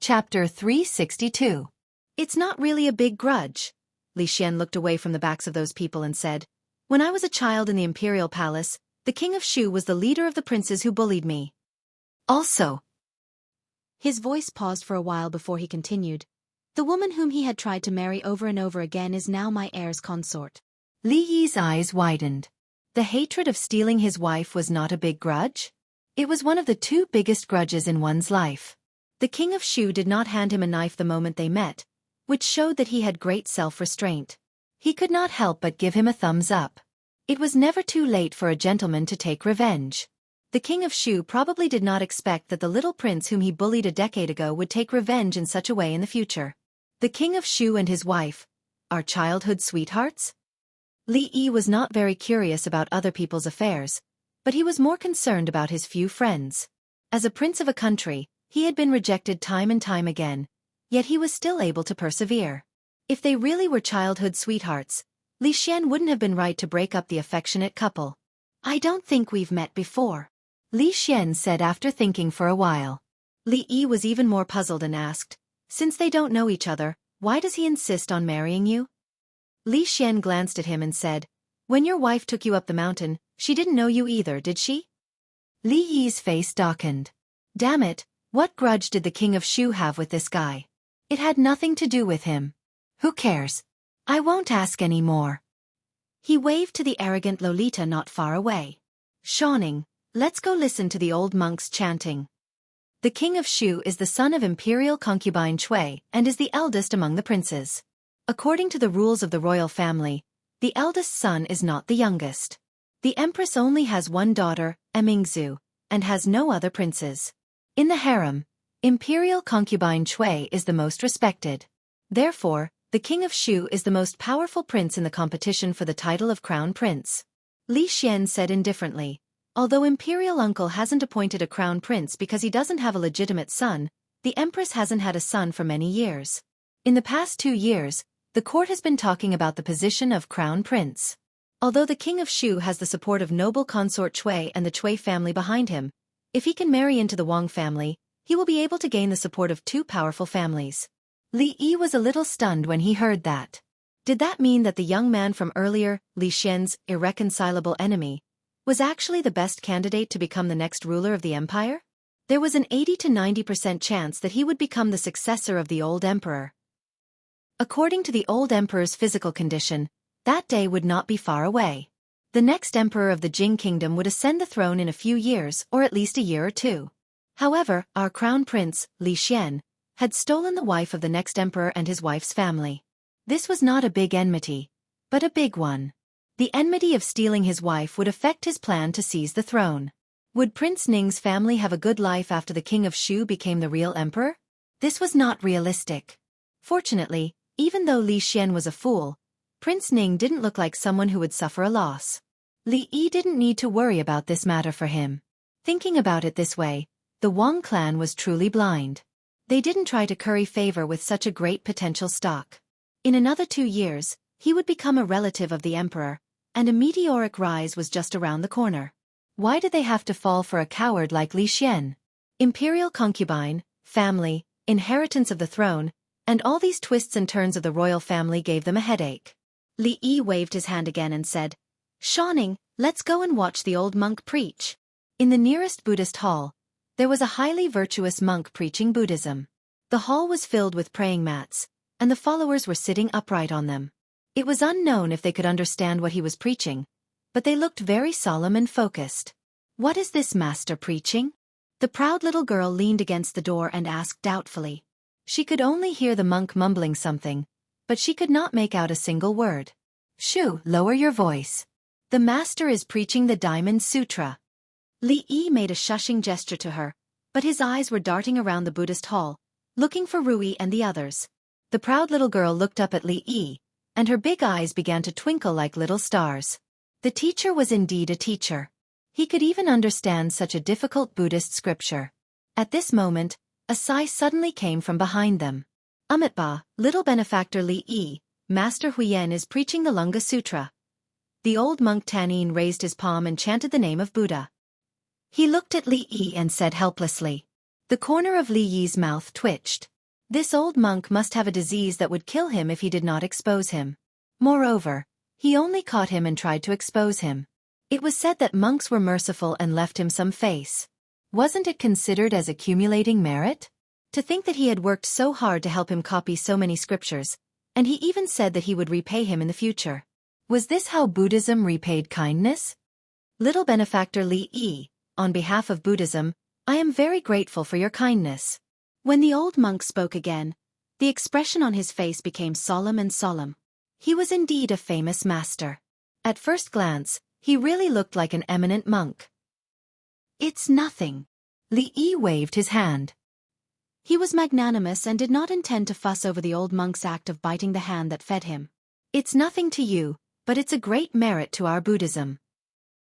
Chapter 362. It's not really a big grudge. Li Xian looked away from the backs of those people and said, "When I was a child in the imperial palace, the king of Shu was the leader of the princes who bullied me. Also." His voice paused for a while before he continued. "The woman whom he had tried to marry over and over again is now my heir's consort." Li Yi's eyes widened. The hatred of stealing his wife was not a big grudge? It was one of the two biggest grudges in one's life. The king of Shu did not hand him a knife the moment they met, which showed that he had great self-restraint. He could not help but give him a thumbs up. It was never too late for a gentleman to take revenge. The king of Shu probably did not expect that the little prince whom he bullied a decade ago would take revenge in such a way in the future. The king of Shu and his wife are childhood sweethearts? Li Yi was not very curious about other people's affairs, but he was more concerned about his few friends. As a prince of a country, he had been rejected time and time again, yet he was still able to persevere. If they really were childhood sweethearts, Li Xian wouldn't have been right to break up the affectionate couple. "I don't think we've met before," Li Xian said after thinking for a while. Li Yi was even more puzzled and asked, "Since they don't know each other, why does he insist on marrying you?" Li Xian glanced at him and said, "When your wife took you up the mountain, she didn't know you either, did she?" Li Yi's face darkened. Damn it, what grudge did the king of Shu have with this guy? It had nothing to do with him. Who cares? I won't ask any more. He waved to the arrogant Lolita not far away. "Shawning, let's go listen to the old monks chanting." The king of Shu is the son of imperial concubine Cui and is the eldest among the princes. According to the rules of the royal family, the eldest son is not the youngest. The empress only has one daughter, Emingzu, and has no other princes. In the harem, imperial concubine Cui is the most respected. Therefore, the king of Shu is the most powerful prince in the competition for the title of crown prince. Li Xian said indifferently, "Although imperial uncle hasn't appointed a crown prince because he doesn't have a legitimate son, the empress hasn't had a son for many years. In the past 2 years, the court has been talking about the position of crown prince. Although the king of Shu has the support of noble consort Cui and the Cui family behind him, if he can marry into the Wang family, he will be able to gain the support of 2 powerful families." Li Yi was a little stunned when he heard that. Did that mean that the young man from earlier, Li Xian's irreconcilable enemy, was actually the best candidate to become the next ruler of the empire? There was an 80 to 90% chance that he would become the successor of the old emperor. According to the old emperor's physical condition, that day would not be far away. The next emperor of the Jing kingdom would ascend the throne in a few years or at least a year or 2. However, our crown prince, Li Xian, had stolen the wife of the next emperor and his wife's family. This was not a big enmity, but a big one. The enmity of stealing his wife would affect his plan to seize the throne. Would Prince Ning's family have a good life after the king of Shu became the real emperor? This was not realistic. Fortunately, even though Li Xian was a fool, Prince Ning didn't look like someone who would suffer a loss. Li Yi didn't need to worry about this matter for him. Thinking about it this way, the Wang clan was truly blind. They didn't try to curry favor with such a great potential stock. In another 2 years, he would become a relative of the emperor, and a meteoric rise was just around the corner. Why did they have to fall for a coward like Li Xian? Imperial concubine, family, inheritance of the throne, and all these twists and turns of the royal family gave them a headache. Li Yi waved his hand again and said, "Shawning, let's go and watch the old monk preach." In the nearest Buddhist hall, there was a highly virtuous monk preaching Buddhism. The hall was filled with praying mats, and the followers were sitting upright on them. It was unknown if they could understand what he was preaching, but they looked very solemn and focused. "What is this master preaching?" The proud little girl leaned against the door and asked doubtfully. She could only hear the monk mumbling something, but she could not make out a single word. "Shoo, lower your voice. The master is preaching the Diamond Sutra." Li Yi made a shushing gesture to her, but his eyes were darting around the Buddhist hall, looking for Rui and the others. The proud little girl looked up at Li Yi, and her big eyes began to twinkle like little stars. The teacher was indeed a teacher. He could even understand such a difficult Buddhist scripture. At this moment, a sigh suddenly came from behind them. "Amitba, little benefactor Li Yi, Master Huyen is preaching the Lunga Sutra." The old monk Tanin raised his palm and chanted the name of Buddha. He looked at Li Yi and said helplessly. The corner of Li Yi's mouth twitched. This old monk must have a disease that would kill him if he did not expose him. Moreover, he only caught him and tried to expose him. It was said that monks were merciful and left him some face. Wasn't it considered as accumulating merit? To think that he had worked so hard to help him copy so many scriptures, and he even said that he would repay him in the future. Was this how Buddhism repaid kindness? Little benefactor Li Yi, on behalf of Buddhism, I am very grateful for your kindness. When the old monk spoke again, the expression on his face became solemn and solemn. He was indeed a famous master. At first glance, he really looked like an eminent monk. It's nothing. Li Yi waved his hand. He was magnanimous and did not intend to fuss over the old monk's act of biting the hand that fed him. It's nothing to you, but it's a great merit to our Buddhism.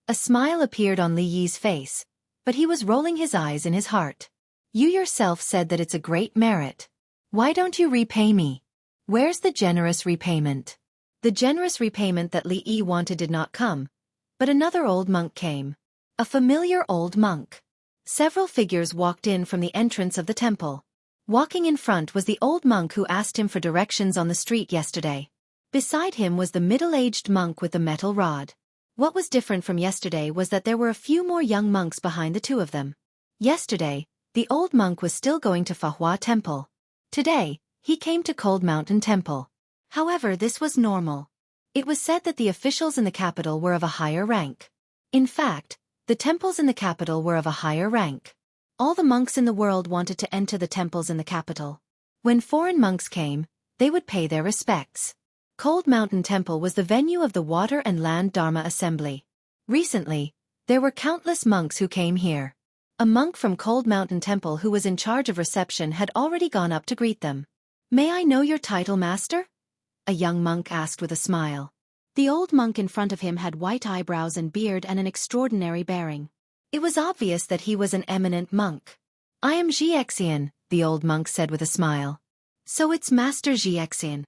A smile appeared on Li Yi's face, but he was rolling his eyes in his heart. You yourself said that it's a great merit. Why don't you repay me? Where's the generous repayment? The generous repayment that Li Yi wanted did not come, but another old monk came. A familiar old monk. Several figures walked in from the entrance of the temple. Walking in front was the old monk who asked him for directions on the street yesterday. Beside him was the middle-aged monk with the metal rod. What was different from yesterday was that there were a few more young monks behind the two of them. Yesterday, the old monk was still going to Fahua Temple. Today, he came to Cold Mountain Temple. However, this was normal. It was said that the officials in the capital were of a higher rank. In fact, the temples in the capital were of a higher rank. All the monks in the world wanted to enter the temples in the capital. When foreign monks came, they would pay their respects. Cold Mountain Temple was the venue of the Water and Land Dharma Assembly. Recently, there were countless monks who came here. A monk from Cold Mountain Temple who was in charge of reception had already gone up to greet them. May I know your title, master? A young monk asked with a smile. The old monk in front of him had white eyebrows and beard and an extraordinary bearing. It was obvious that he was an eminent monk. I am Xiaofan, the old monk said with a smile. So it's Master Xiaofan.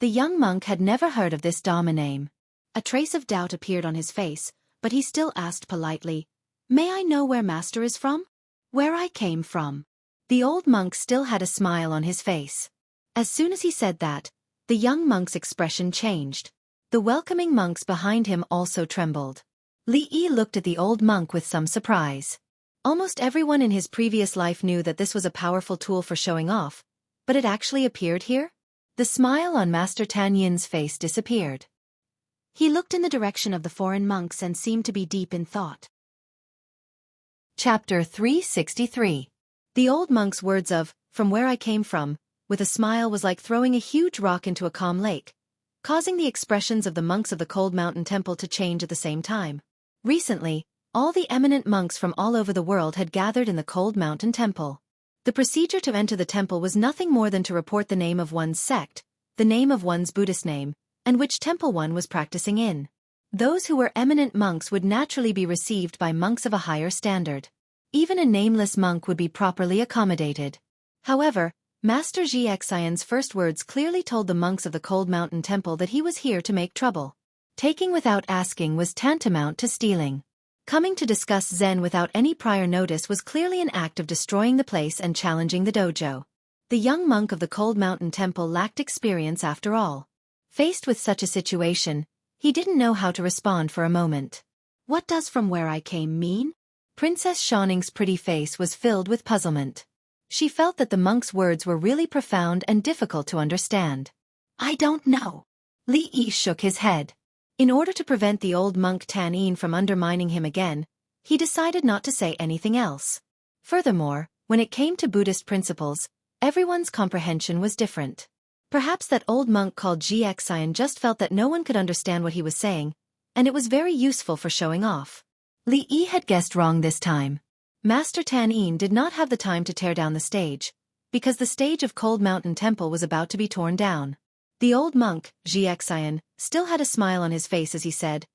The young monk had never heard of this Dharma name. A trace of doubt appeared on his face, but he still asked politely, May I know where Master is from? Where I came from. The old monk still had a smile on his face. As soon as he said that, the young monk's expression changed. The welcoming monks behind him also trembled. Li Yi looked at the old monk with some surprise. Almost everyone in his previous life knew that this was a powerful tool for showing off, but it actually appeared here? The smile on Master Tan Yin's face disappeared. He looked in the direction of the foreign monks and seemed to be deep in thought. Chapter 363. The old monk's words of, from where I came from, with a smile was like throwing a huge rock into a calm lake, causing the expressions of the monks of the Cold Mountain Temple to change at the same time. Recently, all the eminent monks from all over the world had gathered in the Cold Mountain Temple. The procedure to enter the temple was nothing more than to report the name of one's sect, the name of one's Buddhist name, and which temple one was practicing in. Those who were eminent monks would naturally be received by monks of a higher standard. Even a nameless monk would be properly accommodated. However, Master Xiaofan's first words clearly told the monks of the Cold Mountain Temple that he was here to make trouble. Taking without asking was tantamount to stealing. Coming to discuss Zen without any prior notice was clearly an act of destroying the place and challenging the dojo. The young monk of the Cold Mountain Temple lacked experience after all. Faced with such a situation, he didn't know how to respond for a moment. What does from where I came mean? Princess Shanning's pretty face was filled with puzzlement. She felt that the monk's words were really profound and difficult to understand. I don't know. Li Yi shook his head. In order to prevent the old monk Tan Yin from undermining him again, he decided not to say anything else. Furthermore, when it came to Buddhist principles, everyone's comprehension was different. Perhaps that old monk called Xiaofan just felt that no one could understand what he was saying, and it was very useful for showing off. Li Yi had guessed wrong this time. Master Tan Yin did not have the time to tear down the stage, because the stage of Cold Mountain Temple was about to be torn down. The old monk, Xiaofan, still had a smile on his face as he said,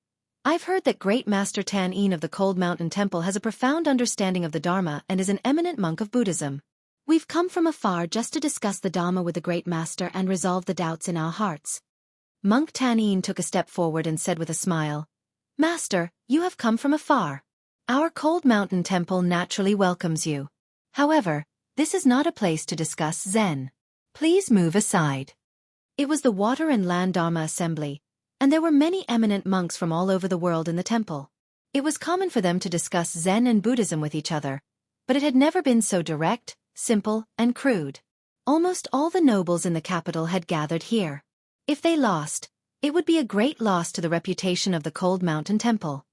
I've heard that great Master Tan Yin of the Cold Mountain Temple has a profound understanding of the Dharma and is an eminent monk of Buddhism. We've come from afar just to discuss the Dharma with the great master and resolve the doubts in our hearts. Monk Tan Yin took a step forward and said with a smile, Master, you have come from afar. Our Cold Mountain Temple naturally welcomes you. However, this is not a place to discuss Zen. Please move aside. It was the Water and Land Dharma Assembly, and there were many eminent monks from all over the world in the temple. It was common for them to discuss Zen and Buddhism with each other, but it had never been so direct, simple, and crude. Almost all the nobles in the capital had gathered here. If they lost, it would be a great loss to the reputation of the Cold Mountain Temple.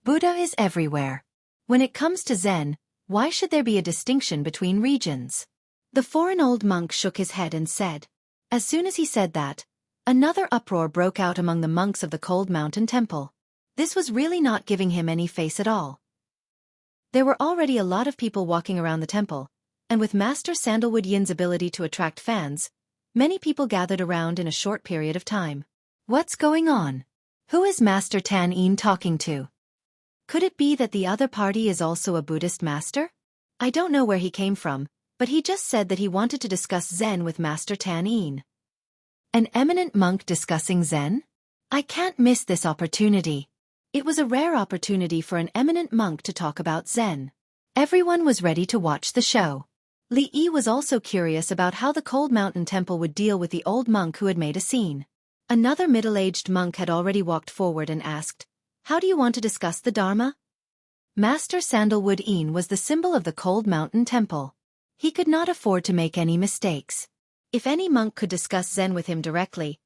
Buddha is everywhere. When it comes to Zen, why should there be a distinction between regions? The foreign old monk shook his head and said. As soon as he said that, another uproar broke out among the monks of the Cold Mountain Temple. This was really not giving him any face at all. There were already a lot of people walking around the temple, and with Master Sandalwood Yin's ability to attract fans, many people gathered around in a short period of time. What's going on? Who is Master Tan Yin talking to? Could it be that the other party is also a Buddhist master? I don't know where he came from, but he just said that he wanted to discuss Zen with Master Tan Yin. An eminent monk discussing Zen? I can't miss this opportunity. It was a rare opportunity for an eminent monk to talk about Zen. Everyone was ready to watch the show. Li Yi was also curious about how the Cold Mountain Temple would deal with the old monk who had made a scene. Another middle-aged monk had already walked forward and asked, "How do you want to discuss the Dharma?" Master Sandalwood Yin was the symbol of the Cold Mountain Temple. He could not afford to make any mistakes. If any monk could discuss Zen with him directly,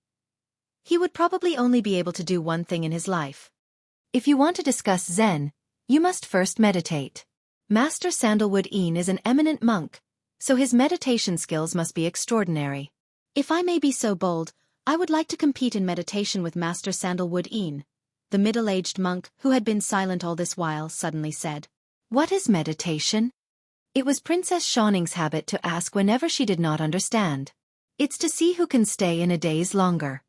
he would probably only be able to do one thing in his life. If you want to discuss Zen, you must first meditate. Master Sandalwood Yin is an eminent monk, so his meditation skills must be extraordinary. If I may be so bold, I would like to compete in meditation with Master Sandalwood Yin. The middle-aged monk, who had been silent all this while, suddenly said, "What is meditation?" It was Princess Shanning's habit to ask whenever she did not understand. It's to see who can stay in a daze longer.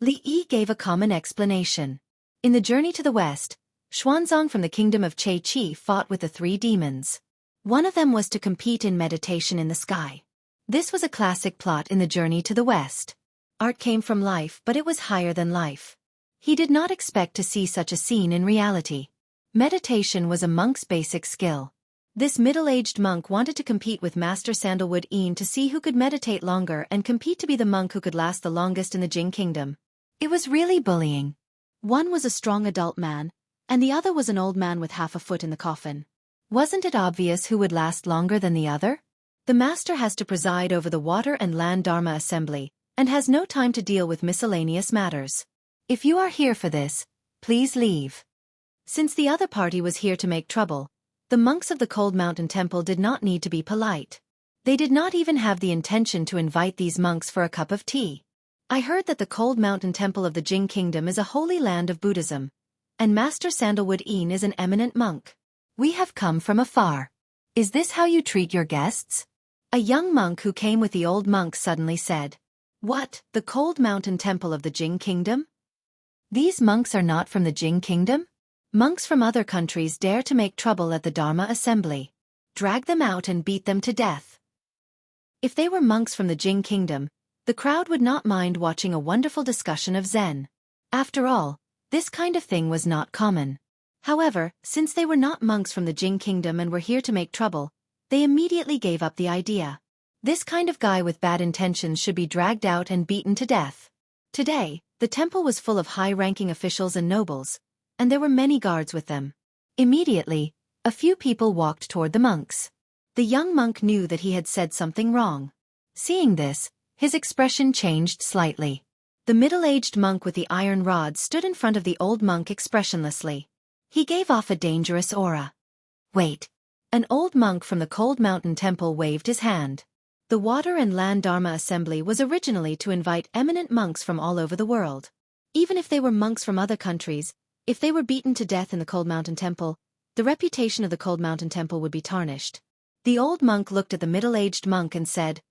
Li Yi gave a common explanation. In the journey to the west, Xuanzang from the kingdom of Che Qi fought with the three demons. One of them was to compete in meditation in the sky. This was a classic plot in the journey to the west. Art came from life, but it was higher than life. He did not expect to see such a scene in reality. Meditation was a monk's basic skill. This middle-aged monk wanted to compete with Master Sandalwood Yin to see who could meditate longer and compete to be the monk who could last the longest in the Jing Kingdom. It was really bullying. One was a strong adult man, and the other was an old man with half a foot in the coffin. Wasn't it obvious who would last longer than the other? The master has to preside over the Water and Land Dharma Assembly, and has no time to deal with miscellaneous matters. If you are here for this, please leave. Since the other party was here to make trouble, the monks of the Cold Mountain Temple did not need to be polite. They did not even have the intention to invite these monks for a cup of tea. I heard that the Cold Mountain Temple of the Jing Kingdom is a holy land of Buddhism, and Master Sandalwood Yin is an eminent monk. We have come from afar. Is this how you treat your guests? A young monk who came with the old monk suddenly said. What, the Cold Mountain Temple of the Jing Kingdom? These monks are not from the Jing Kingdom? Monks from other countries dare to make trouble at the Dharma Assembly. Drag them out and beat them to death. If they were monks from the Jing Kingdom, the crowd would not mind watching a wonderful discussion of Zen. After all, this kind of thing was not common. However, since they were not monks from the Jing Kingdom and were here to make trouble, they immediately gave up the idea. This kind of guy with bad intentions should be dragged out and beaten to death. Today, the temple was full of high-ranking officials and nobles, and there were many guards with them. Immediately, a few people walked toward the monks. The young monk knew that he had said something wrong. Seeing this, his expression changed slightly. The middle-aged monk with the iron rod stood in front of the old monk expressionlessly. He gave off a dangerous aura. Wait. An old monk from the Cold Mountain Temple waved his hand. The Water and Land Dharma Assembly was originally to invite eminent monks from all over the world. Even if they were monks from other countries, if they were beaten to death in the Cold Mountain Temple, the reputation of the Cold Mountain Temple would be tarnished. The old monk looked at the middle-aged monk and said,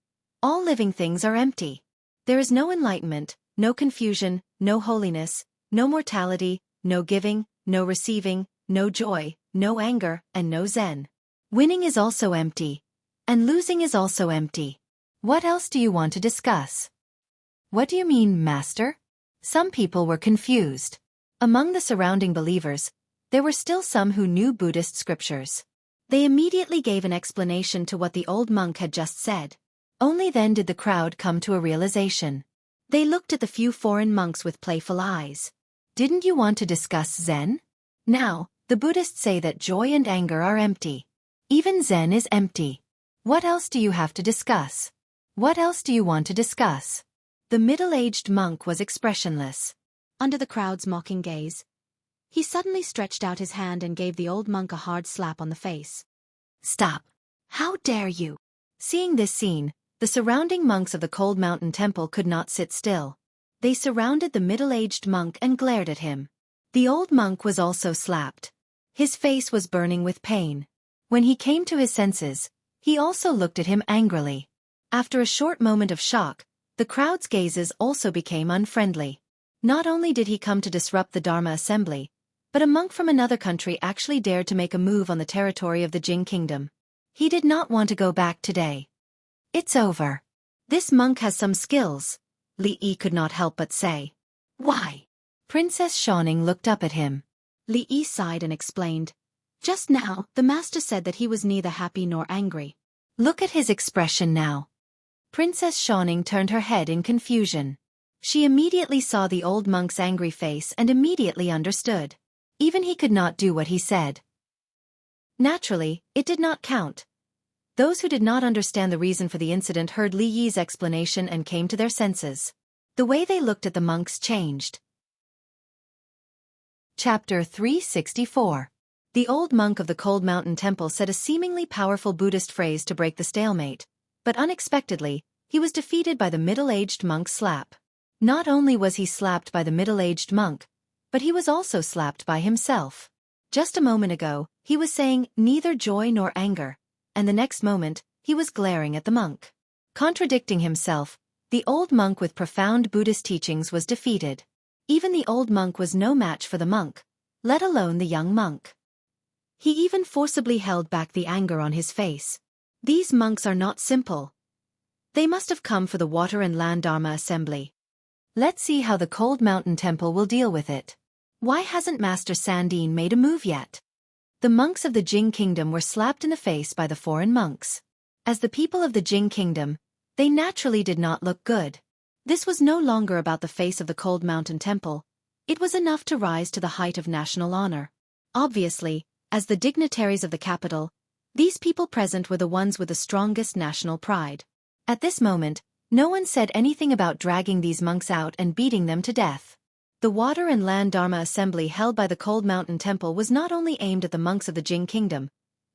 "All living things are empty. There is no enlightenment, no confusion, no holiness, no mortality, no giving, no receiving, no joy, no anger, and no Zen. Winning is also empty. And losing is also empty. What else do you want to discuss?" What do you mean, Master? Some people were confused. Among the surrounding believers, there were still some who knew Buddhist scriptures. They immediately gave an explanation to what the old monk had just said. Only then did the crowd come to a realization. They looked at the few foreign monks with playful eyes. Didn't you want to discuss Zen? Now, the Buddhists say that joy and anger are empty. Even Zen is empty. What else do you have to discuss? What else do you want to discuss? The middle-aged monk was expressionless. Under the crowd's mocking gaze, he suddenly stretched out his hand and gave the old monk a hard slap on the face. Stop! How dare you! Seeing this scene, the surrounding monks of the Cold Mountain Temple could not sit still. They surrounded the middle-aged monk and glared at him. The old monk was also slapped. His face was burning with pain. When he came to his senses, he also looked at him angrily. After a short moment of shock, the crowd's gazes also became unfriendly. Not only did he come to disrupt the Dharma assembly, but a monk from another country actually dared to make a move on the territory of the Jing kingdom. He did not want to go back today. It's over. This monk has some skills, Li Yi could not help but say. Why? Princess Xiaoning looked up at him. Li Yi sighed and explained. Just now, the master said that he was neither happy nor angry. Look at his expression now. Princess Xiaoning turned her head in confusion. She immediately saw the old monk's angry face and immediately understood. Even he could not do what he said. Naturally, it did not count. Those who did not understand the reason for the incident heard Li Yi's explanation and came to their senses. The way they looked at the monks changed. Chapter 364. The old monk of the Cold Mountain Temple said a seemingly powerful Buddhist phrase to break the stalemate, but unexpectedly, he was defeated by the middle-aged monk's slap. Not only was he slapped by the middle-aged monk, but he was also slapped by himself. Just a moment ago, he was saying neither joy nor anger, and the next moment, he was glaring at the monk. Contradicting himself, the old monk with profound Buddhist teachings was defeated. Even the old monk was no match for the monk, let alone the young monk. He even forcibly held back the anger on his face. These monks are not simple. They must have come for the Water and Land Dharma assembly. Let's see how the Cold Mountain Temple will deal with it. Why hasn't Master Sandine made a move yet? The monks of the Jing Kingdom were slapped in the face by the foreign monks. As the people of the Jing Kingdom, they naturally did not look good. This was no longer about the face of the Cold Mountain Temple. It was enough to rise to the height of national honor. Obviously, as the dignitaries of the capital, these people present were the ones with the strongest national pride. At this moment, no one said anything about dragging these monks out and beating them to death. The Water and Land Dharma assembly held by the Cold Mountain Temple was not only aimed at the monks of the Jing Kingdom,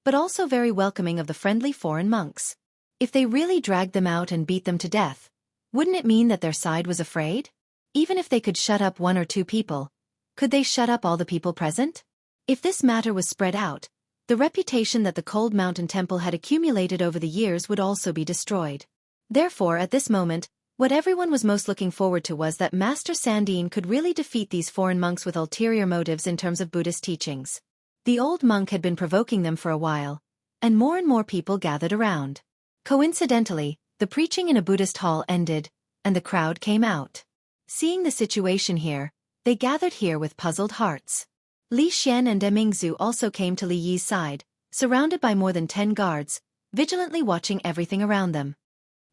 but also very welcoming of the friendly foreign monks. If they really dragged them out and beat them to death, wouldn't it mean that their side was afraid? Even if they could shut up one or two people, could they shut up all the people present? If this matter was spread out, the reputation that the Cold Mountain Temple had accumulated over the years would also be destroyed. Therefore, at this moment, what everyone was most looking forward to was that Master Sandine could really defeat these foreign monks with ulterior motives in terms of Buddhist teachings. The old monk had been provoking them for a while, and more people gathered around. Coincidentally, the preaching in a Buddhist hall ended, and the crowd came out. Seeing the situation here, they gathered here with puzzled hearts. Li Xian and Emingzu also came to Li Yi's side, surrounded by more than 10 guards, vigilantly watching everything around them.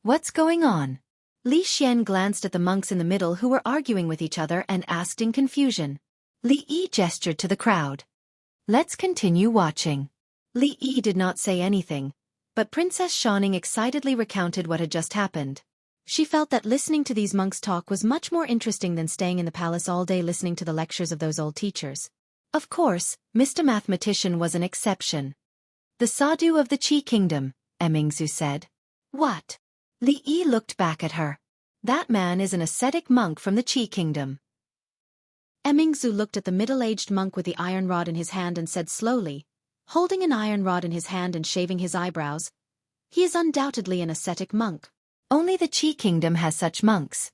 What's going on? Li Xian glanced at the monks in the middle who were arguing with each other and asked in confusion. Li Yi gestured to the crowd. Let's continue watching. Li Yi did not say anything, but Princess Xiaoning excitedly recounted what had just happened. She felt that listening to these monks talk was much more interesting than staying in the palace all day listening to the lectures of those old teachers. Of course, Mr. Mathematician was an exception. The Sadhu of the Qi Kingdom, Emingzu said. What? Li Yi looked back at her. That man is an ascetic monk from the Qi Kingdom. Emingzu looked at the middle-aged monk with the iron rod in his hand and said slowly, holding an iron rod in his hand and shaving his eyebrows, he is undoubtedly an ascetic monk. Only the Qi Kingdom has such monks.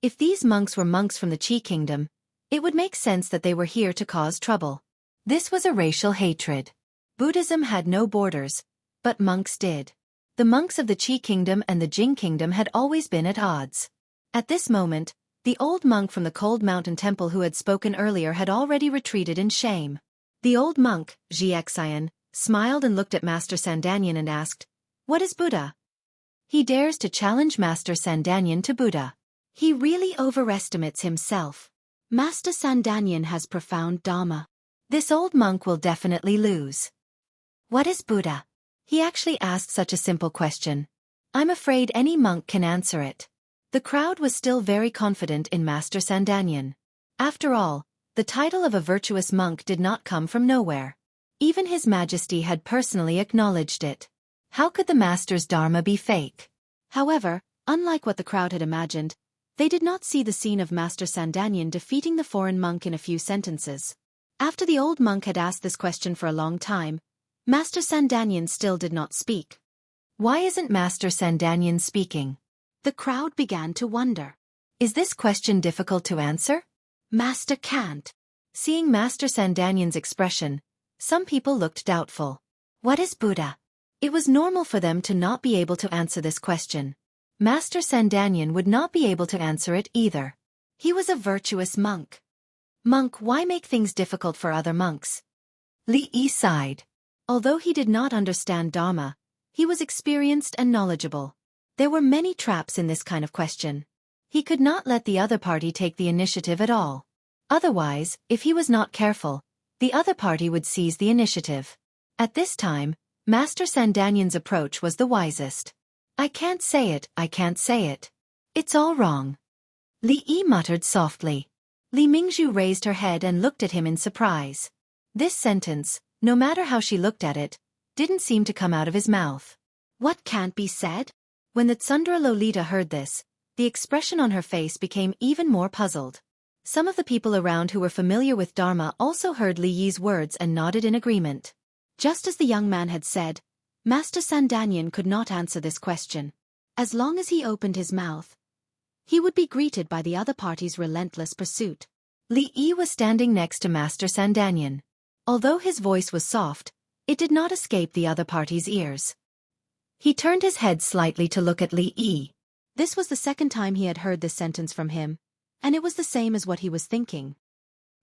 If these monks were monks from the Qi Kingdom, it would make sense that they were here to cause trouble. This was a racial hatred. Buddhism had no borders, but monks did. The monks of the Qi Kingdom and the Jing Kingdom had always been at odds. At this moment, the old monk from the Cold Mountain Temple who had spoken earlier had already retreated in shame. The old monk, Xiaofan, smiled and looked at Master Sandanyan and asked, What is Buddha? He dares to challenge Master Sandanyan to Buddha. He really overestimates himself. Master Sandanyan has profound Dharma. This old monk will definitely lose. What is Buddha? He actually asked such a simple question. I'm afraid any monk can answer it. The crowd was still very confident in Master Sandanyan. After all, the title of a virtuous monk did not come from nowhere. Even His Majesty had personally acknowledged it. How could the Master's Dharma be fake? However, unlike what the crowd had imagined, they did not see the scene of Master Sandanyan defeating the foreign monk in a few sentences. After the old monk had asked this question for a long time, Master Sandanyan still did not speak. Why isn't Master Sandanyan speaking? The crowd began to wonder. Is this question difficult to answer? Master can't. Seeing Master Sandanyan's expression, some people looked doubtful. What is Buddha? It was normal for them to not be able to answer this question. Master Sandanyan would not be able to answer it either. He was a virtuous monk. Monk, why make things difficult for other monks? Li Yi sighed. Although he did not understand Dharma, he was experienced and knowledgeable. There were many traps in this kind of question. He could not let the other party take the initiative at all. Otherwise, if he was not careful, the other party would seize the initiative. At this time, Master Sandanyan's approach was the wisest. I can't say it, I can't say it. It's all wrong. Li Yi muttered softly. Li Mingzhu raised her head and looked at him in surprise. This sentence, no matter how she looked at it, didn't seem to come out of his mouth. What can't be said? When the Tsundra Lolita heard this, the expression on her face became even more puzzled. Some of the people around who were familiar with Dharma also heard Li Yi's words and nodded in agreement. Just as the young man had said, Master Sandanyan could not answer this question. As long as he opened his mouth, he would be greeted by the other party's relentless pursuit. Li Yi was standing next to Master Sandanyan. Although his voice was soft, it did not escape the other party's ears. He turned his head slightly to look at Li Yi. This was the second time he had heard this sentence from him, and it was the same as what he was thinking.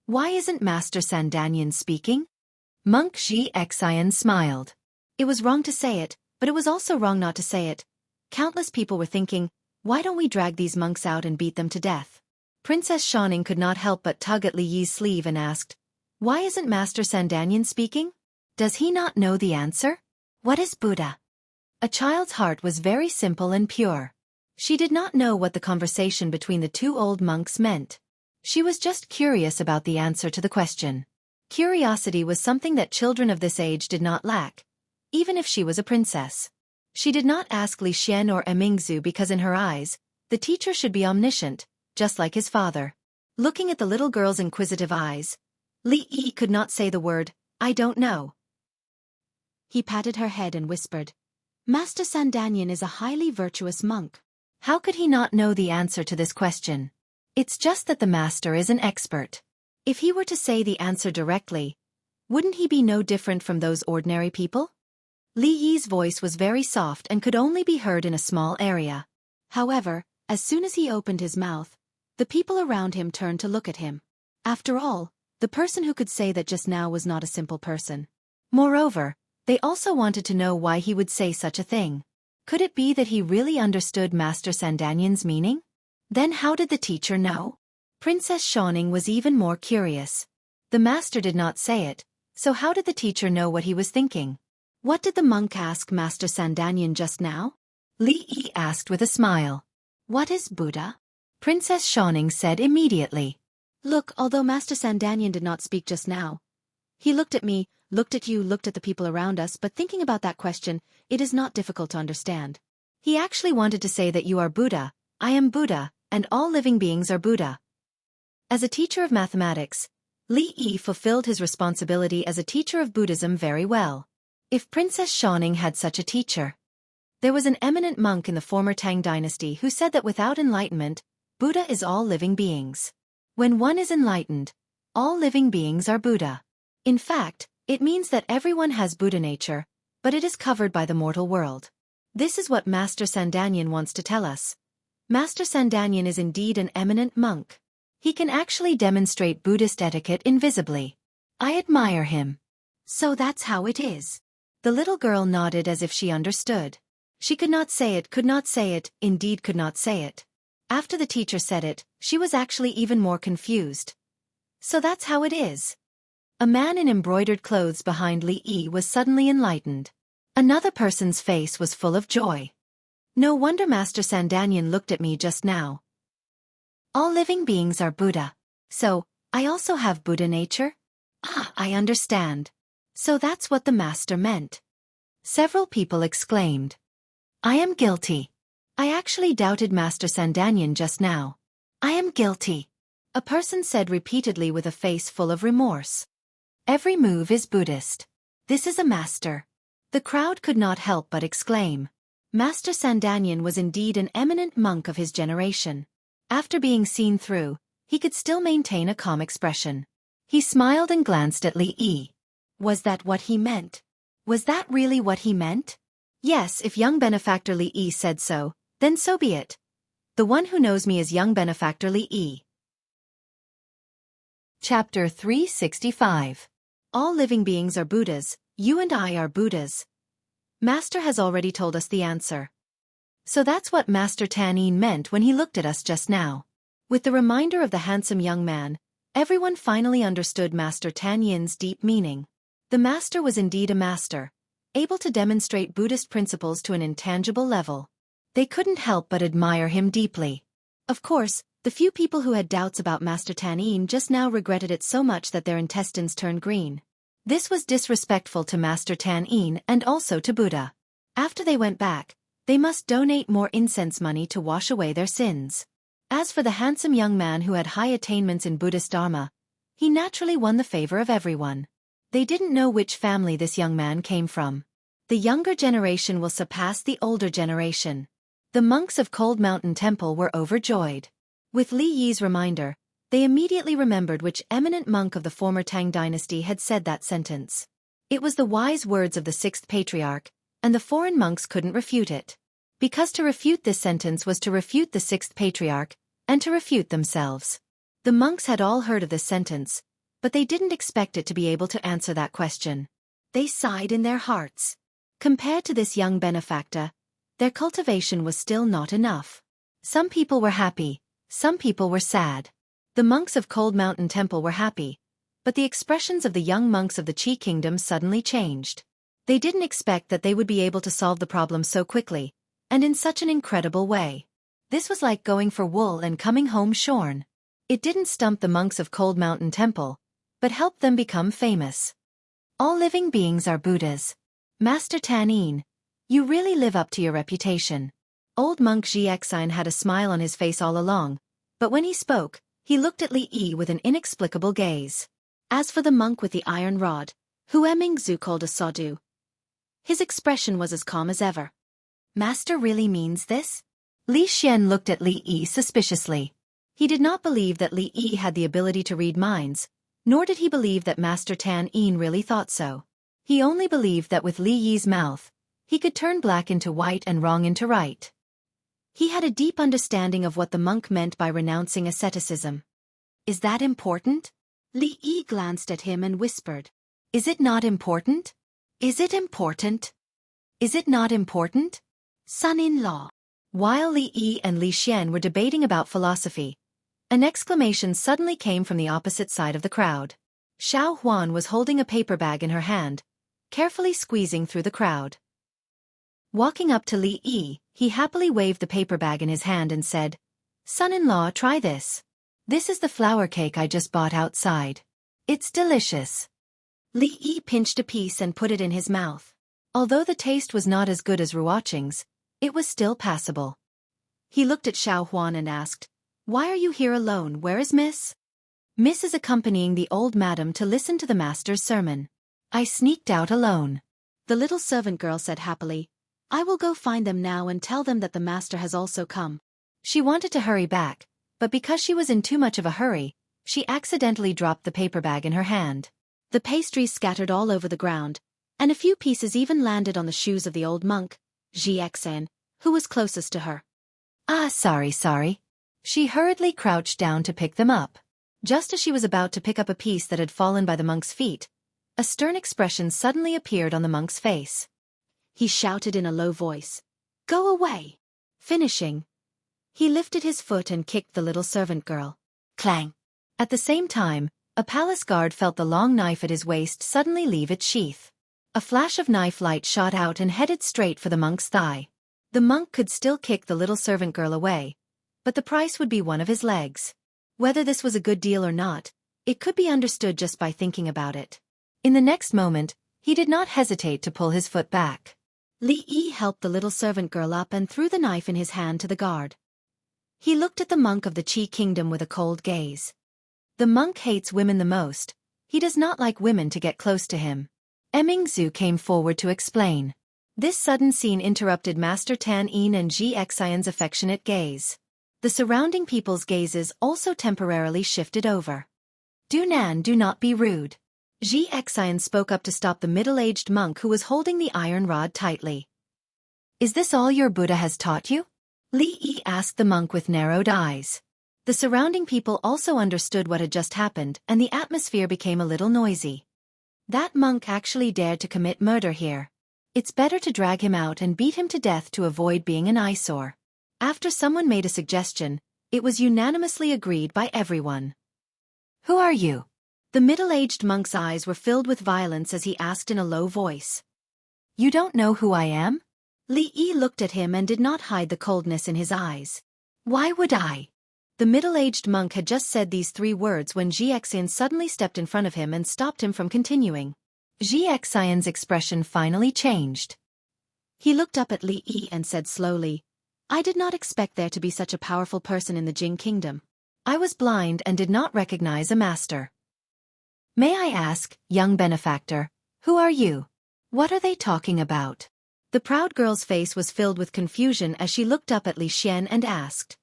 Why isn't Master Sandanyan speaking? Monk Xi Xian smiled. It was wrong to say it, but it was also wrong not to say it. Countless people were thinking, why don't we drag these monks out and beat them to death? Princess Xiaofan could not help but tug at Li Yi's sleeve and asked, why isn't Master Sandanyan speaking? Does he not know the answer? What is Buddha? A child's heart was very simple and pure. She did not know what the conversation between the two old monks meant. She was just curious about the answer to the question. Curiosity was something that children of this age did not lack, even if she was a princess. She did not ask Li Xian or Emingzu because in her eyes, the teacher should be omniscient, just like his father. Looking at the little girl's inquisitive eyes, Li Yi could not say the word, I don't know. He patted her head and whispered, Master Sandanyan is a highly virtuous monk. How could he not know the answer to this question? It's just that the master is an expert. If he were to say the answer directly, wouldn't he be no different from those ordinary people? Li Yi's voice was very soft and could only be heard in a small area. However, as soon as he opened his mouth, the people around him turned to look at him. After all, the person who could say that just now was not a simple person. Moreover, they also wanted to know why he would say such a thing. Could it be that he really understood Master Sandanyan's meaning? Then how did the teacher know? Princess Xiaofan was even more curious. The master did not say it, so how did the teacher know what he was thinking? What did the monk ask Master Sandanyan just now? Li Yi asked with a smile. What is Buddha? Princess Xiaofan said immediately. Look, although Master Sandanyan did not speak just now, he looked at me, looked at you, looked at the people around us, but thinking about that question, it is not difficult to understand. He actually wanted to say that you are Buddha, I am Buddha, and all living beings are Buddha. As a teacher of mathematics, Li Yi fulfilled his responsibility as a teacher of Buddhism very well. If Princess Xiaofan had such a teacher. There was an eminent monk in the former Tang dynasty who said that without enlightenment, Buddha is all living beings. When one is enlightened, all living beings are Buddha. In fact, it means that everyone has Buddha nature, but it is covered by the mortal world. This is what Master Sandanyan wants to tell us. Master Sandanyan is indeed an eminent monk. He can actually demonstrate Buddhist etiquette invisibly. I admire him. So that's how it is. The little girl nodded as if she understood. She could not say it, indeed could not say it. After the teacher said it, she was actually even more confused. So that's how it is. A man in embroidered clothes behind Li Yi was suddenly enlightened. Another person's face was full of joy. No wonder Master Sandanyan looked at me just now. All living beings are Buddha. So, I also have Buddha nature? Ah, I understand. So that's what the master meant. Several people exclaimed. I am guilty. I actually doubted Master Sandanyan just now. I am guilty. A person said repeatedly with a face full of remorse. Every move is Buddhist. This is a master. The crowd could not help but exclaim. Master Sandanyan was indeed an eminent monk of his generation. After being seen through, he could still maintain a calm expression. He smiled and glanced at Li Yi. Was that what he meant? Was that really what he meant? Yes, if young benefactor Li Yi said so, then so be it. The one who knows me as young benefactor Li Yi. Chapter 365. All living beings are Buddhas, you and I are Buddhas. Master has already told us the answer. So that's what Master Tan meant when he looked at us just now. With the reminder of the handsome young man, everyone finally understood Master Tan's deep meaning. The master was indeed a master, able to demonstrate Buddhist principles to an intangible level. They couldn't help but admire him deeply. Of course, the few people who had doubts about Master Tan just now regretted it so much that their intestines turned green. This was disrespectful to Master Tan and also to Buddha. After they went back, they must donate more incense money to wash away their sins. As for the handsome young man who had high attainments in Buddhist Dharma, he naturally won the favor of everyone. They didn't know which family this young man came from. The younger generation will surpass the older generation. The monks of Cold Mountain Temple were overjoyed. With Li Yi's reminder, they immediately remembered which eminent monk of the former Tang dynasty had said that sentence. It was the wise words of the sixth patriarch, and the foreign monks couldn't refute it. Because to refute this sentence was to refute the sixth patriarch, and to refute themselves. The monks had all heard of this sentence, but they didn't expect it to be able to answer that question. They sighed in their hearts. Compared to this young benefactor, their cultivation was still not enough. Some people were happy, some people were sad. The monks of Cold Mountain Temple were happy, but the expressions of the young monks of the Qi Kingdom suddenly changed. They didn't expect that they would be able to solve the problem so quickly, and in such an incredible way. This was like going for wool and coming home shorn. It didn't stump the monks of Cold Mountain Temple, but helped them become famous. All living beings are Buddhas. Master Tan, you really live up to your reputation. Old monk Xiaofan had a smile on his face all along, but when he spoke, he looked at Li Yi with an inexplicable gaze. As for the monk with the iron rod, who Mingzu called a sadhu, his expression was as calm as ever. Master really means this? Li Xian looked at Li Yi suspiciously. He did not believe that Li Yi had the ability to read minds, nor did he believe that Master Tan really thought so. He only believed that with Li Yi's mouth, he could turn black into white and wrong into right. He had a deep understanding of what the monk meant by renouncing asceticism. Is that important? Li Yi glanced at him and whispered. Is it not important? Is it important? Is it not important? Son-in-law. While Li Yi and Li Xian were debating about philosophy, an exclamation suddenly came from the opposite side of the crowd. Xiaofan was holding a paper bag in her hand, carefully squeezing through the crowd. Walking up to Li Yi, he happily waved the paper bag in his hand and said, Son-in-law, try this. This is the flour cake I just bought outside. It's delicious. Li Yi pinched a piece and put it in his mouth. Although the taste was not as good as Ruoqing's, it was still passable. He looked at Xiaofan and asked, Why are you here alone? Where is Miss? Miss is accompanying the old madam to listen to the master's sermon. I sneaked out alone. The little servant girl said happily, I will go find them now and tell them that the master has also come. She wanted to hurry back, but because she was in too much of a hurry, she accidentally dropped the paper bag in her hand. The pastries scattered all over the ground, and a few pieces even landed on the shoes of the old monk, Jiexan, who was closest to her. Ah, sorry. She hurriedly crouched down to pick them up. Just as she was about to pick up a piece that had fallen by the monk's feet, a stern expression suddenly appeared on the monk's face. He shouted in a low voice, Go away. Finishing, he lifted his foot and kicked the little servant girl. Clang. At the same time, a palace guard felt the long knife at his waist suddenly leave its sheath. A flash of knife light shot out and headed straight for the monk's thigh. The monk could still kick the little servant girl away, but the price would be one of his legs. Whether this was a good deal or not, it could be understood just by thinking about it. In the next moment, he did not hesitate to pull his foot back. Li Yi helped the little servant girl up and threw the knife in his hand to the guard. He looked at the monk of the Qi kingdom with a cold gaze. The monk hates women the most. He does not like women to get close to him. Eming Zhu came forward to explain. This sudden scene interrupted Master Tan Yin and Ji Xian's affectionate gaze. The surrounding people's gazes also temporarily shifted over. Do not be rude. Ji Xian spoke up to stop the middle-aged monk who was holding the iron rod tightly. Is this all your Buddha has taught you? Li Yi asked the monk with narrowed eyes. The surrounding people also understood what had just happened, and the atmosphere became a little noisy. That monk actually dared to commit murder here. It's better to drag him out and beat him to death to avoid being an eyesore. After someone made a suggestion, it was unanimously agreed by everyone. Who are you? The middle-aged monk's eyes were filled with violence as he asked in a low voice. You don't know who I am? Li Yi looked at him and did not hide the coldness in his eyes. Why would I? The middle-aged monk had just said these 3 words when Ji Xian suddenly stepped in front of him and stopped him from continuing. Ji Xian's expression finally changed. He looked up at Li Yi and said slowly, I did not expect there to be such a powerful person in the Jing kingdom. I was blind and did not recognize a master. May I ask, young benefactor, who are you? What are they talking about? The proud girl's face was filled with confusion as she looked up at Li Xian and asked.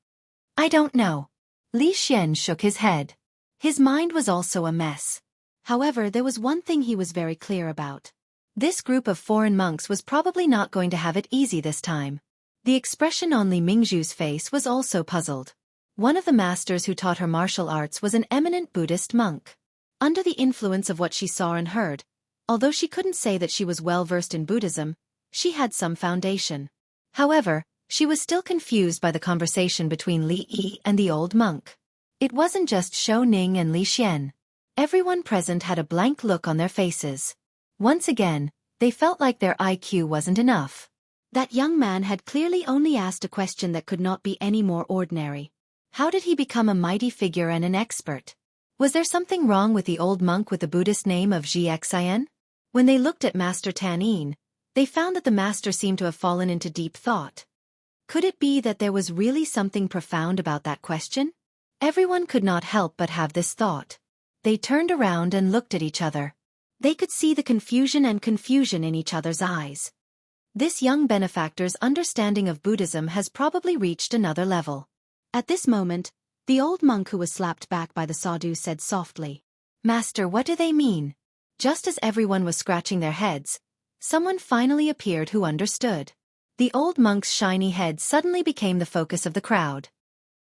I don't know. Li Xian shook his head. His mind was also a mess. However, there was one thing he was very clear about. This group of foreign monks was probably not going to have it easy this time. The expression on Li Mingzhu's face was also puzzled. One of the masters who taught her martial arts was an eminent Buddhist monk. Under the influence of what she saw and heard, although she couldn't say that she was well versed in Buddhism, she had some foundation. However, she was still confused by the conversation between Li Yi and the old monk. It wasn't just Shou Ning and Li Xian. Everyone present had a blank look on their faces. Once again, they felt like their IQ wasn't enough. That young man had clearly only asked a question that could not be any more ordinary. How did he become a mighty figure and an expert? Was there something wrong with the old monk with the Buddhist name of Ji Xian? When they looked at Master Tan Yin, they found that the master seemed to have fallen into deep thought. Could it be that there was really something profound about that question? Everyone could not help but have this thought. They turned around and looked at each other. They could see the confusion in each other's eyes. This young benefactor's understanding of Buddhism has probably reached another level. At this moment, the old monk who was slapped back by the sadhu said softly, Master, what do they mean? Just as everyone was scratching their heads, someone finally appeared who understood. The old monk's shiny head suddenly became the focus of the crowd.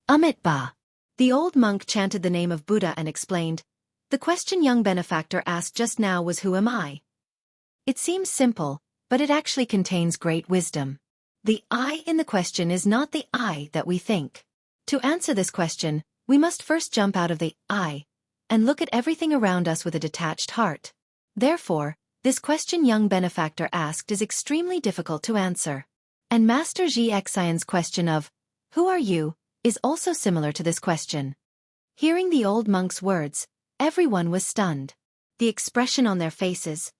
Amitabha. The old monk chanted the name of Buddha and explained, the question young benefactor asked just now was who am I? It seems simple, but it actually contains great wisdom. The I in the question is not the I that we think. To answer this question, we must first jump out of the I and look at everything around us with a detached heart. Therefore, this question young benefactor asked is extremely difficult to answer. And Master Ji Xian's question of, who are you, is also similar to this question. Hearing the old monk's words, everyone was stunned. The expression on their faces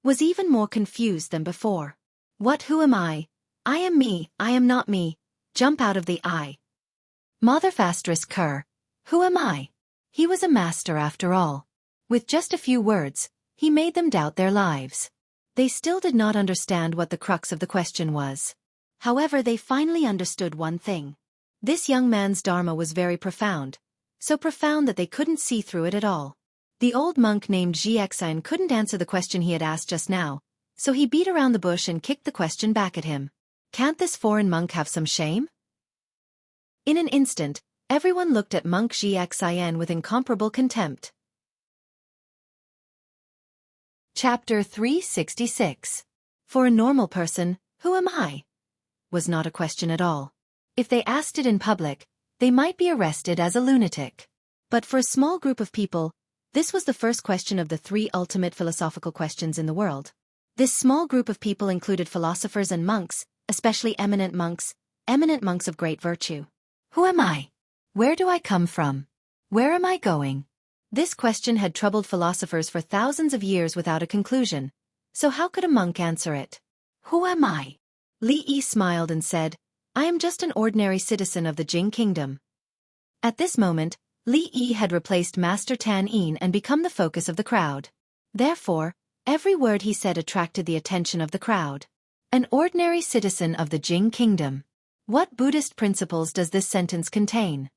was even more confused than before. Who am I? I am me, I am not me. Jump out of the I. Motherfastris Kerr. Who am I? He was a master after all. With just a few words, he made them doubt their lives. They still did not understand what the crux of the question was. However, they finally understood one thing. This young man's dharma was very profound, so profound that they couldn't see through it at all. The old monk named Ji Xian couldn't answer the question he had asked just now, so he beat around the bush and kicked the question back at him. Can't this foreign monk have some shame? In an instant, everyone looked at monk Ji Xian with incomparable contempt. Chapter 366. For a normal person, who am I? was not a question at all. If they asked it in public, they might be arrested as a lunatic. But for a small group of people, this was the first question of the 3 ultimate philosophical questions in the world. This small group of people included philosophers and monks, especially eminent monks of great virtue. Who am I? Where do I come from? Where am I going? This question had troubled philosophers for thousands of years without a conclusion. So how could a monk answer it? Who am I? Li Yi smiled and said, I am just an ordinary citizen of the Jing kingdom. At this moment, Li Yi had replaced Master Tan Yin and become the focus of the crowd. Therefore, every word he said attracted the attention of the crowd. An ordinary citizen of the Jing kingdom. What Buddhist principles does this sentence contain?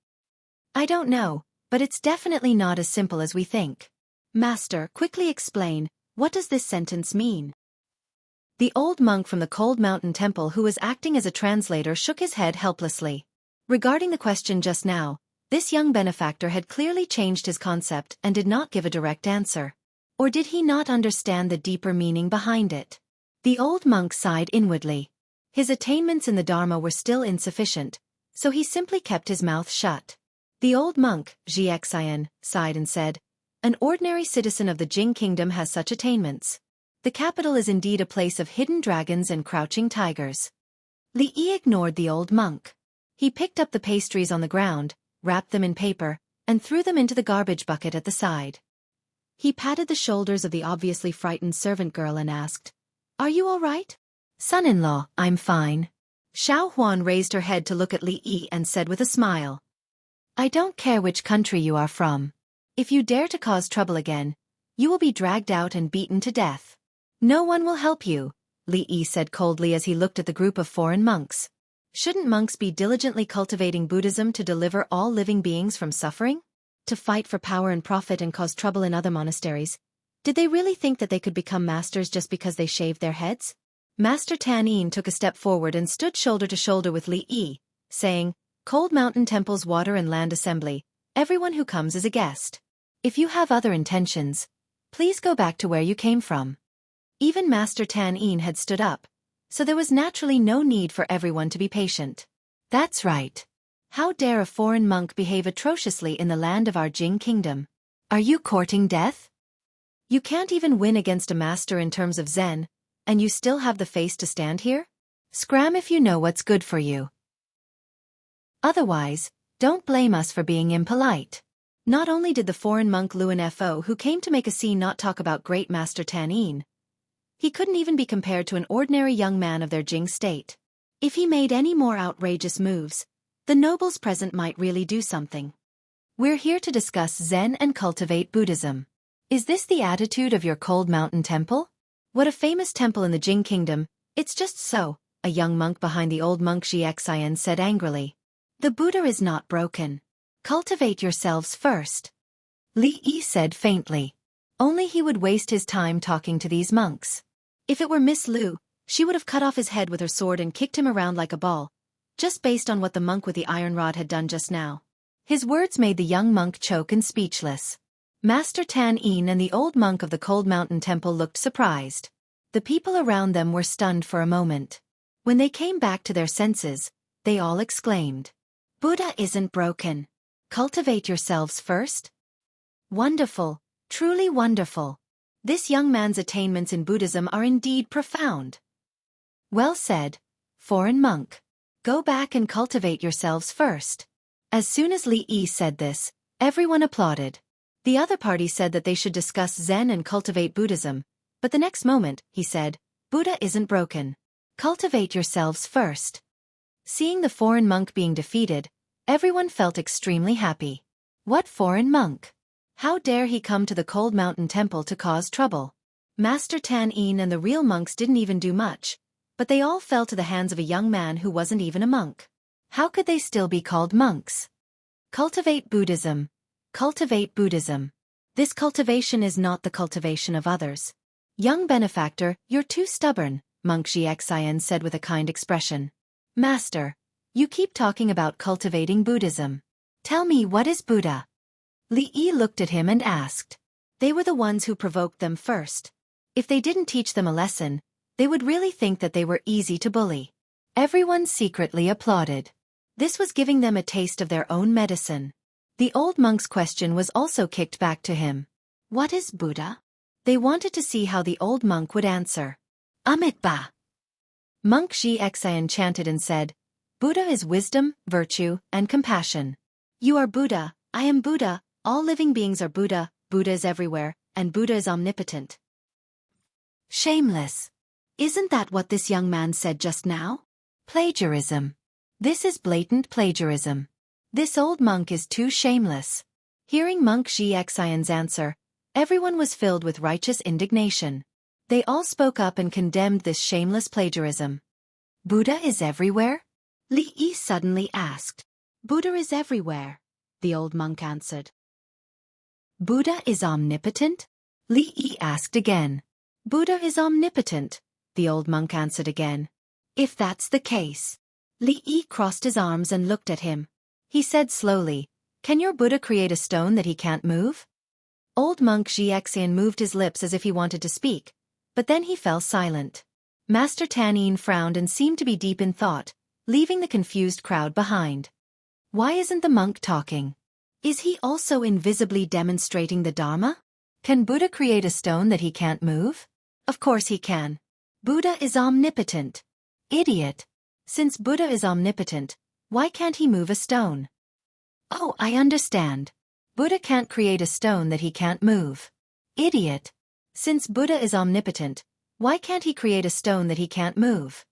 I don't know, but it's definitely not as simple as we think. Master, quickly explain, what does this sentence mean? The old monk from the cold mountain temple who was acting as a translator shook his head helplessly. Regarding the question just now, this young benefactor had clearly changed his concept and did not give a direct answer. Or did he not understand the deeper meaning behind it? The old monk sighed inwardly. His attainments in the Dharma were still insufficient, so he simply kept his mouth shut. The old monk, Xiaofan, sighed and said, An ordinary citizen of the Jing kingdom has such attainments. The capital is indeed a place of hidden dragons and crouching tigers. Li Yi ignored the old monk. He picked up the pastries on the ground, wrapped them in paper, and threw them into the garbage bucket at the side. He patted the shoulders of the obviously frightened servant girl and asked, Are you all right? Son-in-law, I'm fine. Xiaofan raised her head to look at Li Yi and said with a smile, I don't care which country you are from. If you dare to cause trouble again, you will be dragged out and beaten to death. No one will help you, Li Yi said coldly as he looked at the group of foreign monks. Shouldn't monks be diligently cultivating Buddhism to deliver all living beings from suffering? To fight for power and profit and cause trouble in other monasteries? Did they really think that they could become masters just because they shaved their heads? Master Tan Yin took a step forward and stood shoulder to shoulder with Li Yi, saying, Cold Mountain Temple's Water and Land Assembly, everyone who comes is a guest. If you have other intentions, please go back to where you came from. Even Master Tan Yin had stood up, so there was naturally no need for everyone to be patient. That's right. How dare a foreign monk behave atrociously in the land of our Jing kingdom? Are you courting death? You can't even win against a master in terms of Zen, and you still have the face to stand here? Scram if you know what's good for you. Otherwise, don't blame us for being impolite. Not only did the foreign monk Luan Fo who came to make a scene not talk about great Master Tan Yin, he couldn't even be compared to an ordinary young man of their Jing state. If he made any more outrageous moves, the nobles present might really do something. We're here to discuss Zen and cultivate Buddhism. Is this the attitude of your cold mountain temple? What a famous temple in the Jing kingdom, it's just so, a young monk behind the old monk Xiaofan said angrily. The Buddha is not broken. Cultivate yourselves first. Li Yi said faintly. Only he would waste his time talking to these monks. If it were Miss Lu, she would have cut off his head with her sword and kicked him around like a ball, just based on what the monk with the iron rod had done just now. His words made the young monk choke and speechless. Master Tan Yin and the old monk of the Cold Mountain Temple looked surprised. The people around them were stunned for a moment. When they came back to their senses, they all exclaimed, Buddha isn't broken. Cultivate yourselves first? Wonderful, truly wonderful. This young man's attainments in Buddhism are indeed profound. Well said, foreign monk. Go back and cultivate yourselves first. As soon as Li Yi said this, everyone applauded. The other party said that they should discuss Zen and cultivate Buddhism, but the next moment, he said, Buddha isn't broken. Cultivate yourselves first. Seeing the foreign monk being defeated, everyone felt extremely happy. What foreign monk? How dare he come to the Cold Mountain Temple to cause trouble? Master Tan Yin and the real monks didn't even do much, but they all fell to the hands of a young man who wasn't even a monk. How could they still be called monks? Cultivate Buddhism. Cultivate Buddhism. This cultivation is not the cultivation of others. Young benefactor, you're too stubborn, Monk Xiaofan said with a kind expression. Master, you keep talking about cultivating Buddhism. Tell me, what is Buddha? Li Yi looked at him and asked. They were the ones who provoked them first. If they didn't teach them a lesson, they would really think that they were easy to bully. Everyone secretly applauded. This was giving them a taste of their own medicine. The old monk's question was also kicked back to him. What is Buddha? They wanted to see how the old monk would answer. Amitabha. Monk Xiaofan chanted and said, Buddha is wisdom, virtue, and compassion. You are Buddha, I am Buddha, all living beings are Buddha, Buddha is everywhere, and Buddha is omnipotent. Shameless. Isn't that what this young man said just now? Plagiarism. This is blatant plagiarism. This old monk is too shameless. Hearing Monk Xiaofan's answer, everyone was filled with righteous indignation. They all spoke up and condemned this shameless plagiarism. Buddha is everywhere? Li Yi suddenly asked. Buddha is everywhere, the old monk answered. Buddha is omnipotent? Li Yi asked again. Buddha is omnipotent, the old monk answered again. If that's the case. Li Yi crossed his arms and looked at him. He said slowly, Can your Buddha create a stone that he can't move? Old monk Xiaofan moved his lips as if he wanted to speak, but then he fell silent. Master Tan Yin frowned and seemed to be deep in thought, leaving the confused crowd behind. Why isn't the monk talking? Is he also invisibly demonstrating the Dharma? Can Buddha create a stone that he can't move? Of course he can. Buddha is omnipotent. Idiot. Since Buddha is omnipotent, why can't he move a stone? Oh, I understand. Buddha can't create a stone that he can't move. Idiot. Since Buddha is omnipotent, why can't he create a stone that he can't move?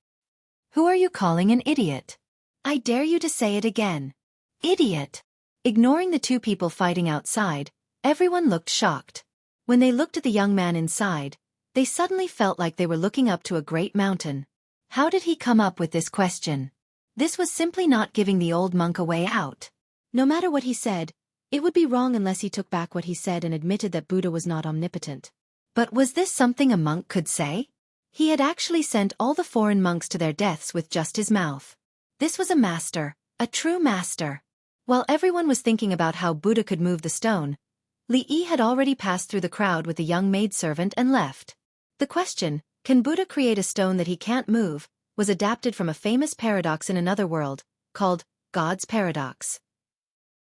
Who are you calling an idiot? I dare you to say it again. Idiot. Ignoring the two people fighting outside, everyone looked shocked. When they looked at the young man inside, they suddenly felt like they were looking up to a great mountain. How did he come up with this question? This was simply not giving the old monk a way out. No matter what he said, it would be wrong unless he took back what he said and admitted that Buddha was not omnipotent. But was this something a monk could say? He had actually sent all the foreign monks to their deaths with just his mouth. This was a master, a true master. While everyone was thinking about how Buddha could move the stone, Li Yi had already passed through the crowd with the young maidservant and left. The question, can Buddha create a stone that he can't move, was adapted from a famous paradox in another world, called God's paradox.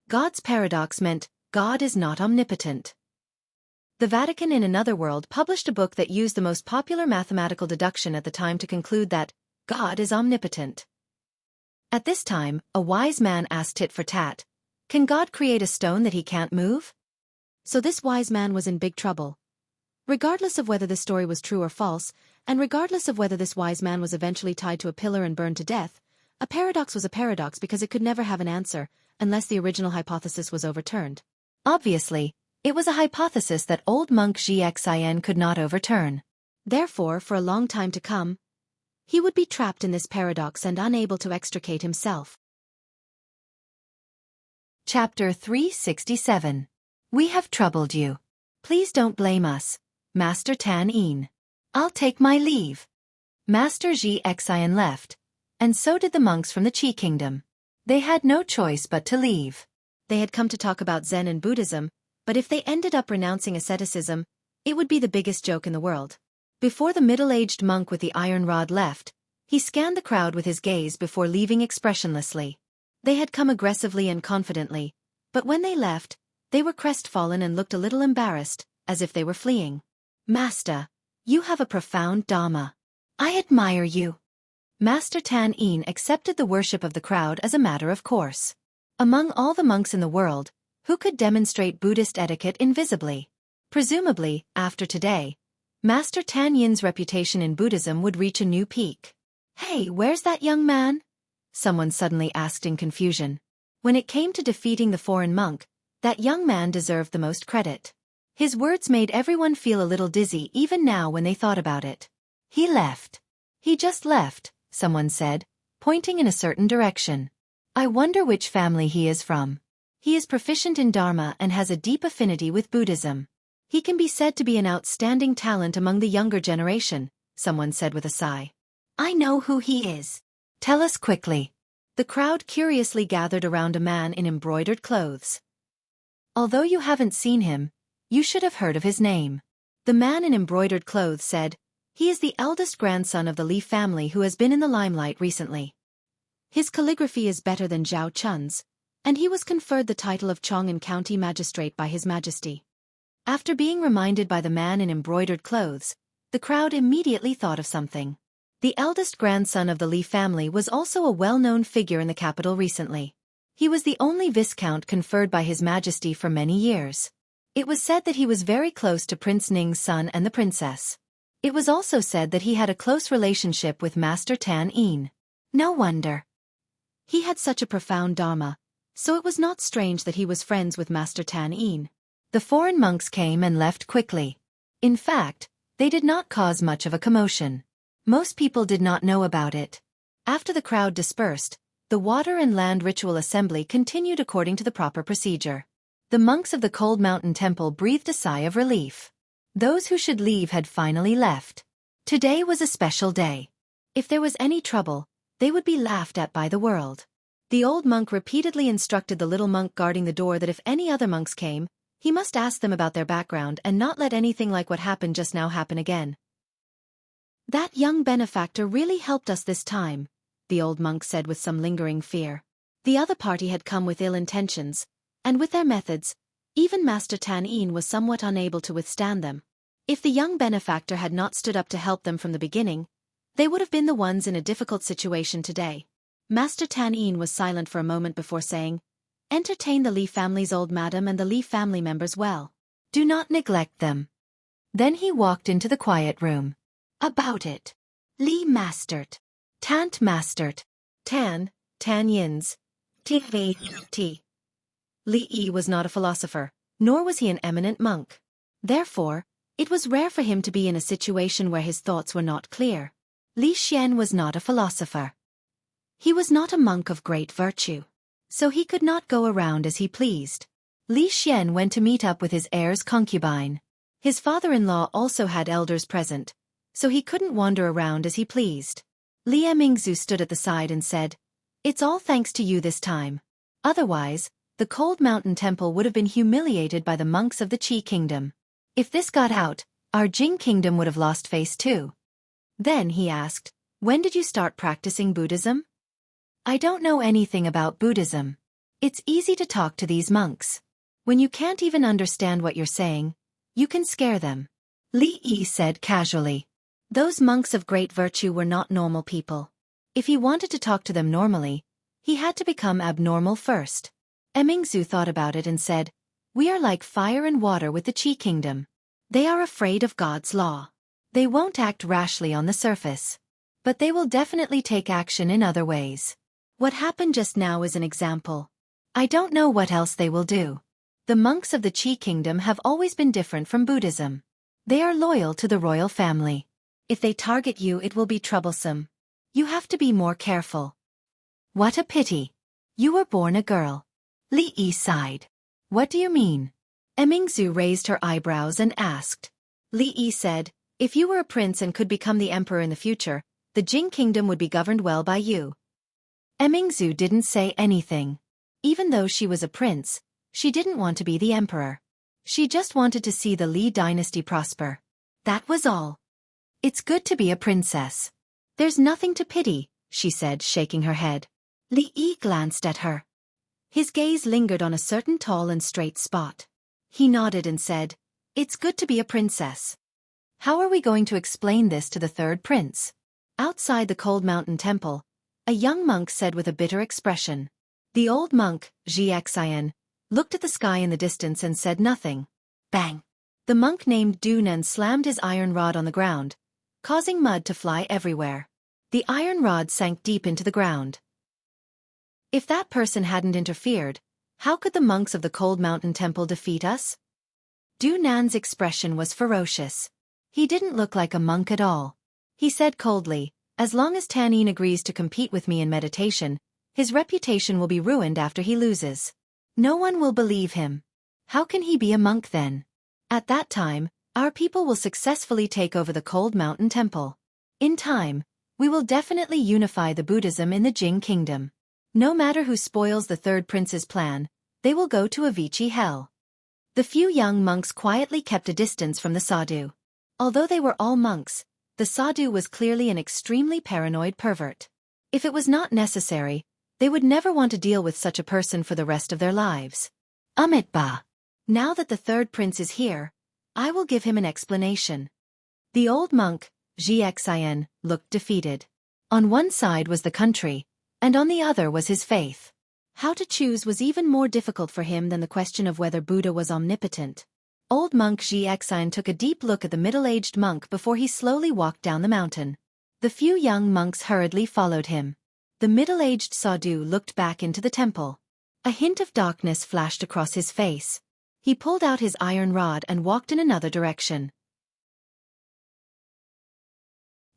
God's paradox meant, God is not omnipotent. The Vatican in another world published a book that used the most popular mathematical deduction at the time to conclude that God is omnipotent. At this time, a wise man asked tit for tat, can God create a stone that he can't move? So this wise man was in big trouble. Regardless of whether the story was true or false, and regardless of whether this wise man was eventually tied to a pillar and burned to death, a paradox was a paradox because it could never have an answer, unless the original hypothesis was overturned. Obviously, it was a hypothesis that old monk Xiaofan could not overturn. Therefore, for a long time to come, he would be trapped in this paradox and unable to extricate himself. Chapter 367. We have troubled you. Please don't blame us, Master Tan Yin. I'll take my leave. Master Xiaofan left, and so did the monks from the Qi kingdom. They had no choice but to leave. They had come to talk about Zen and Buddhism, but if they ended up renouncing asceticism, it would be the biggest joke in the world. Before the middle-aged monk with the iron rod left, he scanned the crowd with his gaze before leaving expressionlessly. They had come aggressively and confidently, but when they left, they were crestfallen and looked a little embarrassed, as if they were fleeing. Master, you have a profound Dharma. I admire you. Master Tan Yin accepted the worship of the crowd as a matter of course. Among all the monks in the world, who could demonstrate Buddhist etiquette invisibly? Presumably, after today, Master Tan Yin's reputation in Buddhism would reach a new peak. Hey, where's that young man? Someone suddenly asked in confusion. When it came to defeating the foreign monk, that young man deserved the most credit. His words made everyone feel a little dizzy even now when they thought about it. He left. He just left, someone said, pointing in a certain direction. I wonder which family he is from. He is proficient in Dharma and has a deep affinity with Buddhism. He can be said to be an outstanding talent among the younger generation, someone said with a sigh. I know who he is. Tell us quickly. The crowd curiously gathered around a man in embroidered clothes. Although you haven't seen him, you should have heard of his name. The man in embroidered clothes said, He is the eldest grandson of the Li family who has been in the limelight recently. His calligraphy is better than Zhao Chun's, and he was conferred the title of Chong'an County Magistrate by His Majesty. After being reminded by the man in embroidered clothes, the crowd immediately thought of something. The eldest grandson of the Li family was also a well-known figure in the capital recently. He was the only viscount conferred by His Majesty for many years. It was said that he was very close to Prince Ning's son and the princess. It was also said that he had a close relationship with Master Tan Yin. No wonder. He had such a profound dharma, so it was not strange that he was friends with Master Tan Yin. The foreign monks came and left quickly. In fact, they did not cause much of a commotion. Most people did not know about it. After the crowd dispersed, the water and land ritual assembly continued according to the proper procedure. The monks of the Cold Mountain Temple breathed a sigh of relief. Those who should leave had finally left. Today was a special day. If there was any trouble, they would be laughed at by the world. The old monk repeatedly instructed the little monk guarding the door that if any other monks came, he must ask them about their background and not let anything like what happened just now happen again. That young benefactor really helped us this time, the old monk said with some lingering fear. The other party had come with ill intentions, and with their methods, even Master Tan Yin was somewhat unable to withstand them. If the young benefactor had not stood up to help them from the beginning, they would have been the ones in a difficult situation today. Master Tan Yin was silent for a moment before saying, "Entertain the Li family's old madam and the Li family members well. Do not neglect them." Then he walked into the quiet room. About it. Li mastered. Tant mastered. Tan Yin's. T. Li Yi was not a philosopher, nor was he an eminent monk. Therefore, it was rare for him to be in a situation where his thoughts were not clear. Li Xian was not a philosopher. He was not a monk of great virtue, so he could not go around as he pleased. Li Xian went to meet up with his heir's concubine. His father-in-law also had elders present, so he couldn't wander around as he pleased. Li Emingzu stood at the side and said, "It's all thanks to you this time. Otherwise, the Cold Mountain Temple would have been humiliated by the monks of the Qi Kingdom. If this got out, our Jing Kingdom would have lost face too." Then he asked, "When did you start practicing Buddhism?" "I don't know anything about Buddhism. It's easy to talk to these monks. When you can't even understand what you're saying, you can scare them," Li Yi said casually. Those monks of great virtue were not normal people. If he wanted to talk to them normally, he had to become abnormal first. Emingzu thought about it and said, "We are like fire and water with the Qi Kingdom. They are afraid of God's law. They won't act rashly on the surface, but they will definitely take action in other ways. What happened just now is an example. I don't know what else they will do. The monks of the Qi Kingdom have always been different from Buddhism. They are loyal to the royal family. If they target you, it will be troublesome. You have to be more careful." "What a pity. You were born a girl." Li Yi sighed. "What do you mean?" Emingzu raised her eyebrows and asked. Li Yi said, "If you were a prince and could become the emperor in the future, the Jing Kingdom would be governed well by you." Emingzu didn't say anything. Even though she was a prince, she didn't want to be the emperor. She just wanted to see the Li dynasty prosper. That was all. "It's good to be a princess. There's nothing to pity," she said, shaking her head. Li Yi glanced at her. His gaze lingered on a certain tall and straight spot. He nodded and said, "It's good to be a princess. How are we going to explain this to the third prince?" Outside the Cold Mountain Temple, a young monk said with a bitter expression. The old monk, Xiaofan, looked at the sky in the distance and said nothing. Bang! The monk named Dunan slammed his iron rod on the ground, causing mud to fly everywhere. The iron rod sank deep into the ground. If that person hadn't interfered, how could the monks of the Cold Mountain Temple defeat us? Dunan's expression was ferocious. He didn't look like a monk at all. He said coldly, "As long as Tan Yin agrees to compete with me in meditation, his reputation will be ruined after he loses. No one will believe him. How can he be a monk then? At that time, our people will successfully take over the Cold Mountain Temple. In time, we will definitely unify the Buddhism in the Jing Kingdom. No matter who spoils the third prince's plan, they will go to a Vichy hell." The few young monks quietly kept a distance from the sadhu. Although they were all monks, The sadhu was clearly an extremely paranoid pervert. If it was not necessary, they would never want to deal with such a person for the rest of their lives. Amitba. Now that the third prince is here, I will give him an explanation. The old monk, Xiaofan, looked defeated. On one side was the country, and on the other was his faith. How to choose was even more difficult for him than the question of whether Buddha was omnipotent. Old monk Xiaofan took a deep look at the middle-aged monk before he slowly walked down the mountain. The few young monks hurriedly followed him. The middle-aged sadhu looked back into the temple. A hint of darkness flashed across his face. He pulled out his iron rod and walked in another direction.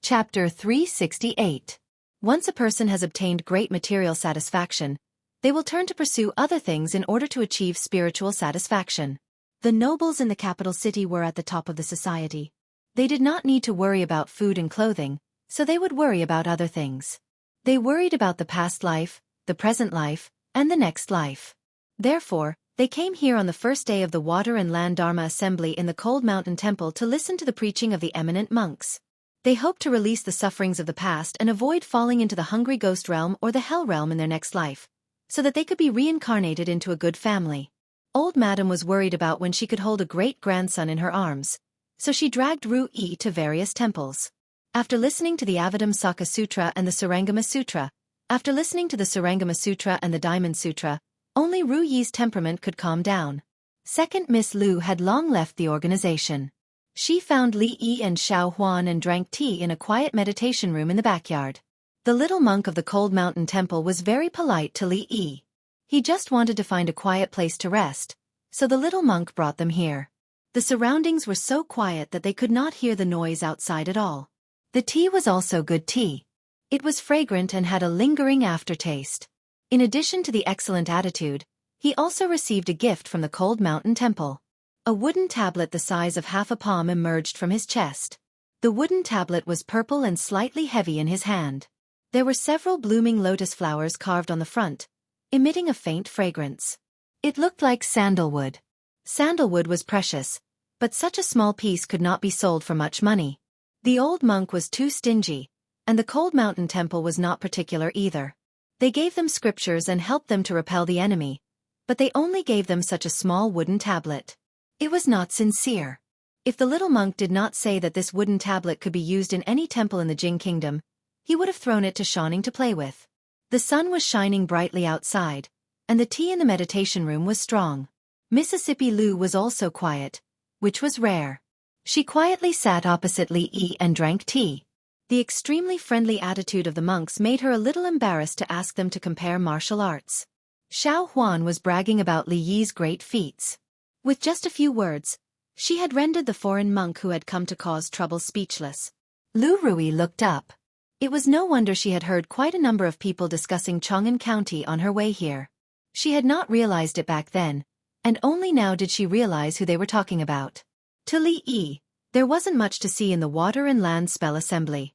Chapter 368. Once a person has obtained great material satisfaction, they will turn to pursue other things in order to achieve spiritual satisfaction. The nobles in the capital city were at the top of the society. They did not need to worry about food and clothing, so they would worry about other things. They worried about the past life, the present life, and the next life. Therefore, they came here on the first day of the Water and Land Dharma Assembly in the Cold Mountain Temple to listen to the preaching of the eminent monks. They hoped to release the sufferings of the past and avoid falling into the hungry ghost realm or the hell realm in their next life, so that they could be reincarnated into a good family. Old Madam was worried about when she could hold a great-grandson in her arms, so she dragged Ru-Yi to various temples. After listening to the Avadamsaka Sutra and the Sarangama Sutra, after listening to the Sarangama Sutra and the Diamond Sutra, only Ru-Yi's temperament could calm down. Second Miss Lu had long left the organization. She found Li Yi and Xiaofan and drank tea in a quiet meditation room in the backyard. The little monk of the Cold Mountain Temple was very polite to Li Yi. He just wanted to find a quiet place to rest, so the little monk brought them here. The surroundings were so quiet that they could not hear the noise outside at all. The tea was also good tea. It was fragrant and had a lingering aftertaste. In addition to the excellent attitude, he also received a gift from the Cold Mountain Temple. A wooden tablet the size of half a palm emerged from his chest. The wooden tablet was purple and slightly heavy in his hand. There were several blooming lotus flowers carved on the front, emitting a faint fragrance. It looked like sandalwood. Sandalwood was precious, but such a small piece could not be sold for much money. The old monk was too stingy, and the Cold Mountain Temple was not particular either. They gave them scriptures and helped them to repel the enemy, but they only gave them such a small wooden tablet. It was not sincere. If the little monk did not say that this wooden tablet could be used in any temple in the Jing Kingdom, he would have thrown it to Shaning to play with. The sun was shining brightly outside, and the tea in the meditation room was strong. Mississippi Lu was also quiet, which was rare. She quietly sat opposite Li Yi and drank tea. The extremely friendly attitude of the monks made her a little embarrassed to ask them to compare martial arts. Xiaofan was bragging about Li Yi's great feats. With just a few words, she had rendered the foreign monk who had come to cause trouble speechless. Lu Rui looked up. It was no wonder she had heard quite a number of people discussing Chong'an County on her way here. She had not realized it back then, and only now did she realize who they were talking about. To Li Yi, there wasn't much to see in the Water and Land Spell Assembly.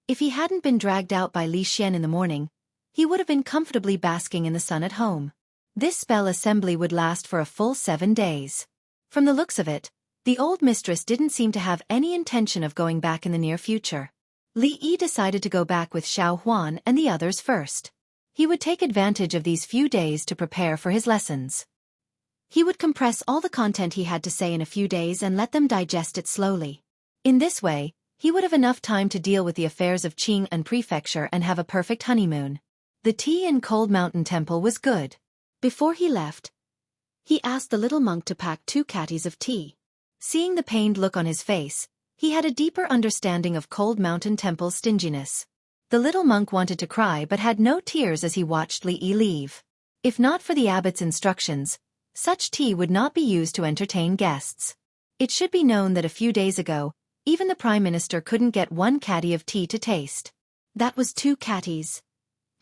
If he hadn't been dragged out by Li Xian in the morning, he would have been comfortably basking in the sun at home. This spell assembly would last for a full 7 days. From the looks of it, the old mistress didn't seem to have any intention of going back in the near future. Li Yi decided to go back with Xiaofan and the others first. He would take advantage of these few days to prepare for his lessons. He would compress all the content he had to say in a few days and let them digest it slowly. In this way, he would have enough time to deal with the affairs of Qing and Prefecture and have a perfect honeymoon. The tea in Cold Mountain Temple was good. Before he left, he asked the little monk to pack 2 catties of tea. Seeing the pained look on his face, he had a deeper understanding of Cold Mountain Temple's stinginess. The little monk wanted to cry but had no tears as he watched Li Yi leave. If not for the abbot's instructions, such tea would not be used to entertain guests. It should be known that a few days ago, even the Prime Minister couldn't get 1 catty of tea to taste. That was 2 catties.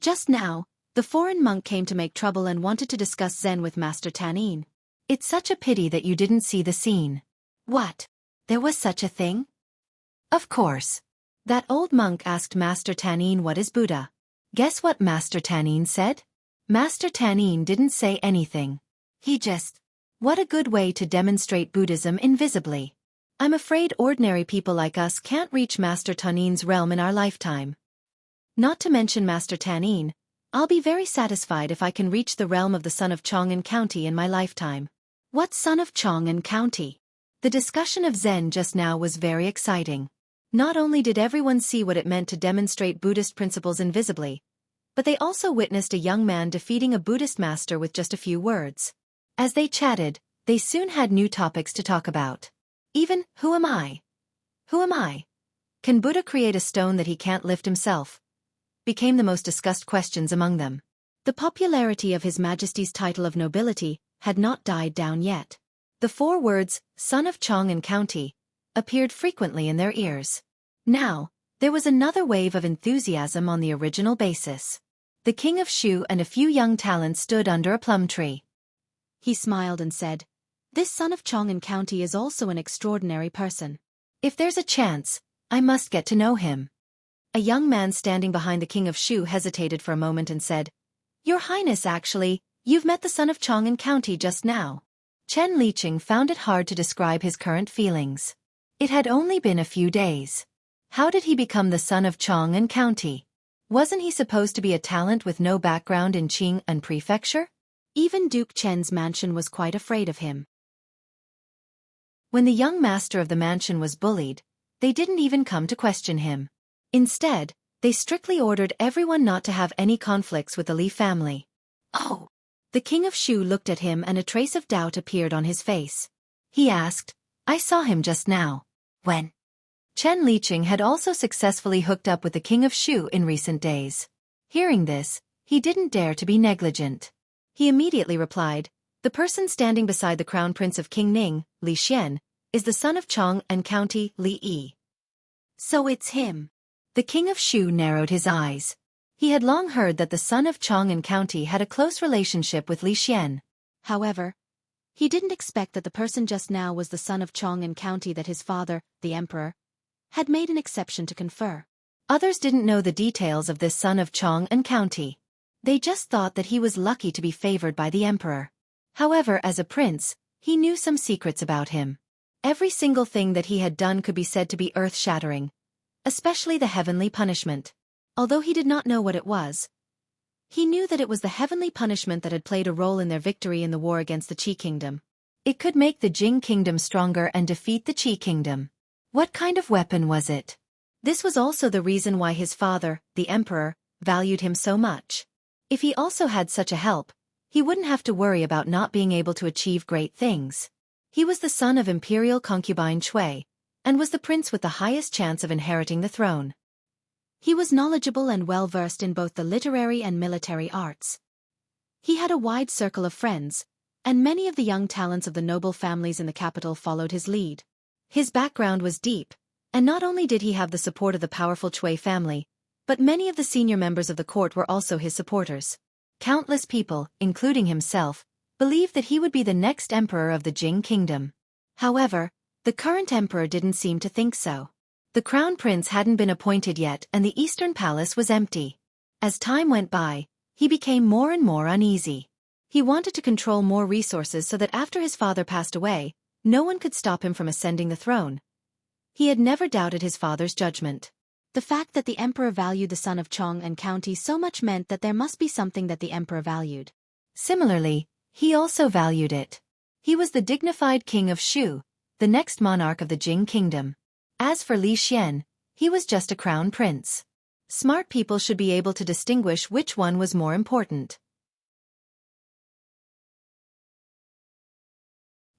Just now, the foreign monk came to make trouble and wanted to discuss Zen with Master Tanin. It's such a pity that you didn't see the scene. What? There was such a thing? Of course. That old monk asked Master Tanin what is Buddha. Guess what Master Tanin said? Master Tanin didn't say anything. He just... What a good way to demonstrate Buddhism invisibly. I'm afraid ordinary people like us can't reach Master Tanin's realm in our lifetime. Not to mention Master Tanin, I'll be very satisfied if I can reach the realm of the son of Chong'an County in my lifetime. What son of Chong'an County? The discussion of Zen just now was very exciting. Not only did everyone see what it meant to demonstrate Buddhist principles invisibly, but they also witnessed a young man defeating a Buddhist master with just a few words. As they chatted, they soon had new topics to talk about. Even, who am I? Who am I? Can Buddha create a stone that he can't lift himself? Became the most discussed questions among them. The popularity of His Majesty's title of nobility had not died down yet. The 4 words, son of Chong'an County, appeared frequently in their ears. Now, there was another wave of enthusiasm on the original basis. The king of Shu and a few young talents stood under a plum tree. He smiled and said, "This son of Chong'an County is also an extraordinary person. If there's a chance, I must get to know him." A young man standing behind the king of Shu hesitated for a moment and said, "Your Highness, actually, you've met the son of Chong'an County just now." Chen Liqing found it hard to describe his current feelings. It had only been a few days. How did he become the son of Chong'an County? Wasn't he supposed to be a talent with no background in Qing'an Prefecture? Even Duke Chen's mansion was quite afraid of him. When the young master of the mansion was bullied, they didn't even come to question him. Instead, they strictly ordered everyone not to have any conflicts with the Li family. "Oh!" The king of Shu looked at him and a trace of doubt appeared on his face. He asked, "I saw him just now. When?" Chen Liqing had also successfully hooked up with the king of Shu in recent days. Hearing this, he didn't dare to be negligent. He immediately replied, "The person standing beside the crown prince of King Ning, Li Xian, is the son of Chong'an County, Li Yi." "So it's him." The king of Shu narrowed his eyes. He had long heard that the son of Chong'an County had a close relationship with Li Xian. However, he didn't expect that the person just now was the son of Chong'an County that his father, the emperor, had made an exception to confer. Others didn't know the details of this son of Chong'an County. They just thought that he was lucky to be favored by the emperor. However, as a prince, he knew some secrets about him. Every single thing that he had done could be said to be earth-shattering, especially the heavenly punishment. Although he did not know what it was, he knew that it was the heavenly punishment that had played a role in their victory in the war against the Qi kingdom. It could make the Jing kingdom stronger and defeat the Qi kingdom. What kind of weapon was it? This was also the reason why his father, the emperor, valued him so much. If he also had such a help, he wouldn't have to worry about not being able to achieve great things. He was the son of imperial concubine Cui, and was the prince with the highest chance of inheriting the throne. He was knowledgeable and well-versed in both the literary and military arts. He had a wide circle of friends, and many of the young talents of the noble families in the capital followed his lead. His background was deep, and not only did he have the support of the powerful Cui family, but many of the senior members of the court were also his supporters. Countless people, including himself, believed that he would be the next emperor of the Jing kingdom. However, the current emperor didn't seem to think so. The crown prince hadn't been appointed yet and the eastern palace was empty. As time went by, he became more and more uneasy. He wanted to control more resources so that after his father passed away, no one could stop him from ascending the throne. He had never doubted his father's judgment. The fact that the emperor valued the son of Chong'an County so much meant that there must be something that the emperor valued. Similarly, he also valued it. He was the dignified king of Shu, the next monarch of the Jing kingdom. As for Li Xian, he was just a crown prince. Smart people should be able to distinguish which one was more important.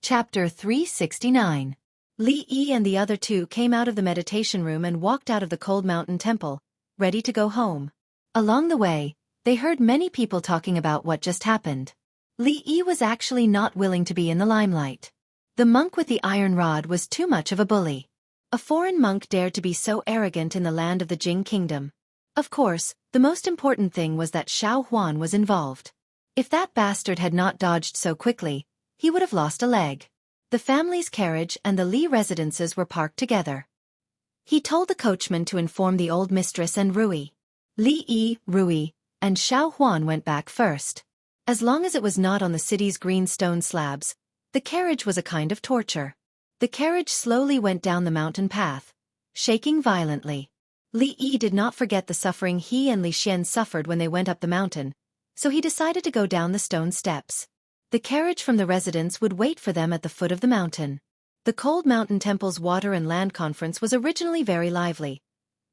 Chapter 369. Li Yi and the other 2 came out of the meditation room and walked out of the cold mountain temple, ready to go home. Along the way, they heard many people talking about what just happened. Li Yi was actually not willing to be in the limelight. The monk with the iron rod was too much of a bully. A foreign monk dared to be so arrogant in the land of the Jing kingdom. Of course, the most important thing was that Xiaofan was involved. If that bastard had not dodged so quickly, he would have lost a leg. The family's carriage and the Li residences were parked together. He told the coachman to inform the old mistress and Rui. Li Yi, Rui, and Xiaofan went back first. As long as it was not on the city's green stone slabs, the carriage was a kind of torture. The carriage slowly went down the mountain path, shaking violently. Li Yi did not forget the suffering he and Li Xian suffered when they went up the mountain, so he decided to go down the stone steps. The carriage from the residence would wait for them at the foot of the mountain. The Cold Mountain Temple's Water and Land Conference was originally very lively,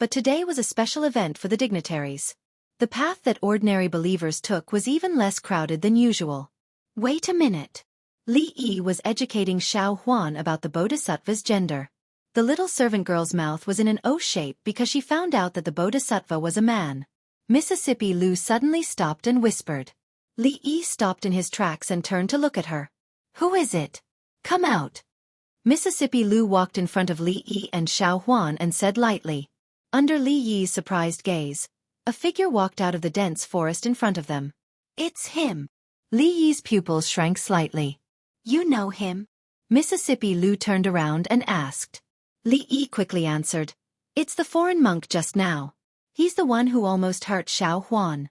but today was a special event for the dignitaries. The path that ordinary believers took was even less crowded than usual. Wait a minute. Li Yi was educating Xiaofan about the bodhisattva's gender. The little servant girl's mouth was in an O shape because she found out that the bodhisattva was a man. Mississippi Lu suddenly stopped and whispered. Li Yi stopped in his tracks and turned to look at her. Who is it? Come out. Mississippi Lu walked in front of Li Yi and Xiaofan and said lightly. Under Li Yi's surprised gaze, a figure walked out of the dense forest in front of them. It's him. Li Yi's pupils shrank slightly. You know him? Mississippi Lu turned around and asked. Li Yi quickly answered. It's the foreign monk just now. He's the one who almost hurt Xiaofan.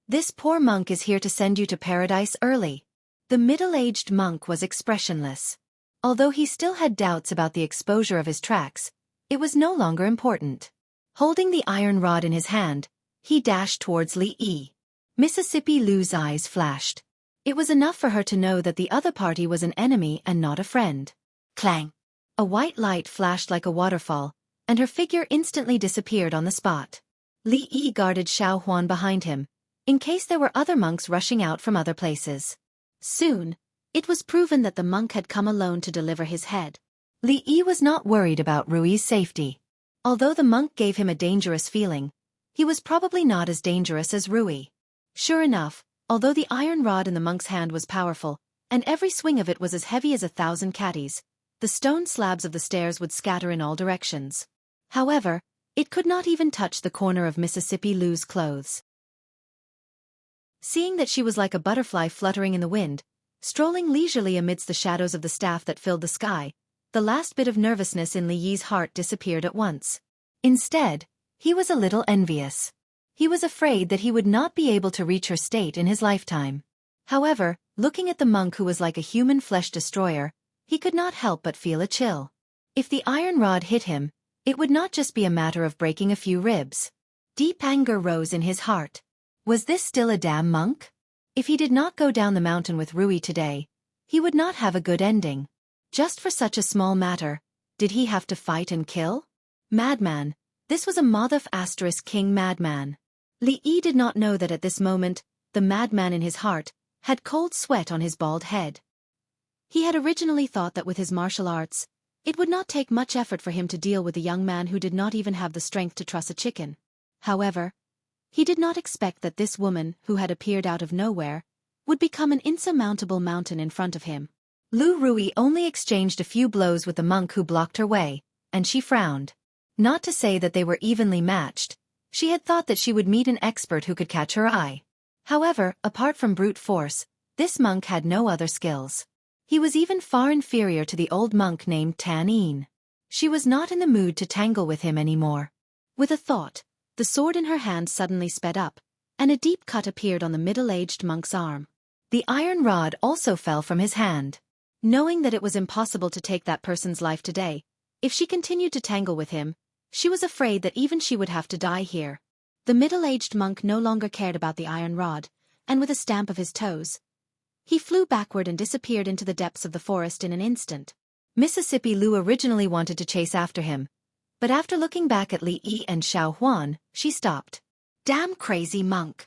This poor monk is here to send you to paradise early. The middle-aged monk was expressionless. Although he still had doubts about the exposure of his tracks, it was no longer important. Holding the iron rod in his hand, he dashed towards Li Yi. Mississippi Lu's eyes flashed. It was enough for her to know that the other party was an enemy and not a friend. Clang! A white light flashed like a waterfall, and her figure instantly disappeared on the spot. Li Yi guarded Xiaohuan behind him, in case there were other monks rushing out from other places. Soon, it was proven that the monk had come alone to deliver his head. Li Yi was not worried about Rui's safety. Although the monk gave him a dangerous feeling, he was probably not as dangerous as Rui. Sure enough, although the iron rod in the monk's hand was powerful, and every swing of it was as heavy as 1,000 catties, the stone slabs of the stairs would scatter in all directions. However, it could not even touch the corner of Mississippi Lu's clothes. Seeing that she was like a butterfly fluttering in the wind, strolling leisurely amidst the shadows of the staff that filled the sky, the last bit of nervousness in Li Yi's heart disappeared at once. Instead, he was a little envious. He was afraid that he would not be able to reach her state in his lifetime. However, looking at the monk who was like a human flesh destroyer, he could not help but feel a chill. If the iron rod hit him, it would not just be a matter of breaking a few ribs. Deep anger rose in his heart. Was this still a damn monk? If he did not go down the mountain with Rui today, he would not have a good ending. Just for such a small matter, did he have to fight and kill? Madman, this was a Madhav *King madman. Li Yi did not know that at this moment, the madman in his heart had cold sweat on his bald head. He had originally thought that with his martial arts, it would not take much effort for him to deal with a young man who did not even have the strength to truss a chicken. However, he did not expect that this woman, who had appeared out of nowhere, would become an insurmountable mountain in front of him. Lu Rui only exchanged a few blows with the monk who blocked her way, and she frowned. Not to say that they were evenly matched, she had thought that she would meet an expert who could catch her eye. However, apart from brute force, this monk had no other skills. He was even far inferior to the old monk named Tan Yin. She was not in the mood to tangle with him anymore. With a thought, the sword in her hand suddenly sped up, and a deep cut appeared on the middle-aged monk's arm. The iron rod also fell from his hand. Knowing that it was impossible to take that person's life today, if she continued to tangle with him, she was afraid that even she would have to die here. The middle-aged monk no longer cared about the iron rod, and with a stamp of his toes, he flew backward and disappeared into the depths of the forest in an instant. Mississippi Lu originally wanted to chase after him, but after looking back at Li Yi and Xiaohuan, she stopped. Damn crazy monk.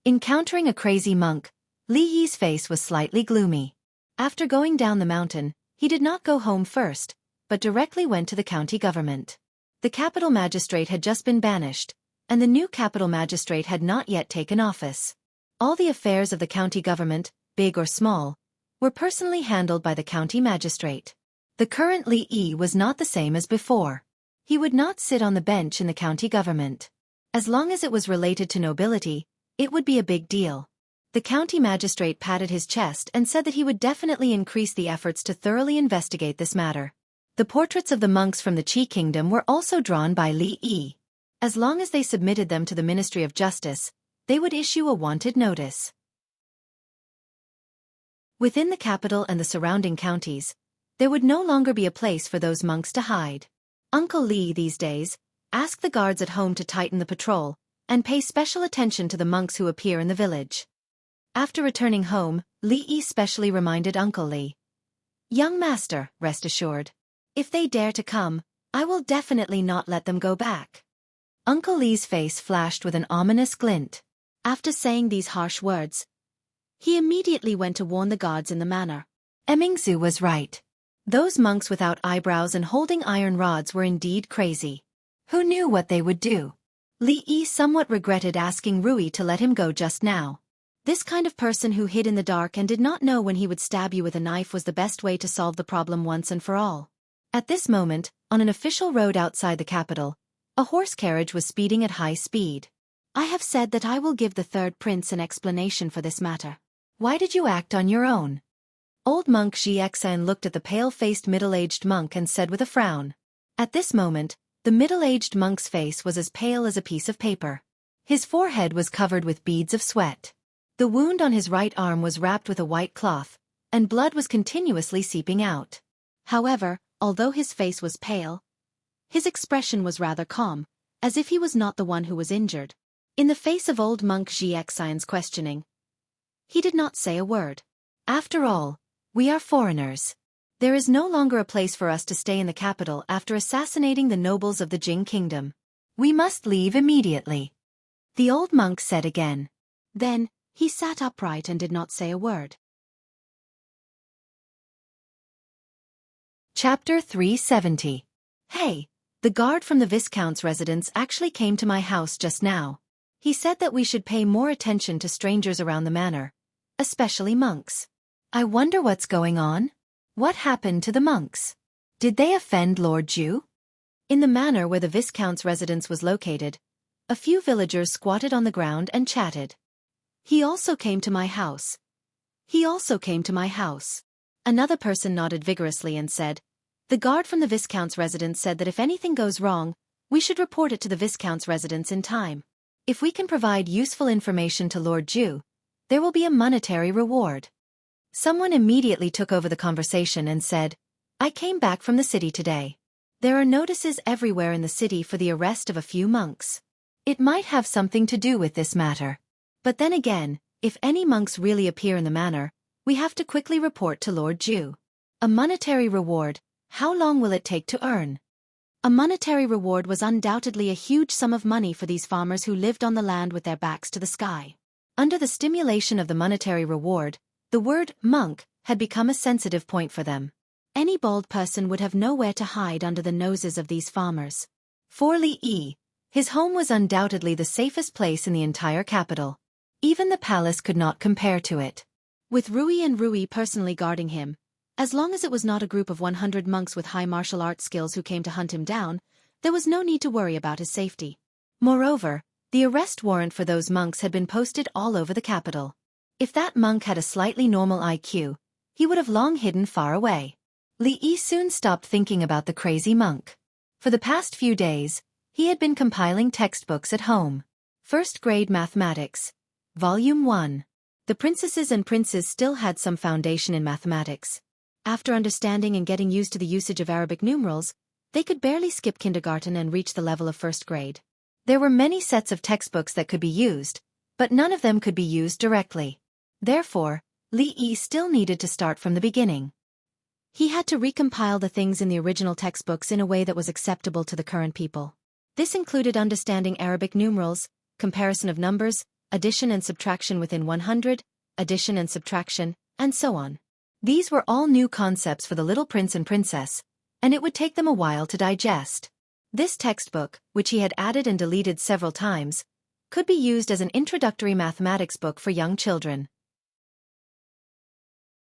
Encountering a crazy monk, Li Yi's face was slightly gloomy. After going down the mountain, he did not go home first, but directly went to the county government. The capital magistrate had just been banished, and the new capital magistrate had not yet taken office. All the affairs of the county government, big or small, were personally handled by the county magistrate. The current Li Yi was not the same as before. He would not sit on the bench in the county government. As long as it was related to nobility, it would be a big deal. The county magistrate patted his chest and said that he would definitely increase the efforts to thoroughly investigate this matter. The portraits of the monks from the Qi kingdom were also drawn by Li Yi. As long as they submitted them to the Ministry of Justice, they would issue a wanted notice. Within the capital and the surrounding counties, There would no longer be a place for those monks to hide. Uncle Li these days asked the guards at home to tighten the patrol and pay special attention to the monks who appear in the village. After returning home, Li Yi specially reminded Uncle Li. "Young master, rest assured. If they dare to come, I will definitely not let them go back." Uncle Li's face flashed with an ominous glint. After saying these harsh words, he immediately went to warn the guards in the manor. Emingzu was right. Those monks without eyebrows and holding iron rods were indeed crazy. Who knew what they would do? Li Yi somewhat regretted asking Rui to let him go just now. This kind of person who hid in the dark and did not know when he would stab you with a knife was the best way to solve the problem once and for all. At this moment, on an official road outside the capital, a horse carriage was speeding at high speed. "I have said that I will give the third prince an explanation for this matter. Why did you act on your own?" Old monk Xiaofan looked at the pale-faced middle-aged monk and said with a frown. At this moment, the middle-aged monk's face was as pale as a piece of paper. His forehead was covered with beads of sweat. The wound on his right arm was wrapped with a white cloth, and blood was continuously seeping out. However, although his face was pale, his expression was rather calm, as if he was not the one who was injured. In the face of old monk Xiaofan's questioning, he did not say a word. "After all, we are foreigners. There is no longer a place for us to stay in the capital after assassinating the nobles of the Jing kingdom. We must leave immediately," the old monk said again. Then, he sat upright and did not say a word. Chapter 370. Hey, the guard from the Viscount's residence actually came to my house just now. He said that we should pay more attention to strangers around the manor, especially monks. I wonder what's going on? What happened to the monks? Did they offend Lord Ju? In the manor where the Viscount's residence was located, a few villagers squatted on the ground and chatted. "He also came to my house. He also came to my house." Another person nodded vigorously and said, "The guard from the Viscount's residence said that if anything goes wrong, we should report it to the Viscount's residence in time. If we can provide useful information to Lord Ju, there will be a monetary reward." Someone immediately took over the conversation and said, "I came back from the city today. There are notices everywhere in the city for the arrest of a few monks. It might have something to do with this matter. But then again, if any monks really appear in the manor, we have to quickly report to Lord Ju. A monetary reward, how long will it take to earn?" A monetary reward was undoubtedly a huge sum of money for these farmers who lived on the land with their backs to the sky. Under the stimulation of the monetary reward, the word monk had become a sensitive point for them. Any bold person would have nowhere to hide under the noses of these farmers. For Li Yi, his home was undoubtedly the safest place in the entire capital. Even the palace could not compare to it. With Rui personally guarding him, as long as it was not a group of 100 monks with high martial arts skills who came to hunt him down, there was no need to worry about his safety. Moreover, the arrest warrant for those monks had been posted all over the capital. If that monk had a slightly normal IQ, he would have long hidden far away. Li Yi soon stopped thinking about the crazy monk. For the past few days, he had been compiling textbooks at home. First grade mathematics. Volume 1. The princesses and princes still had some foundation in mathematics. After understanding and getting used to the usage of Arabic numerals, they could barely skip kindergarten and reach the level of first grade. There were many sets of textbooks that could be used, but none of them could be used directly. Therefore, Li Yi still needed to start from the beginning. He had to recompile the things in the original textbooks in a way that was acceptable to the current people. This included understanding Arabic numerals, comparison of numbers, addition and subtraction within 100, addition and subtraction, and so on. These were all new concepts for the little prince and princess, and it would take them a while to digest. This textbook, which he had added and deleted several times, could be used as an introductory mathematics book for young children.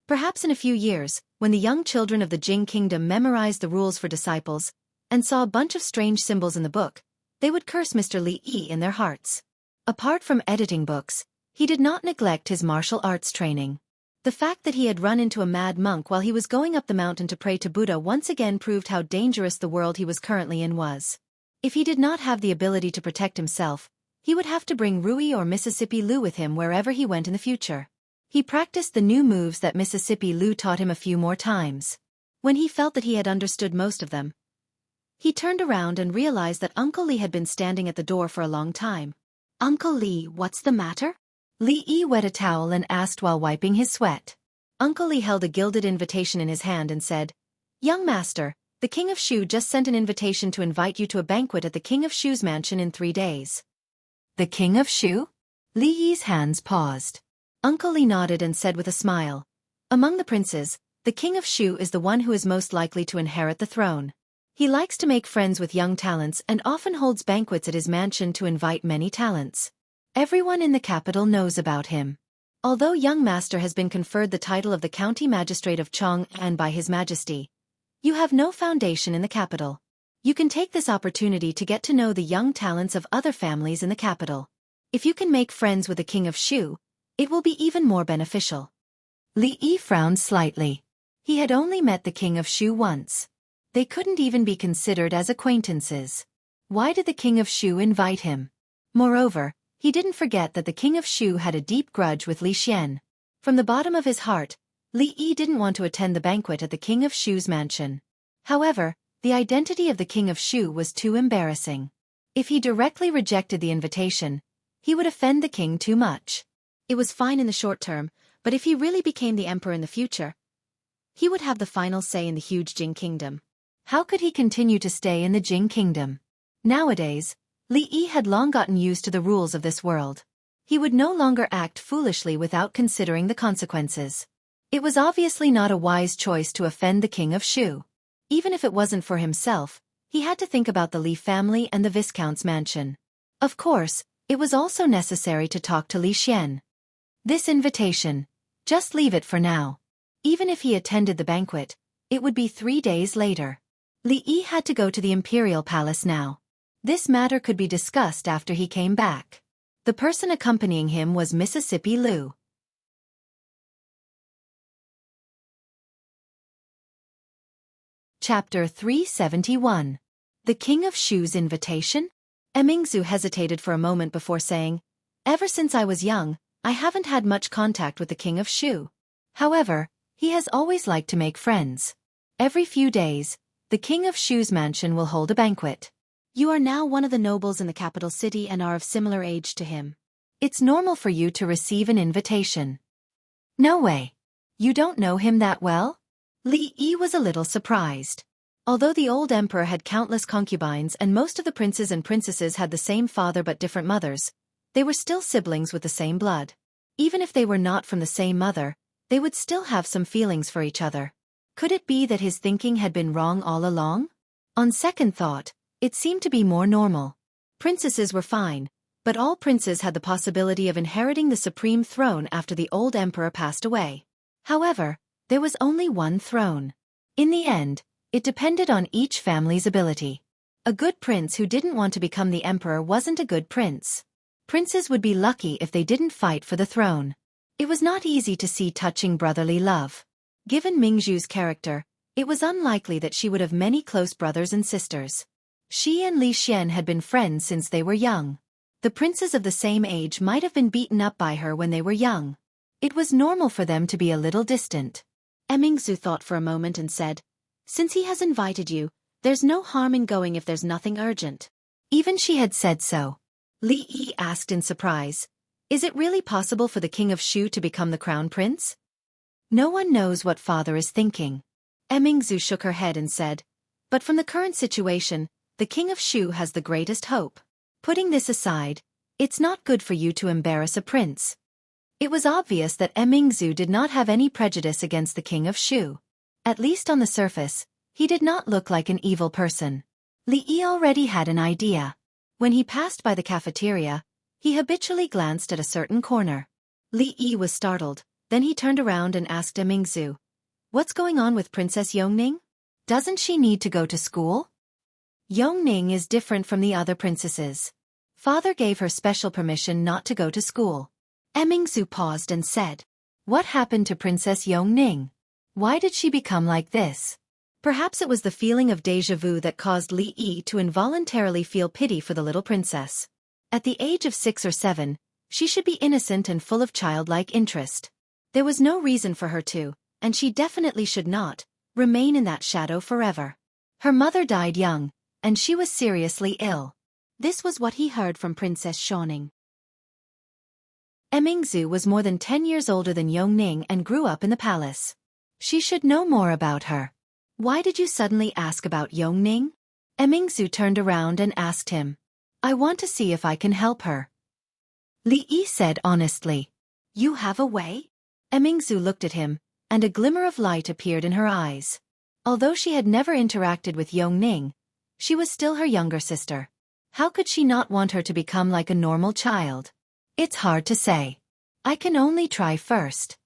Perhaps in a few years, when the young children of the Jing kingdom memorized the rules for disciples, and saw a bunch of strange symbols in the book, they would curse Mr. Li Yi in their hearts. Apart from editing books, he did not neglect his martial arts training. The fact that he had run into a mad monk while he was going up the mountain to pray to Buddha once again proved how dangerous the world he was currently in was. If he did not have the ability to protect himself, he would have to bring Rui or Mississippi Lu with him wherever he went in the future. He practiced the new moves that Mississippi Lu taught him a few more times. When he felt that he had understood most of them, he turned around and realized that Uncle Li had been standing at the door for a long time. "Uncle Li, what's the matter?" Li Yi wet a towel and asked while wiping his sweat. Uncle Li held a gilded invitation in his hand and said, "Young master, the King of Shu just sent an invitation to invite you to a banquet at the King of Shu's mansion in 3 days. "The King of Shu?" Li Yi's hands paused. Uncle Li nodded and said with a smile, "Among the princes, the King of Shu is the one who is most likely to inherit the throne. He likes to make friends with young talents and often holds banquets at his mansion to invite many talents. Everyone in the capital knows about him. Although young master has been conferred the title of the county magistrate of Chong'an by His Majesty, you have no foundation in the capital. You can take this opportunity to get to know the young talents of other families in the capital. If you can make friends with the King of Shu, it will be even more beneficial." Li Yi frowned slightly. He had only met the King of Shu once. They couldn't even be considered as acquaintances. Why did the King of Shu invite him? Moreover, he didn't forget that the King of Shu had a deep grudge with Li Xian. From the bottom of his heart, Li Yi didn't want to attend the banquet at the King of Shu's mansion. However, the identity of the King of Shu was too embarrassing. If he directly rejected the invitation, he would offend the king too much. It was fine in the short term, but if he really became the emperor in the future, he would have the final say in the huge Jing kingdom. How could he continue to stay in the Jing kingdom? Nowadays, Li Yi had long gotten used to the rules of this world. He would no longer act foolishly without considering the consequences. It was obviously not a wise choice to offend the King of Shu. Even if it wasn't for himself, he had to think about the Li family and the Viscount's mansion. Of course, it was also necessary to talk to Li Xian. This invitation, just leave it for now. Even if he attended the banquet, it would be 3 days later. Li Yi had to go to the imperial palace now. This matter could be discussed after he came back. The person accompanying him was Mississippi Liu. Chapter 371. The King of Shu's Invitation? Emingzu hesitated for a moment before saying, "Ever since I was young, I haven't had much contact with the King of Shu. However, he has always liked to make friends. Every few days, the King of Shu's mansion will hold a banquet. You are now one of the nobles in the capital city and are of similar age to him. It's normal for you to receive an invitation." "No way. You don't know him that well?" Li Yi was a little surprised. Although the old emperor had countless concubines and most of the princes and princesses had the same father but different mothers, they were still siblings with the same blood. Even if they were not from the same mother, they would still have some feelings for each other. Could it be that his thinking had been wrong all along? On second thought, it seemed to be more normal. Princesses were fine, but all princes had the possibility of inheriting the supreme throne after the old emperor passed away. However, there was only one throne. In the end, it depended on each family's ability. A good prince who didn't want to become the emperor wasn't a good prince. Princes would be lucky if they didn't fight for the throne. It was not easy to see touching brotherly love. Given Mingzhu's character, it was unlikely that she would have many close brothers and sisters. She and Li Xian had been friends since they were young. The princes of the same age might have been beaten up by her when they were young. It was normal for them to be a little distant. Mingzhu thought for a moment and said, "Since he has invited you, there's no harm in going if there's nothing urgent." Even she had said so. Li Yi asked in surprise, "Is it really possible for the King of Shu to become the crown prince?" No one knows what father is thinking. Mingzhu shook her head and said, "But from the current situation, the King of Shu has the greatest hope. Putting this aside, it's not good for you to embarrass a prince." It was obvious that Mingzhu did not have any prejudice against the King of Shu. At least on the surface, he did not look like an evil person. Li Yi already had an idea. When he passed by the cafeteria, he habitually glanced at a certain corner. Li Yi was startled, then he turned around and asked Mingzhu, "What's going on with Princess Yongning? Doesn't she need to go to school?" Yongning is different from the other princesses. Father gave her special permission not to go to school. Mingzhu paused and said, "What happened to Princess Yongning? Why did she become like this?" Perhaps it was the feeling of déjà vu that caused Li Yi to involuntarily feel pity for the little princess. At the age of 6 or 7, she should be innocent and full of childlike interest. There was no reason for her to, and she definitely should not, remain in that shadow forever. Her mother died young, and she was seriously ill. This was what he heard from Princess Xiaoning. Emingzu was more than 10 years older than Yongning and grew up in the palace. She should know more about her. Why did you suddenly ask about Yongning? Emingzu turned around and asked him. I want to see if I can help her. Li Yi said honestly. You have a way? Emingzu looked at him, and a glimmer of light appeared in her eyes. Although she had never interacted with Yongning, she was still her younger sister. How could she not want her to become like a normal child? It's hard to say. I can only try first.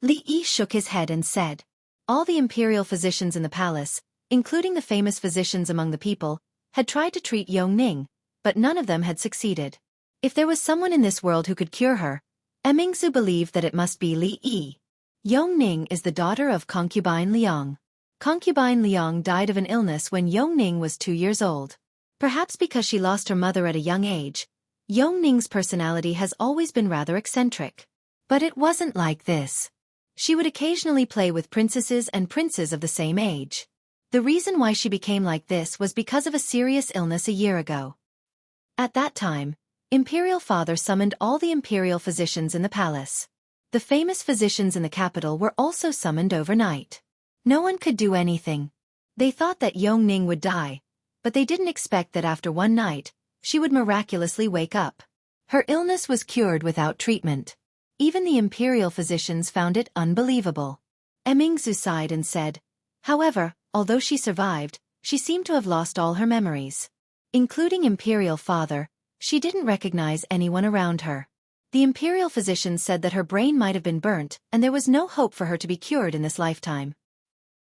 Li Yi shook his head and said. All the imperial physicians in the palace, including the famous physicians among the people, had tried to treat Yongning, but none of them had succeeded. If there was someone in this world who could cure her, Emingzu believed that it must be Li Yi. Yongning is the daughter of concubine Liang. Concubine Liang died of an illness when Yongning was 2 years old. Perhaps because she lost her mother at a young age, Yongning's personality has always been rather eccentric. But it wasn't like this. She would occasionally play with princesses and princes of the same age. The reason why she became like this was because of a serious illness a year ago. At that time, Imperial Father summoned all the imperial physicians in the palace. The famous physicians in the capital were also summoned overnight. No one could do anything. They thought that Yongning would die, but they didn't expect that after one night, she would miraculously wake up. Her illness was cured without treatment. Even the imperial physicians found it unbelievable. Emingzu sighed and said, however, although she survived, she seemed to have lost all her memories. Including Imperial Father, she didn't recognize anyone around her. The imperial physicians said that her brain might have been burnt and there was no hope for her to be cured in this lifetime.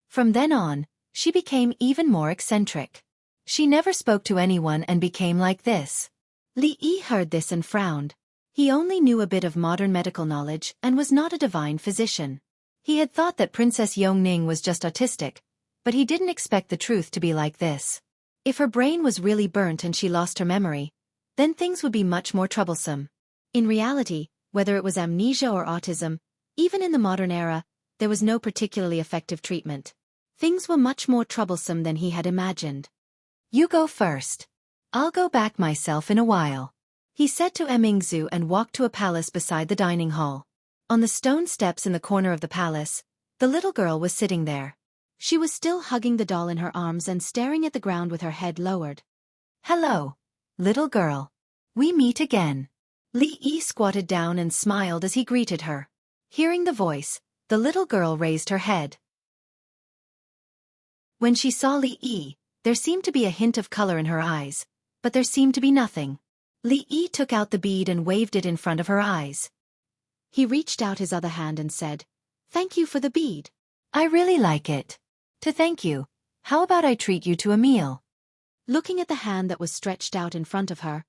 From then on, she became even more eccentric. She never spoke to anyone and became like this. Li Yi heard this and frowned. He only knew a bit of modern medical knowledge and was not a divine physician. He had thought that Princess Yongning was just autistic, but he didn't expect the truth to be like this. If her brain was really burnt and she lost her memory, then things would be much more troublesome. In reality, whether it was amnesia or autism, even in the modern era, there was no particularly effective treatment. Things were much more troublesome than he had imagined. You go first. I'll go back myself in a while. He said to Emingzu and walked to a palace beside the dining hall. On the stone steps in the corner of the palace, the little girl was sitting there. She was still hugging the doll in her arms and staring at the ground with her head lowered. Hello, little girl. We meet again. Li Yi squatted down and smiled as he greeted her. Hearing the voice, the little girl raised her head. When she saw Li Yi, there seemed to be a hint of color in her eyes, but there seemed to be nothing. Li Yi took out the bead and waved it in front of her eyes. He reached out his other hand and said, Thank you for the bead. I really like it. To thank you, how about I treat you to a meal? Looking at the hand that was stretched out in front of her,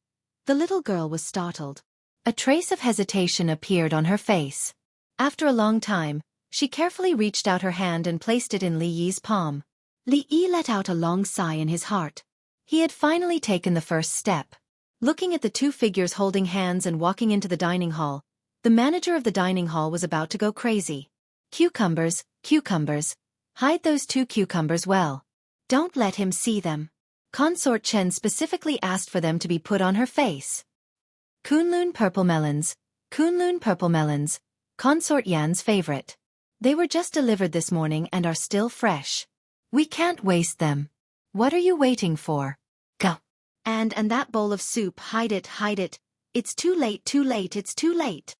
the little girl was startled. A trace of hesitation appeared on her face. After a long time, she carefully reached out her hand and placed it in Li Yi's palm. Li Yi let out a long sigh in his heart. He had finally taken the first step. Looking at the two figures holding hands and walking into the dining hall, the manager of the dining hall was about to go crazy. Cucumbers, cucumbers. Hide those two cucumbers well. Don't let him see them. Consort Chen specifically asked for them to be put on her face. Kunlun purple melons, Kunlun purple melons, Consort Yan's favorite. They were just delivered this morning and are still fresh. We can't waste them. What are you waiting for? Go. And that bowl of soup, hide it, hide it. It's too late, it's too late.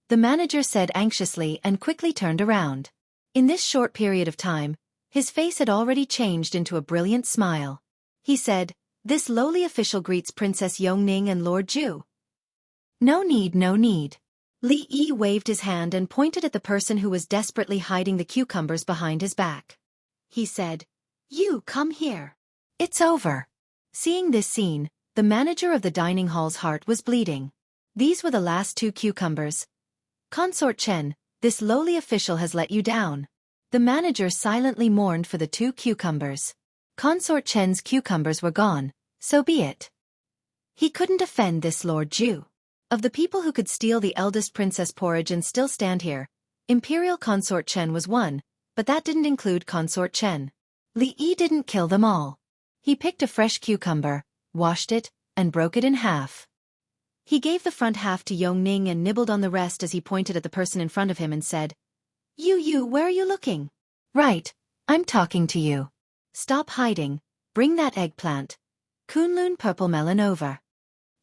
The manager said anxiously and quickly turned around. In this short period of time, his face had already changed into a brilliant smile. He said, This lowly official greets Princess Yongning and Lord Ju. No need, no need. Li Yi waved his hand and pointed at the person who was desperately hiding the cucumbers behind his back. He said, You come here. It's over. Seeing this scene, the manager of the dining hall's heart was bleeding. These were the last two cucumbers. Consort Chen, this lowly official has let you down. The manager silently mourned for the two cucumbers. Consort Chen's cucumbers were gone, so be it. He couldn't offend this Lord Ju. Of the people who could steal the eldest princess porridge and still stand here, Imperial Consort Chen was one, but that didn't include Consort Chen. Li Yi didn't kill them all. He picked a fresh cucumber, washed it, and broke it in half. He gave the front half to Yongning and nibbled on the rest as he pointed at the person in front of him and said, You, where are you looking? Right, I'm talking to you. Stop hiding, bring that eggplant. Kunlun purple melon over.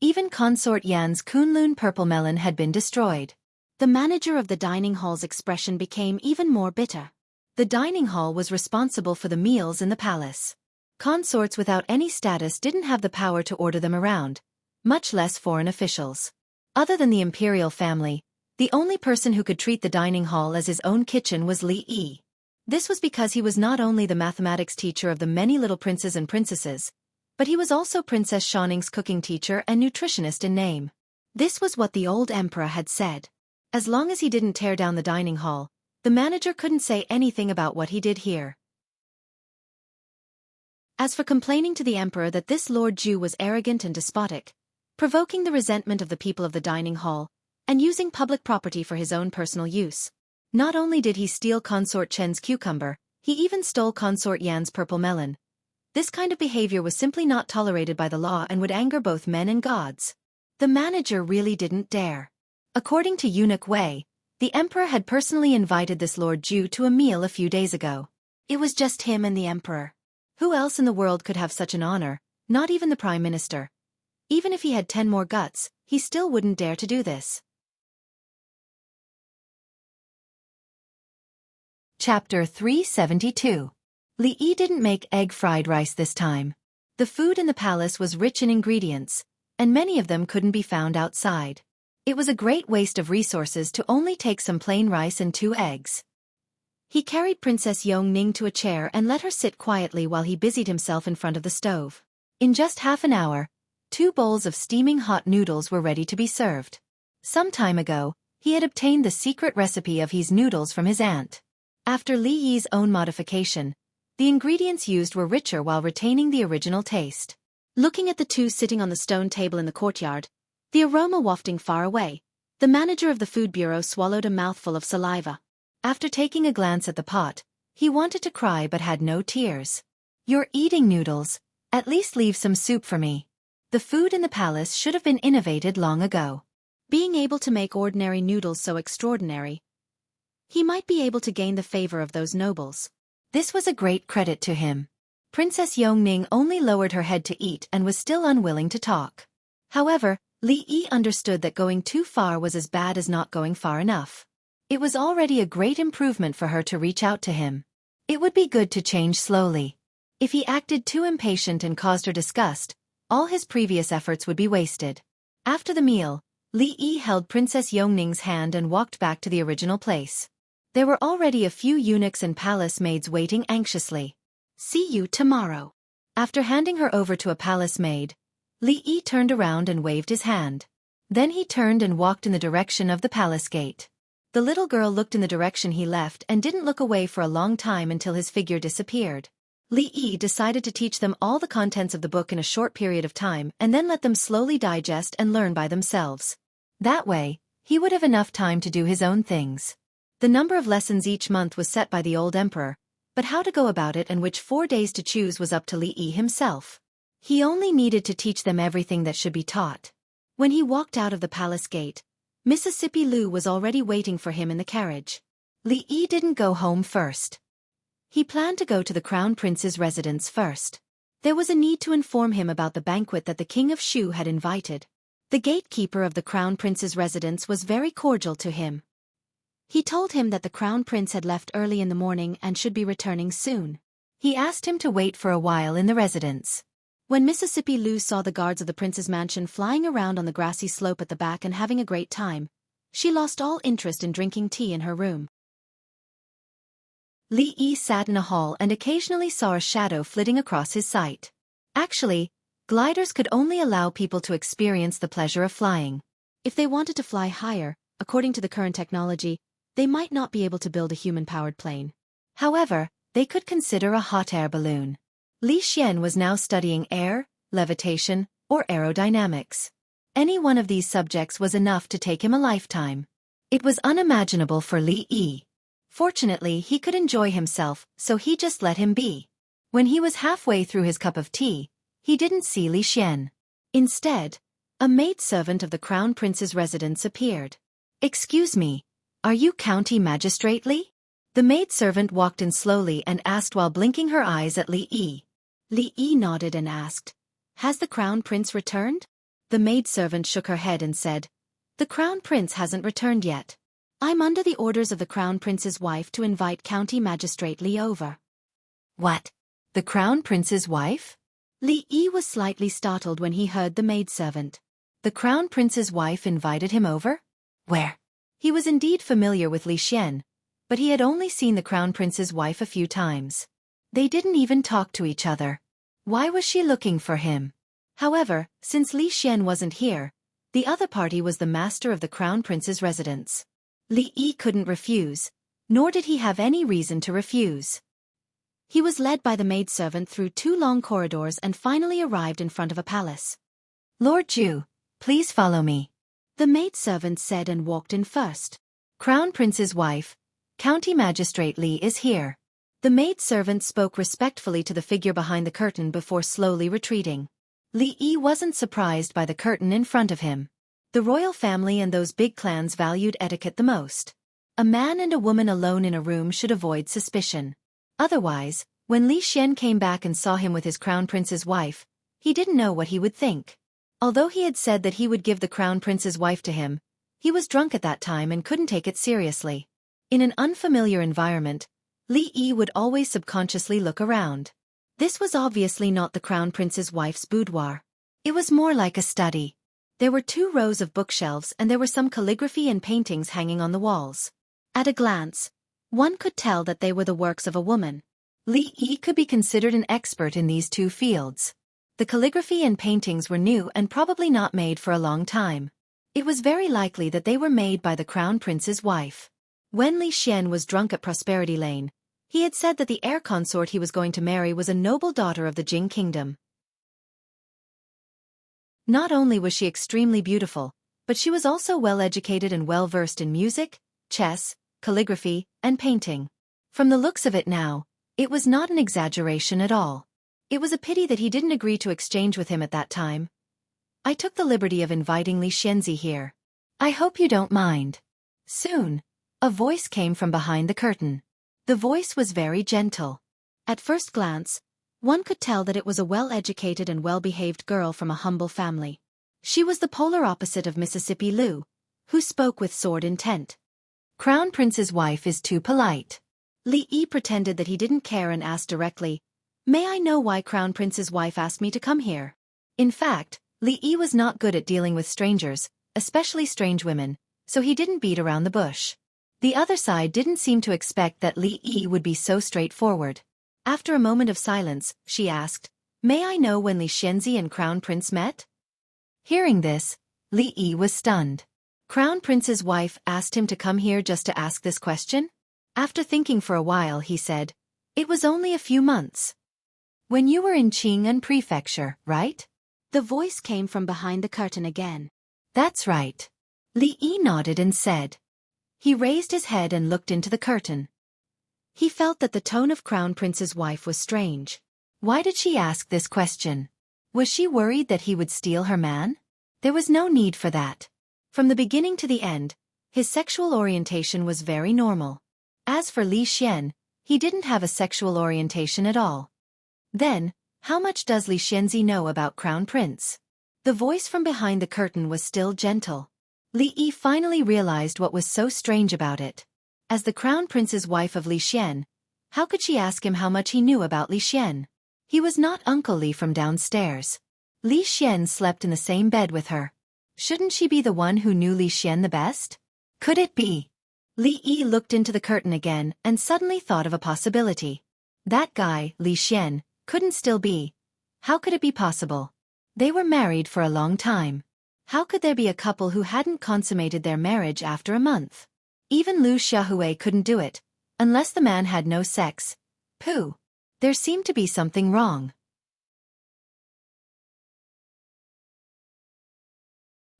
Even Consort Yan's Kunlun purple melon had been destroyed. The manager of the dining hall's expression became even more bitter. The dining hall was responsible for the meals in the palace. Consorts without any status didn't have the power to order them around, much less foreign officials. Other than the imperial family, the only person who could treat the dining hall as his own kitchen was Li Yi. This was because he was not only the mathematics teacher of the many little princes and princesses, but he was also Princess Xiaoning's cooking teacher and nutritionist in name. This was what the old emperor had said. As long as he didn't tear down the dining hall, the manager couldn't say anything about what he did here. As for complaining to the emperor that this Lord Ju was arrogant and despotic, provoking the resentment of the people of the dining hall, and using public property for his own personal use. Not only did he steal Consort Chen's cucumber, he even stole Consort Yan's purple melon. This kind of behavior was simply not tolerated by the law and would anger both men and gods. The manager really didn't dare. According to Eunuch Wei, the emperor had personally invited this Lord Ju to a meal a few days ago. It was just him and the emperor. Who else in the world could have such an honor? Not even the prime minister. Even if he had 10 more guts, he still wouldn't dare to do this. Chapter 372. Li Yi didn't make egg fried rice this time. The food in the palace was rich in ingredients, and many of them couldn't be found outside. It was a great waste of resources to only take some plain rice and 2 eggs. He carried Princess Yongning to a chair and let her sit quietly while he busied himself in front of the stove. In just half an hour, 2 bowls of steaming hot noodles were ready to be served. Some time ago, he had obtained the secret recipe of his noodles from his aunt. After Li Yi's own modification, the ingredients used were richer while retaining the original taste. Looking at the 2 sitting on the stone table in the courtyard, the aroma wafting far away, the manager of the food bureau swallowed a mouthful of saliva. After taking a glance at the pot, he wanted to cry but had no tears. You're eating noodles, at least leave some soup for me. The food in the palace should have been innovated long ago. Being able to make ordinary noodles so extraordinary, he might be able to gain the favor of those nobles. This was a great credit to him. Princess Yongning only lowered her head to eat and was still unwilling to talk. However, Li Yi understood that going too far was as bad as not going far enough. It was already a great improvement for her to reach out to him. It would be good to change slowly. If he acted too impatient and caused her disgust, all his previous efforts would be wasted. After the meal, Li Yi held Princess Yongning's hand and walked back to the original place. There were already a few eunuchs and palace maids waiting anxiously. See you tomorrow. After handing her over to a palace maid, Li Yi turned around and waved his hand. Then he turned and walked in the direction of the palace gate. The little girl looked in the direction he left and didn't look away for a long time until his figure disappeared. Li Yi decided to teach them all the contents of the book in a short period of time and then let them slowly digest and learn by themselves. That way, he would have enough time to do his own things. The number of lessons each month was set by the old emperor, but how to go about it and which 4 days to choose was up to Li Yi himself. He only needed to teach them everything that should be taught. When he walked out of the palace gate, Mississippi Lu was already waiting for him in the carriage. Li Yi didn't go home first. He planned to go to the crown prince's residence first. There was a need to inform him about the banquet that the king of Shu had invited. The gatekeeper of the crown prince's residence was very cordial to him. He told him that the crown prince had left early in the morning and should be returning soon. He asked him to wait for a while in the residence. When Mississippi Lu saw the guards of the prince's mansion flying around on the grassy slope at the back and having a great time, she lost all interest in drinking tea in her room. Li Yi sat in a hall and occasionally saw a shadow flitting across his sight. Actually, gliders could only allow people to experience the pleasure of flying. If they wanted to fly higher, according to the current technology, they might not be able to build a human-powered plane. However, they could consider a hot air balloon. Li Xian was now studying air, levitation, or aerodynamics. Any one of these subjects was enough to take him a lifetime. It was unimaginable for Li Yi. Fortunately, he could enjoy himself, so he just let him be. When he was halfway through his cup of tea, he didn't see Li Xian. Instead, a maidservant of the Crown Prince's residence appeared. "Excuse me, are you County Magistrate Li?" The maidservant walked in slowly and asked while blinking her eyes at Li Yi. Li Yi nodded and asked, "Has the Crown Prince returned?" The maidservant shook her head and said, "The Crown Prince hasn't returned yet. I'm under the orders of the Crown Prince's wife to invite County Magistrate Li over." "What? The Crown Prince's wife?" Li Yi was slightly startled when he heard the maidservant. The Crown Prince's wife invited him over? Where? He was indeed familiar with Li Xian, but he had only seen the Crown Prince's wife a few times. They didn't even talk to each other. Why was she looking for him? However, since Li Xian wasn't here, the other party was the master of the Crown Prince's residence. Li Yi couldn't refuse, nor did he have any reason to refuse. He was led by the maidservant through 2 long corridors and finally arrived in front of a palace. "Lord Ju, please follow me," the maidservant said and walked in first. "Crown Prince's wife, County Magistrate Li is here." The maidservant spoke respectfully to the figure behind the curtain before slowly retreating. Li Yi wasn't surprised by the curtain in front of him. The royal family and those big clans valued etiquette the most. A man and a woman alone in a room should avoid suspicion. Otherwise, when Li Xian came back and saw him with his Crown Prince's wife, he didn't know what he would think. Although he had said that he would give the Crown Prince's wife to him, he was drunk at that time and couldn't take it seriously. In an unfamiliar environment, Li Yi would always subconsciously look around. This was obviously not the Crown Prince's wife's boudoir. It was more like a study. There were 2 rows of bookshelves and there were some calligraphy and paintings hanging on the walls. At a glance, one could tell that they were the works of a woman. Li Yi could be considered an expert in these 2 fields. The calligraphy and paintings were new and probably not made for a long time. It was very likely that they were made by the Crown Prince's wife. When Li Xian was drunk at Prosperity Lane, he had said that the heir consort he was going to marry was a noble daughter of the Jing Kingdom. Not only was she extremely beautiful, but she was also well-educated and well-versed in music, chess, calligraphy, and painting. From the looks of it now, it was not an exaggeration at all. It was a pity that he didn't agree to exchange with him at that time. "I took the liberty of inviting Li Xianzi here. I hope you don't mind." Soon, a voice came from behind the curtain. The voice was very gentle. At first glance, one could tell that it was a well-educated and well-behaved girl from a humble family. She was the polar opposite of Mississippi Lu, who spoke with sword intent. "Crown Prince's wife is too polite." Li Yi pretended that he didn't care and asked directly, "May I know why Crown Prince's wife asked me to come here?" In fact, Li Yi was not good at dealing with strangers, especially strange women, so he didn't beat around the bush. The other side didn't seem to expect that Li Yi would be so straightforward. After a moment of silence, she asked, "May I know when Li Xianzi and Crown Prince met?" Hearing this, Li Yi was stunned. Crown Prince's wife asked him to come here just to ask this question? After thinking for a while, he said, "It was only a few months. When you were in Qing'an Prefecture, right?" The voice came from behind the curtain again. "That's right." Li Yi nodded and said. He raised his head and looked into the curtain. He felt that the tone of Crown Prince's wife was strange. Why did she ask this question? Was she worried that he would steal her man? There was no need for that. From the beginning to the end, his sexual orientation was very normal. As for Li Xian, he didn't have a sexual orientation at all. Then, how much does Li Xianzi know about Crown Prince? The voice from behind the curtain was still gentle. Li Yi finally realized what was so strange about it. As the Crown Prince's wife of Li Xian, how could she ask him how much he knew about Li Xian? He was not Uncle Li from downstairs. Li Xian slept in the same bed with her. Shouldn't she be the one who knew Li Xian the best? Could it be? Li Yi looked into the curtain again and suddenly thought of a possibility. That guy, Li Xian, couldn't still be. How could it be possible? They were married for a long time. How could there be a couple who hadn't consummated their marriage after a month? Even Lu Xiaohui couldn't do it, unless the man had no sex. Pooh. There seemed to be something wrong.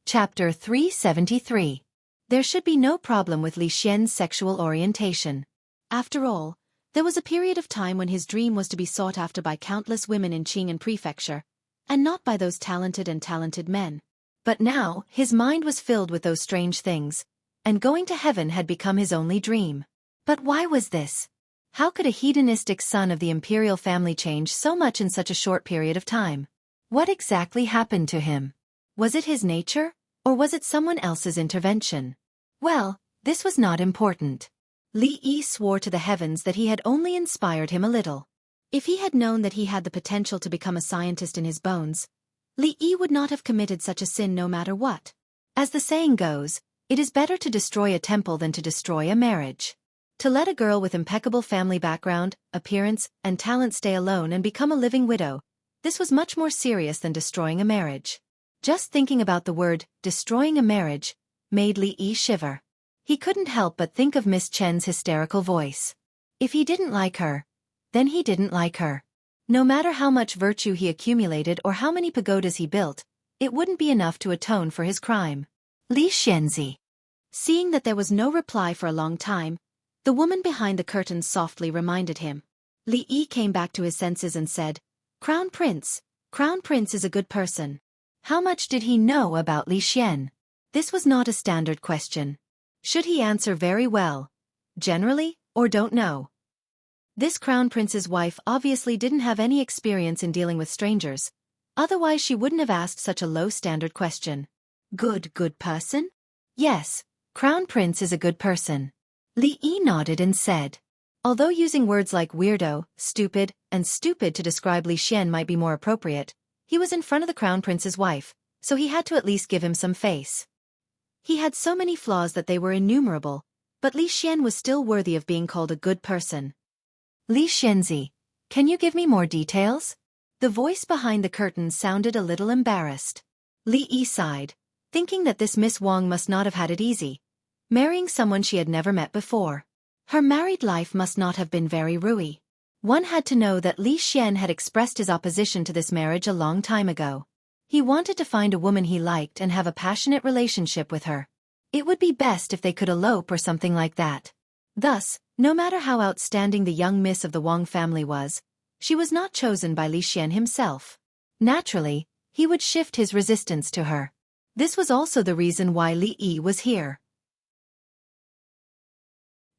Chapter 373. There should be no problem with Li Xian's sexual orientation. After all, there was a period of time when his dream was to be sought after by countless women in Qing and Prefecture, and not by those talented men. But now, his mind was filled with those strange things, and going to heaven had become his only dream. But why was this? How could a hedonistic son of the imperial family change so much in such a short period of time? What exactly happened to him? Was it his nature, or was it someone else's intervention? Well, this was not important. Li Yi swore to the heavens that he had only inspired him a little. If he had known that he had the potential to become a scientist in his bones, Li Yi would not have committed such a sin no matter what. As the saying goes, it is better to destroy a temple than to destroy a marriage. To let a girl with impeccable family background, appearance, and talent stay alone and become a living widow, this was much more serious than destroying a marriage. Just thinking about the word, destroying a marriage, made Li Yi shiver. He couldn't help but think of Miss Chen's hysterical voice. If he didn't like her, then he didn't like her. No matter how much virtue he accumulated or how many pagodas he built, it wouldn't be enough to atone for his crime. Li Xianzi. Seeing that there was no reply for a long time, the woman behind the curtains softly reminded him. Li Yi came back to his senses and said, Crown Prince is a good person. How much did he know about Li Xian? This was not a standard question. Should he answer very well, generally, or don't know? This Crown Prince's wife obviously didn't have any experience in dealing with strangers, otherwise she wouldn't have asked such a low-standard question. Good person? Yes, Crown Prince is a good person. Li Yi nodded and said. Although using words like weirdo, stupid, and stupid to describe Li Xian might be more appropriate, he was in front of the Crown Prince's wife, so he had to at least give him some face. He had so many flaws that they were innumerable, but Li Xian was still worthy of being called a good person. Li Xianzi, can you give me more details? The voice behind the curtain sounded a little embarrassed. Li Yi sighed, thinking that this Miss Wang must not have had it easy, marrying someone she had never met before. Her married life must not have been very rooey. One had to know that Li Xian had expressed his opposition to this marriage a long time ago. He wanted to find a woman he liked and have a passionate relationship with her. It would be best if they could elope or something like that. Thus, no matter how outstanding the young miss of the Wang family was, she was not chosen by Li Xian himself. Naturally, he would shift his resistance to her. This was also the reason why Li Yi was here.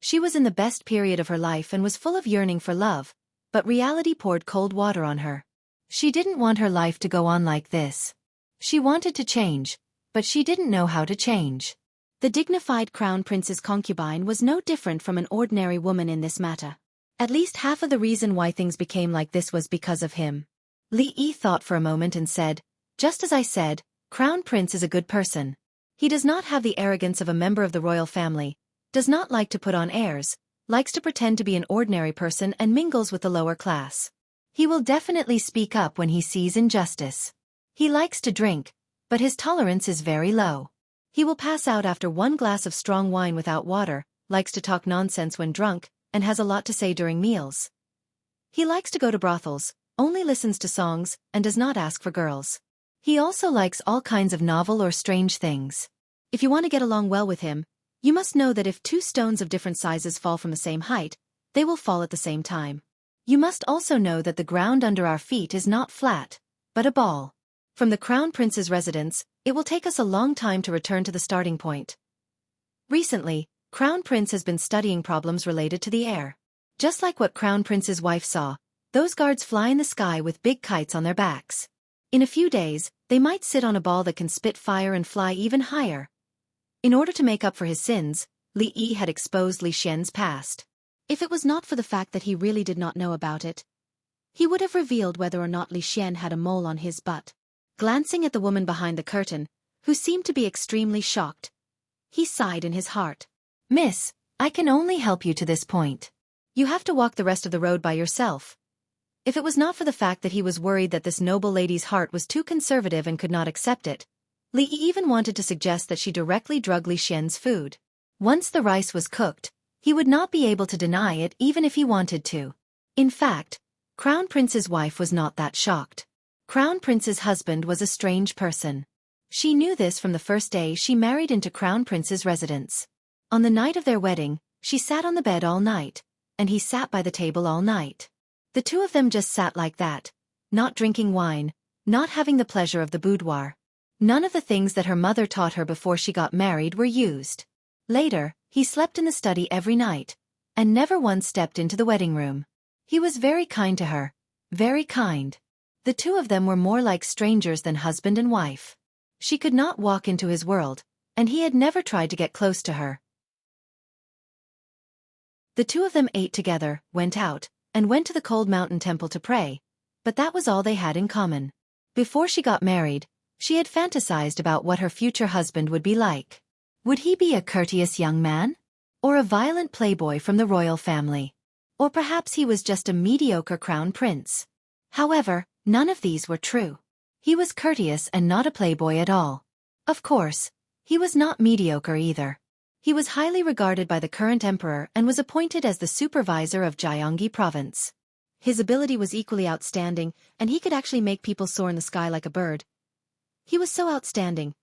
She was in the best period of her life and was full of yearning for love, but reality poured cold water on her. She didn't want her life to go on like this. She wanted to change, but she didn't know how to change. The dignified Crown Prince's concubine was no different from an ordinary woman in this matter. At least half of the reason why things became like this was because of him. Li Yi thought for a moment and said, just as I said, Crown Prince is a good person. He does not have the arrogance of a member of the royal family, does not like to put on airs, likes to pretend to be an ordinary person and mingles with the lower class. He will definitely speak up when he sees injustice. He likes to drink, but his tolerance is very low. He will pass out after one glass of strong wine without water, likes to talk nonsense when drunk, and has a lot to say during meals. He likes to go to brothels, only listens to songs, and does not ask for girls. He also likes all kinds of novel or strange things. If you want to get along well with him, you must know that if two stones of different sizes fall from the same height, they will fall at the same time. You must also know that the ground under our feet is not flat, but a ball. From the Crown Prince's residence, it will take us a long time to return to the starting point. Recently, Crown Prince has been studying problems related to the air. Just like what Crown Prince's wife saw, those guards fly in the sky with big kites on their backs. In a few days, they might sit on a ball that can spit fire and fly even higher. In order to make up for his sins, Li Yi had exposed Li Xian's past. If it was not for the fact that he really did not know about it, he would have revealed whether or not Li Xian had a mole on his butt. Glancing at the woman behind the curtain, who seemed to be extremely shocked, he sighed in his heart. Miss, I can only help you to this point. You have to walk the rest of the road by yourself. If it was not for the fact that he was worried that this noble lady's heart was too conservative and could not accept it, Li Yi even wanted to suggest that she directly drug Li Xian's food. Once the rice was cooked, he would not be able to deny it even if he wanted to. In fact, Crown Prince's wife was not that shocked. Crown Prince's husband was a strange person. She knew this from the first day she married into Crown Prince's residence. On the night of their wedding, she sat on the bed all night, and he sat by the table all night. The two of them just sat like that, not drinking wine, not having the pleasure of the boudoir. None of the things that her mother taught her before she got married were used. Later, he slept in the study every night, and never once stepped into the wedding room. He was very kind to her, very kind. The two of them were more like strangers than husband and wife. She could not walk into his world, and he had never tried to get close to her. The two of them ate together, went out, and went to the cold mountain temple to pray, but that was all they had in common. Before she got married, she had fantasized about what her future husband would be like. Would he be a courteous young man? Or a violent playboy from the royal family? Or perhaps he was just a mediocre crown prince? However, none of these were true. He was courteous and not a playboy at all. Of course, he was not mediocre either. He was highly regarded by the current emperor and was appointed as the supervisor of Gyeonggi province. His ability was equally outstanding, and he could actually make people soar in the sky like a bird. He was so outstanding.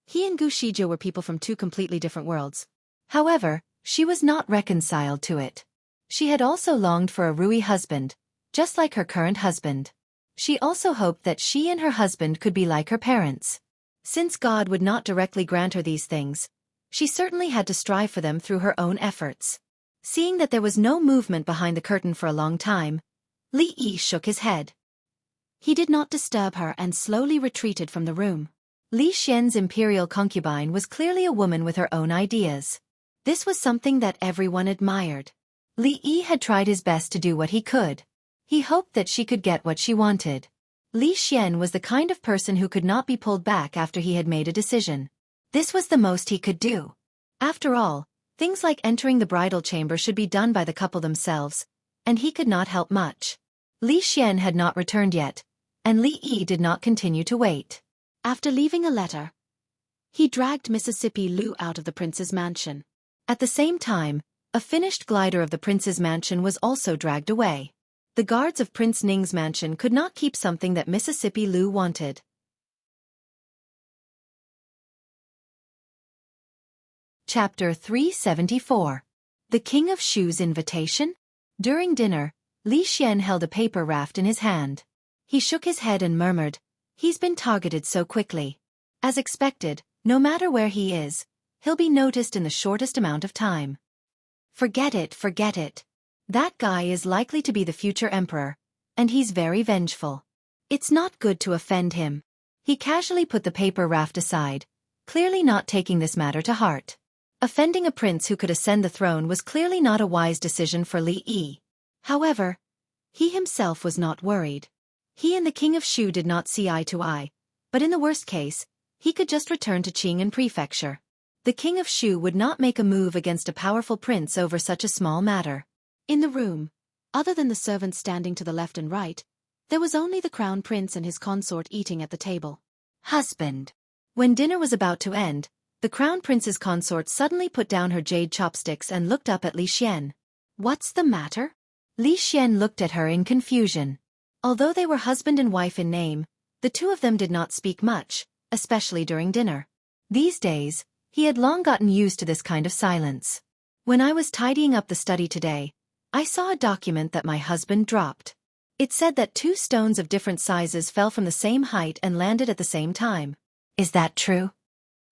He and Gu Shijia were people from two completely different worlds. However, she was not reconciled to it. She had also longed for a Rui husband, just like her current husband. She also hoped that she and her husband could be like her parents. Since God would not directly grant her these things, she certainly had to strive for them through her own efforts. Seeing that there was no movement behind the curtain for a long time, Li Yi shook his head. He did not disturb her and slowly retreated from the room. Li Xian's imperial concubine was clearly a woman with her own ideas. This was something that everyone admired. Li Yi had tried his best to do what he could. He hoped that she could get what she wanted. Li Xian was the kind of person who could not be pulled back after he had made a decision. This was the most he could do. After all, things like entering the bridal chamber should be done by the couple themselves, and he could not help much. Li Xian had not returned yet, and Li Yi did not continue to wait. After leaving a letter, he dragged Mississippi Lu out of the prince's mansion. At the same time, a finished glider of the prince's mansion was also dragged away. The guards of Prince Ning's mansion could not keep something that Mississippi Lu wanted. Chapter 374. The King of Shu's Invitation? During dinner, Li Xian held a paper raft in his hand. He shook his head and murmured, "He's been targeted so quickly. As expected, no matter where he is, he'll be noticed in the shortest amount of time. Forget it, forget it. That guy is likely to be the future emperor, and he's very vengeful. It's not good to offend him." He casually put the paper raft aside, clearly not taking this matter to heart. Offending a prince who could ascend the throne was clearly not a wise decision for Li Yi. However, he himself was not worried. He and the King of Shu did not see eye to eye, but in the worst case, he could just return to Qing'an Prefecture. The King of Shu would not make a move against a powerful prince over such a small matter. In the room, other than the servants standing to the left and right, there was only the crown prince and his consort eating at the table. Husband. When dinner was about to end, the crown prince's consort suddenly put down her jade chopsticks and looked up at Li Xian. What's the matter? Li Xian looked at her in confusion. Although they were husband and wife in name, the two of them did not speak much, especially during dinner. These days, he had long gotten used to this kind of silence. When I was tidying up the study today, I saw a document that my husband dropped. It said that 2 stones of different sizes fell from the same height and landed at the same time. Is that true?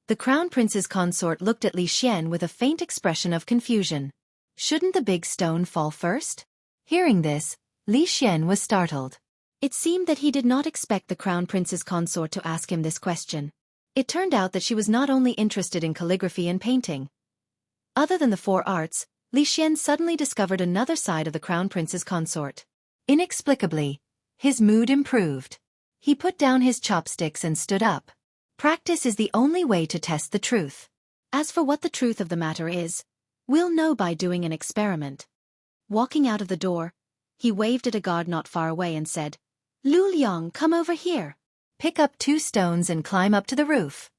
The crown prince's consort looked at Li Xian with a faint expression of confusion. Shouldn't the big stone fall first? Hearing this, Li Xian was startled. It seemed that he did not expect the crown prince's consort to ask him this question. It turned out that she was not only interested in calligraphy and painting. Other than the 4 arts, Li Xian suddenly discovered another side of the crown prince's consort. Inexplicably, his mood improved. He put down his chopsticks and stood up. Practice is the only way to test the truth. As for what the truth of the matter is, we'll know by doing an experiment. Walking out of the door, he waved at a guard not far away and said, "Lu Liang, come over here. Pick up 2 stones and climb up to the roof."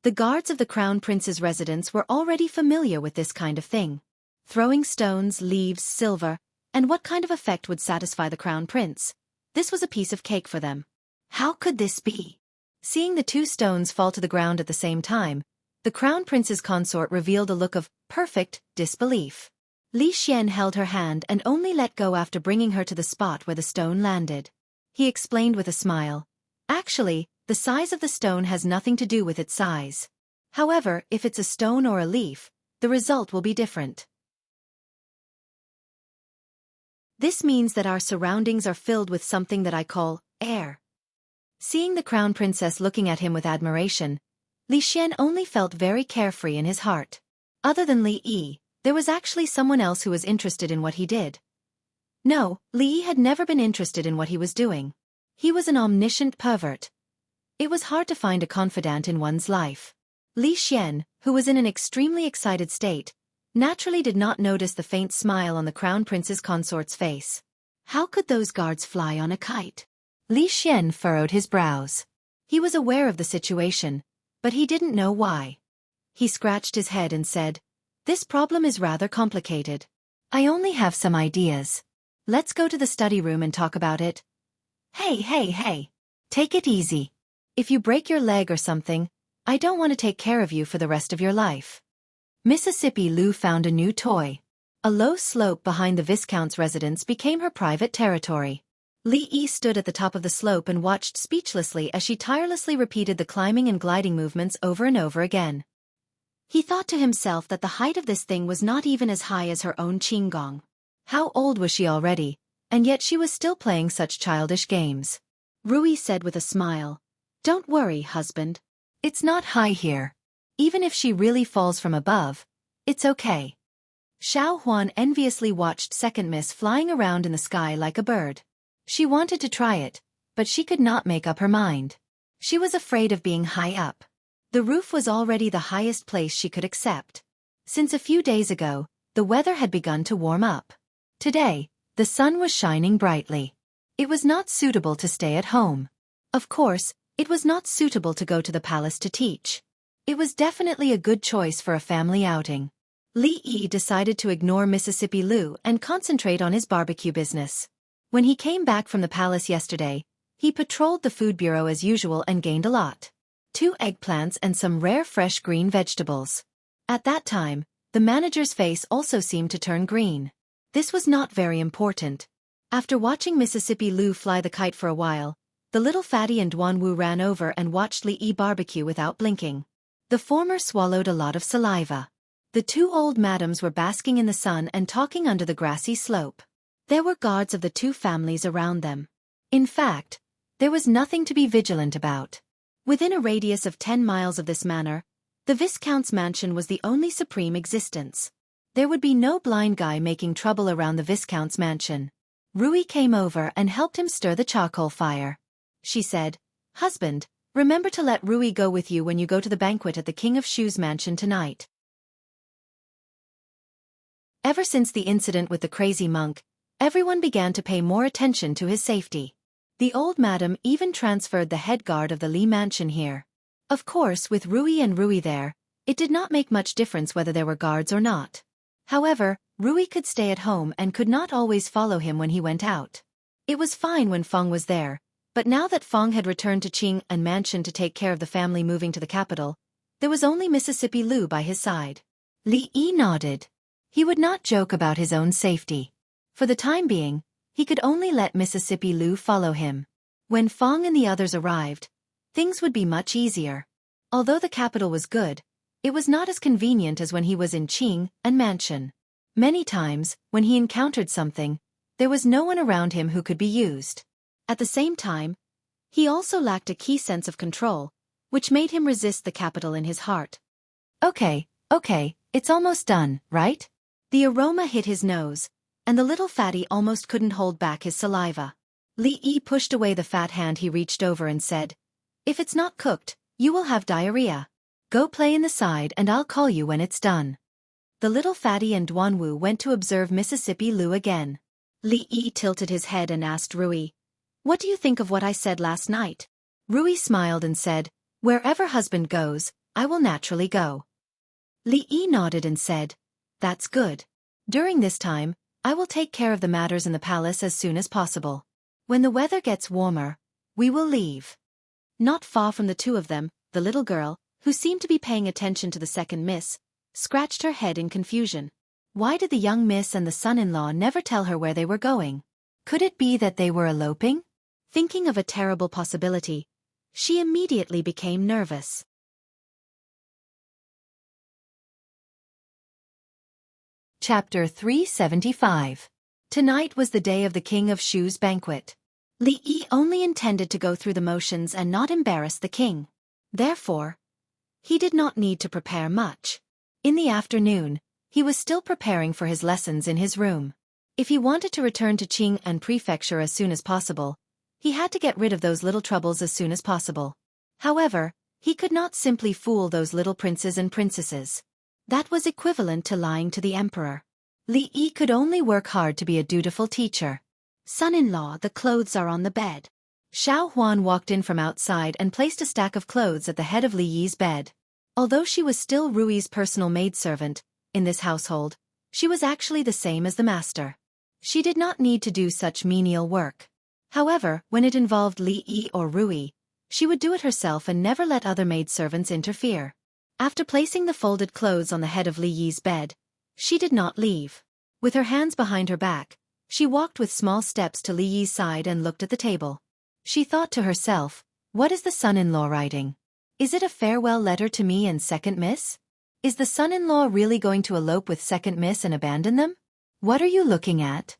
The guards of the crown prince's residence were already familiar with this kind of thing. Throwing stones, leaves, silver, and what kind of effect would satisfy the crown prince? This was a piece of cake for them. How could this be? Seeing the 2 stones fall to the ground at the same time, the crown prince's consort revealed a look of perfect disbelief. Li Xian held her hand and only let go after bringing her to the spot where the stone landed. He explained with a smile. Actually, the size of the stone has nothing to do with its size. However, if it's a stone or a leaf, the result will be different. This means that our surroundings are filled with something that I call air. Seeing the crown princess looking at him with admiration, Li Xian only felt very carefree in his heart. Other than Li Yi, there was actually someone else who was interested in what he did. No, Li Yi had never been interested in what he was doing. He was an omniscient pervert. It was hard to find a confidant in one's life. Li Xian, who was in an extremely excited state, naturally did not notice the faint smile on the crown prince's consort's face. How could those guards fly on a kite? Li Xian furrowed his brows. He was aware of the situation, but he didn't know why. He scratched his head and said, "This problem is rather complicated. I only have some ideas. Let's go to the study room and talk about it." Hey. Take it easy. If you break your leg or something, I don't want to take care of you for the rest of your life. Mississippi Lu found a new toy. A low slope behind the Viscount's residence became her private territory. Li Yi stood at the top of the slope and watched speechlessly as she tirelessly repeated the climbing and gliding movements over and over again. He thought to himself that the height of this thing was not even as high as her own qinggong. How old was she already, and yet she was still playing such childish games. Rui said with a smile, "Don't worry, husband. It's not high here. Even if she really falls from above, it's okay." Xiaofan enviously watched Second Miss flying around in the sky like a bird. She wanted to try it, but she could not make up her mind. She was afraid of being high up. The roof was already the highest place she could accept. Since a few days ago, the weather had begun to warm up. Today, the sun was shining brightly. It was not suitable to stay at home. Of course, it was not suitable to go to the palace to teach. It was definitely a good choice for a family outing. Li Yi decided to ignore Mississippi Lu and concentrate on his barbecue business. When he came back from the palace yesterday, he patrolled the food bureau as usual and gained a lot. 2 eggplants and some rare fresh green vegetables. At that time, the manager's face also seemed to turn green. This was not very important. After watching Mississippi Lu fly the kite for a while, the little fatty and Duanwu ran over and watched Li Yi barbecue without blinking. The former swallowed a lot of saliva. The 2 old madams were basking in the sun and talking under the grassy slope. There were guards of the 2 families around them. In fact, there was nothing to be vigilant about. Within a radius of 10 miles of this manor, the Viscount's mansion was the only supreme existence. There would be no blind guy making trouble around the Viscount's mansion. Rui came over and helped him stir the charcoal fire. She said, "Husband, remember to let Rui go with you when you go to the banquet at the King of Shu's mansion tonight." Ever since the incident with the crazy monk, everyone began to pay more attention to his safety. The old madam even transferred the head guard of the Li mansion here. Of course, with Rui there, it did not make much difference whether there were guards or not. However, Rui could stay at home and could not always follow him when he went out. It was fine when Feng was there, but now that Feng had returned to Qing and mansion to take care of the family moving to the capital, there was only Mississippi Lu by his side. Li Yi nodded. He would not joke about his own safety. For the time being, he could only let Mississippi Lu follow him. When Feng and the others arrived, things would be much easier. Although the capital was good, it was not as convenient as when he was in Qing and mansion. Many times, when he encountered something, there was no one around him who could be used. At the same time, he also lacked a key sense of control, which made him resist the capital in his heart. Okay, it's almost done, right? The aroma hit his nose, and the little fatty almost couldn't hold back his saliva. Li Yi pushed away the fat hand he reached over and said, "If it's not cooked, you will have diarrhea. Go play in the side and I'll call you when it's done." The little fatty and Duanwu went to observe Mississippi Lu again. Li Yi tilted his head and asked Rui, "What do you think of what I said last night?" Rui smiled and said, "Wherever husband goes, I will naturally go." Li Yi nodded and said, "That's good. During this time, I will take care of the matters in the palace as soon as possible. When the weather gets warmer, we will leave." Not far from the 2 of them, the little girl, who seemed to be paying attention to the second miss, scratched her head in confusion. Why did the young miss and the son-in-law never tell her where they were going? Could it be that they were eloping? Thinking of a terrible possibility, she immediately became nervous. Chapter 375. Tonight was the day of the King of Shu's banquet. Li Yi only intended to go through the motions and not embarrass the king. Therefore, he did not need to prepare much. In the afternoon, he was still preparing for his lessons in his room. If he wanted to return to Qing'an Prefecture as soon as possible, he had to get rid of those little troubles as soon as possible. However, he could not simply fool those little princes and princesses. That was equivalent to lying to the emperor. Li Yi could only work hard to be a dutiful teacher. Son-in-law, the clothes are on the bed. Xiaofan walked in from outside and placed a stack of clothes at the head of Li Yi's bed. Although she was still Rui's personal maidservant, in this household, she was actually the same as the master. She did not need to do such menial work. However, when it involved Li Yi or Rui, she would do it herself and never let other maidservants interfere. After placing the folded clothes on the head of Li Yi's bed, she did not leave. With her hands behind her back, she walked with small steps to Li Yi's side and looked at the table. She thought to herself, what is the son-in-law writing? Is it a farewell letter to me and second miss? Is the son-in-law really going to elope with second miss and abandon them? What are you looking at?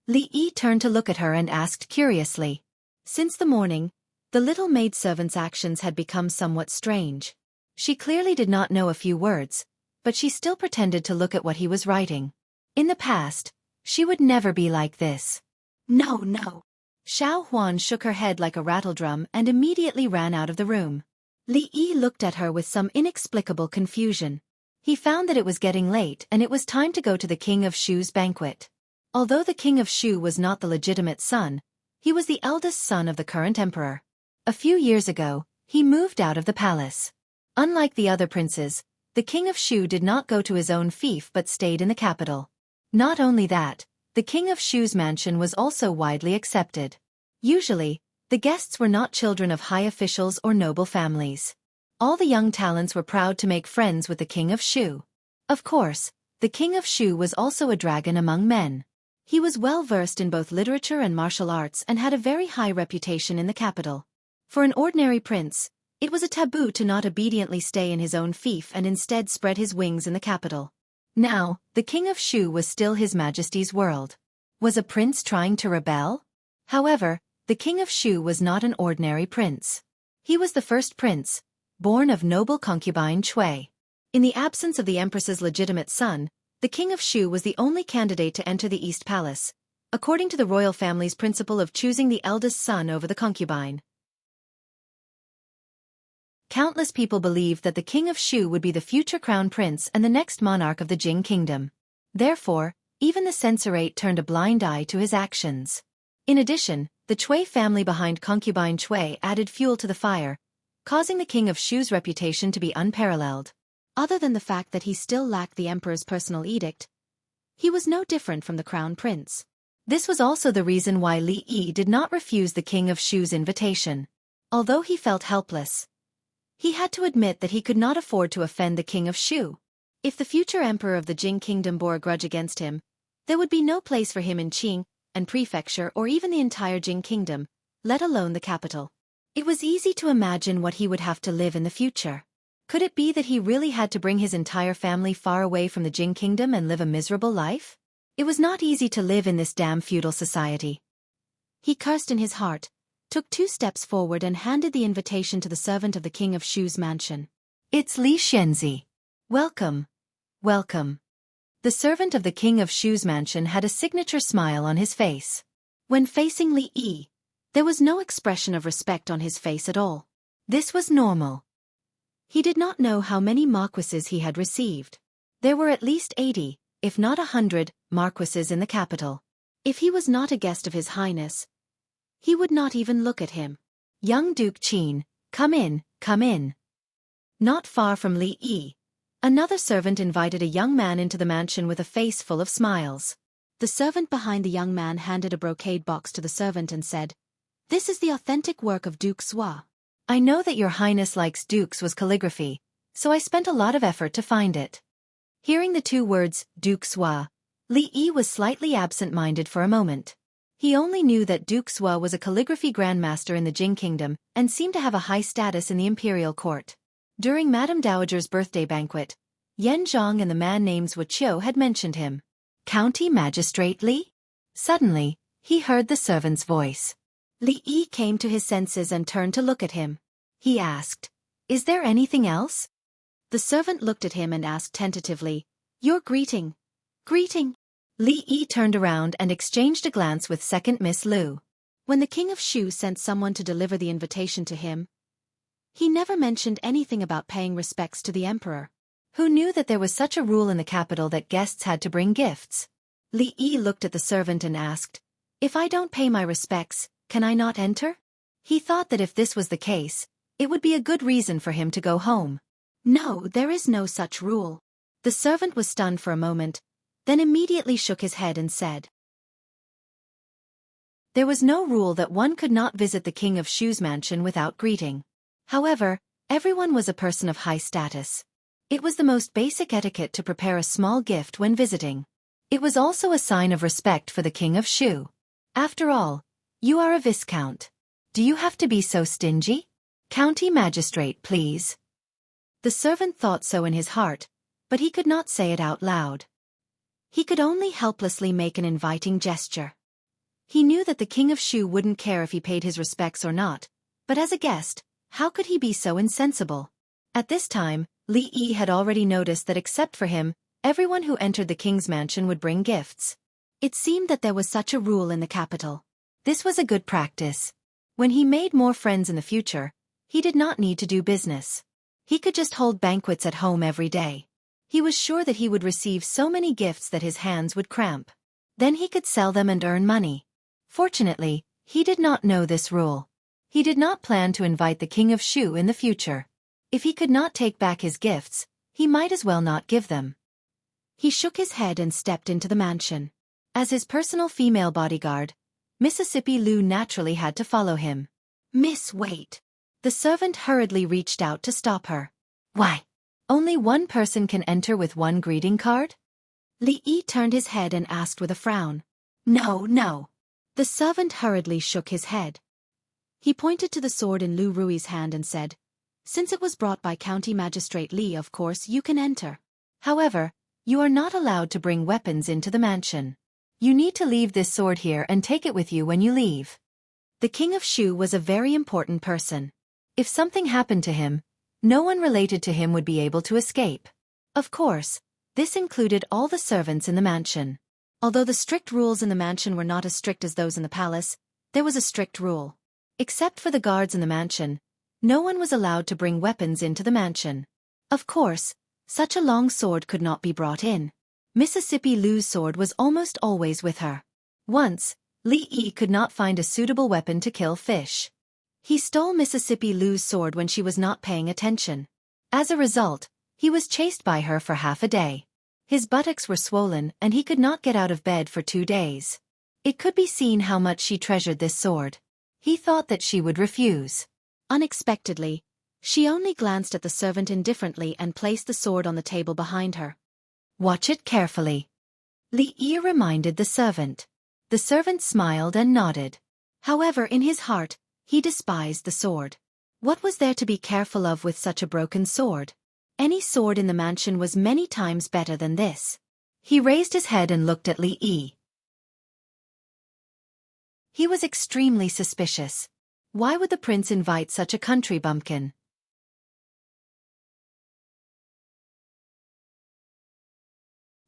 Li Yi turned to look at her and asked curiously. Since the morning, the little maidservant's actions had become somewhat strange. She clearly did not know a few words, but she still pretended to look at what he was writing. In the past, she would never be like this. No. Xiaofan shook her head like a rattledrum and immediately ran out of the room. Li Yi looked at her with some inexplicable confusion. He found that it was getting late and it was time to go to the King of Shu's banquet. Although the King of Shu was not the legitimate son, he was the eldest son of the current emperor. A few years ago, he moved out of the palace. Unlike the other princes, the King of Shu did not go to his own fief but stayed in the capital. Not only that, the King of Shu's mansion was also widely accepted. Usually, the guests were not children of high officials or noble families. All the young talents were proud to make friends with the King of Shu. Of course, the King of Shu was also a dragon among men. He was well versed in both literature and martial arts and had a very high reputation in the capital. For an ordinary prince, it was a taboo to not obediently stay in his own fief and instead spread his wings in the capital. Now, the King of Shu was still His Majesty's world. Was a prince trying to rebel? However, the King of Shu was not an ordinary prince. He was the first prince, born of noble concubine Cui. In the absence of the empress's legitimate son, the King of Shu was the only candidate to enter the East Palace, according to the royal family's principle of choosing the eldest son over the concubine. Countless people believed that the King of Shu would be the future crown prince and the next monarch of the Jing kingdom. Therefore, even the censorate turned a blind eye to his actions. In addition, the Cui family behind concubine Cui added fuel to the fire, causing the King of Shu's reputation to be unparalleled. Other than the fact that he still lacked the emperor's personal edict, he was no different from the crown prince. This was also the reason why Li Yi did not refuse the King of Shu's invitation. Although he felt helpless, he had to admit that he could not afford to offend the King of Shu. If the future emperor of the Jing kingdom bore a grudge against him, there would be no place for him in Qing'an Prefecture or even the entire Jing kingdom, let alone the capital. It was easy to imagine what he would have to live in the future. Could it be that he really had to bring his entire family far away from the Jing kingdom and live a miserable life? It was not easy to live in this damn feudal society. He cursed in his heart, took 2 steps forward and handed the invitation to the servant of the King of Shu's mansion. It's Li Xianzi. Welcome. Welcome. The servant of the King of Shu's mansion had a signature smile on his face. When facing Li Yi, there was no expression of respect on his face at all. This was normal. He did not know how many marquises he had received. There were at least 80, if not 100, marquises in the capital. If he was not a guest of His Highness, he would not even look at him. Young Duke Qin, come in, come in. Not far from Li Yi, another servant invited a young man into the mansion with a face full of smiles. The servant behind the young man handed a brocade box to the servant and said, "This is the authentic work of Duke Sua. I know that your highness likes Duke's was calligraphy, so I spent a lot of effort to find it." Hearing the two words, Duke Xua, Li Yi was slightly absent-minded for a moment. He only knew that Duke Xua was a calligraphy grandmaster in the Jing Kingdom and seemed to have a high status in the imperial court. During Madame Dowager's birthday banquet, Yan Zhang and the man named Wuxia had mentioned him. County Magistrate Li? Suddenly, he heard the servant's voice. Li Yi came to his senses and turned to look at him. He asked, "Is there anything else?" The servant looked at him and asked tentatively, "Your greeting." "Greeting?" Li Yi turned around and exchanged a glance with second Miss Lu. When the king of Shu sent someone to deliver the invitation to him, he never mentioned anything about paying respects to the emperor. Who knew that there was such a rule in the capital that guests had to bring gifts? Li Yi looked at the servant and asked, "If I don't pay my respects, can I not enter?" He thought that if this was the case, it would be a good reason for him to go home. "No, there is no such rule." The servant was stunned for a moment, then immediately shook his head and said, there was no rule that one could not visit the king of Shu's mansion without greeting. However, everyone was a person of high status. It was the most basic etiquette to prepare a small gift when visiting. It was also a sign of respect for the king of Shu. After all, you are a viscount. Do you have to be so stingy? County magistrate, please. The servant thought so in his heart, but he could not say it out loud. He could only helplessly make an inviting gesture. He knew that the king of Shu wouldn't care if he paid his respects or not, but as a guest, how could he be so insensible? At this time, Li Yi had already noticed that except for him, everyone who entered the king's mansion would bring gifts. It seemed that there was such a rule in the capital. This was a good practice. When he made more friends in the future, he did not need to do business. He could just hold banquets at home every day. He was sure that he would receive so many gifts that his hands would cramp. Then he could sell them and earn money. Fortunately, he did not know this rule. He did not plan to invite the king of Shu in the future. If he could not take back his gifts, he might as well not give them. He shook his head and stepped into the mansion. As his personal female bodyguard, Mississippi Lu naturally had to follow him. "Miss, wait." The servant hurriedly reached out to stop her. "Why? Only one person can enter with one greeting card?" Li Yi turned his head and asked with a frown. No. The servant hurriedly shook his head. He pointed to the sword in Lu Rui's hand and said, "Since it was brought by County Magistrate Li, of course you can enter. However, you are not allowed to bring weapons into the mansion. You need to leave this sword here and take it with you when you leave." The king of Shu was a very important person. If something happened to him, no one related to him would be able to escape. Of course, this included all the servants in the mansion. Although the strict rules in the mansion were not as strict as those in the palace, there was a strict rule. Except for the guards in the mansion, no one was allowed to bring weapons into the mansion. Of course, such a long sword could not be brought in. Mississippi Lu's sword was almost always with her. Once, Li Yi could not find a suitable weapon to kill fish. He stole Mississippi Lu's sword when she was not paying attention. As a result, he was chased by her for half a day. His buttocks were swollen and he could not get out of bed for 2 days. It could be seen how much she treasured this sword. He thought that she would refuse. Unexpectedly, she only glanced at the servant indifferently and placed the sword on the table behind her. "Watch it carefully," Li Yi reminded the servant. The servant smiled and nodded. However, in his heart, he despised the sword. What was there to be careful of with such a broken sword? Any sword in the mansion was many times better than this. He raised his head and looked at Li Yi. He was extremely suspicious. Why would the prince invite such a country bumpkin?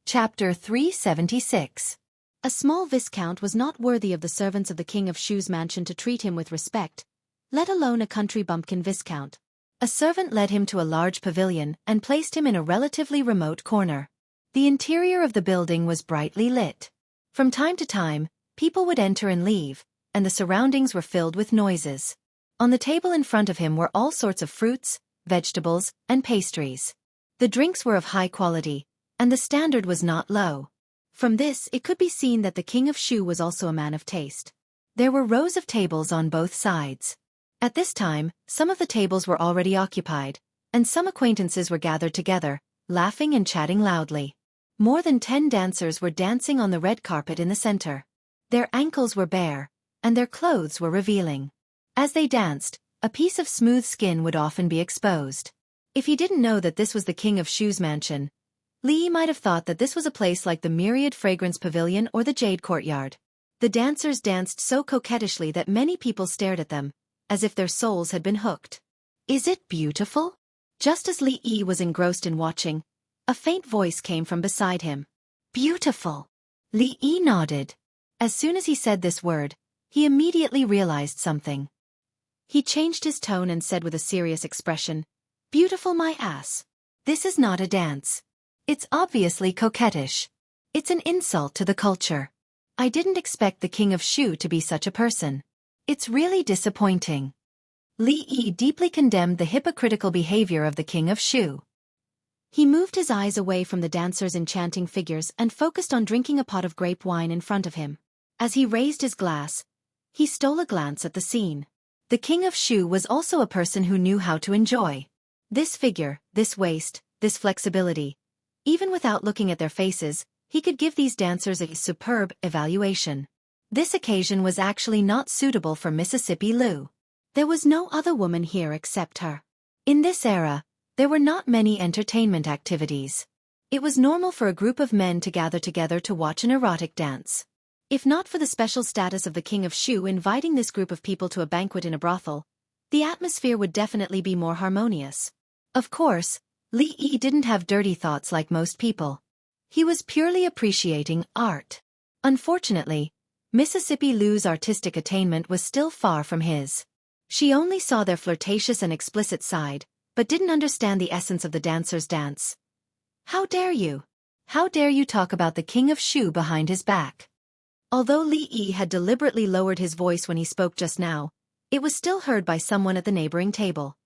Chapter 376. A small viscount was not worthy of the servants of the king of Shu's mansion to treat him with respect, let alone a country bumpkin viscount. A servant led him to a large pavilion and placed him in a relatively remote corner. The interior of the building was brightly lit. From time to time, people would enter and leave, and the surroundings were filled with noises. On the table in front of him were all sorts of fruits, vegetables, and pastries. The drinks were of high quality, and the standard was not low. From this, it could be seen that the king of Shu was also a man of taste. There were rows of tables on both sides. At this time, some of the tables were already occupied, and some acquaintances were gathered together, laughing and chatting loudly. More than 10 dancers were dancing on the red carpet in the center. Their ankles were bare, and their clothes were revealing. As they danced, a piece of smooth skin would often be exposed. If he didn't know that this was the King of Shu's mansion, Li might have thought that this was a place like the Myriad Fragrance Pavilion or the Jade Courtyard. The dancers danced so coquettishly that many people stared at them, as if their souls had been hooked. Is it beautiful? Just as Li Yi was engrossed in watching, a faint voice came from beside him. Beautiful. Li Yi nodded. As soon as he said this word, he immediately realized something. He changed his tone and said with a serious expression, Beautiful my ass. This is not a dance. It's obviously coquettish. It's an insult to the culture. I didn't expect the King of Shu to be such a person. It's really disappointing. Li Yi deeply condemned the hypocritical behavior of the King of Shu. He moved his eyes away from the dancers' enchanting figures and focused on drinking a pot of grape wine in front of him. As he raised his glass, he stole a glance at the scene. The King of Shu was also a person who knew how to enjoy. This figure, this waist, this flexibility. Even without looking at their faces, he could give these dancers a superb evaluation. This occasion was actually not suitable for Mississippi Lu. There was no other woman here except her. In this era, there were not many entertainment activities. It was normal for a group of men to gather together to watch an erotic dance. If not for the special status of the King of Shu inviting this group of people to a banquet in a brothel, the atmosphere would definitely be more harmonious. Of course, Li Yi didn't have dirty thoughts like most people. He was purely appreciating art. Unfortunately, Mississippi Lu's artistic attainment was still far from his. She only saw their flirtatious and explicit side, but didn't understand the essence of the dancer's dance. How dare you? How dare you talk about the King of Shu behind his back? Although Li Yi had deliberately lowered his voice when he spoke just now, it was still heard by someone at the neighboring table.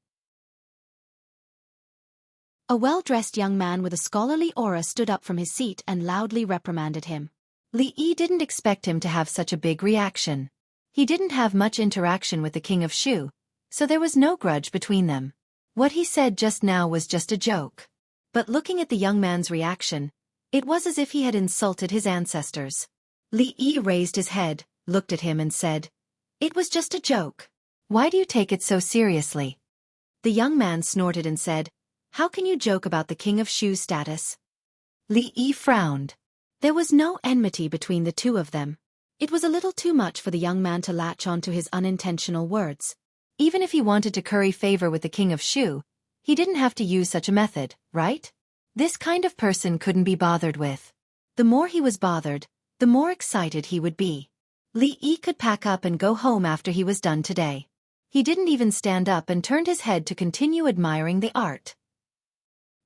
A well-dressed young man with a scholarly aura stood up from his seat and loudly reprimanded him. Li Yi didn't expect him to have such a big reaction. He didn't have much interaction with the King of Shu, so there was no grudge between them. What he said just now was just a joke. But looking at the young man's reaction, it was as if he had insulted his ancestors. Li Yi raised his head, looked at him and said, It was just a joke. Why do you take it so seriously? The young man snorted and said, How can you joke about the King of Shu's status? Li Yi frowned. There was no enmity between the two of them. It was a little too much for the young man to latch on to his unintentional words. Even if he wanted to curry favor with the King of Shu, he didn't have to use such a method, right? This kind of person couldn't be bothered with. The more he was bothered, the more excited he would be. Li Yi could pack up and go home after he was done today. He didn't even stand up and turned his head to continue admiring the art.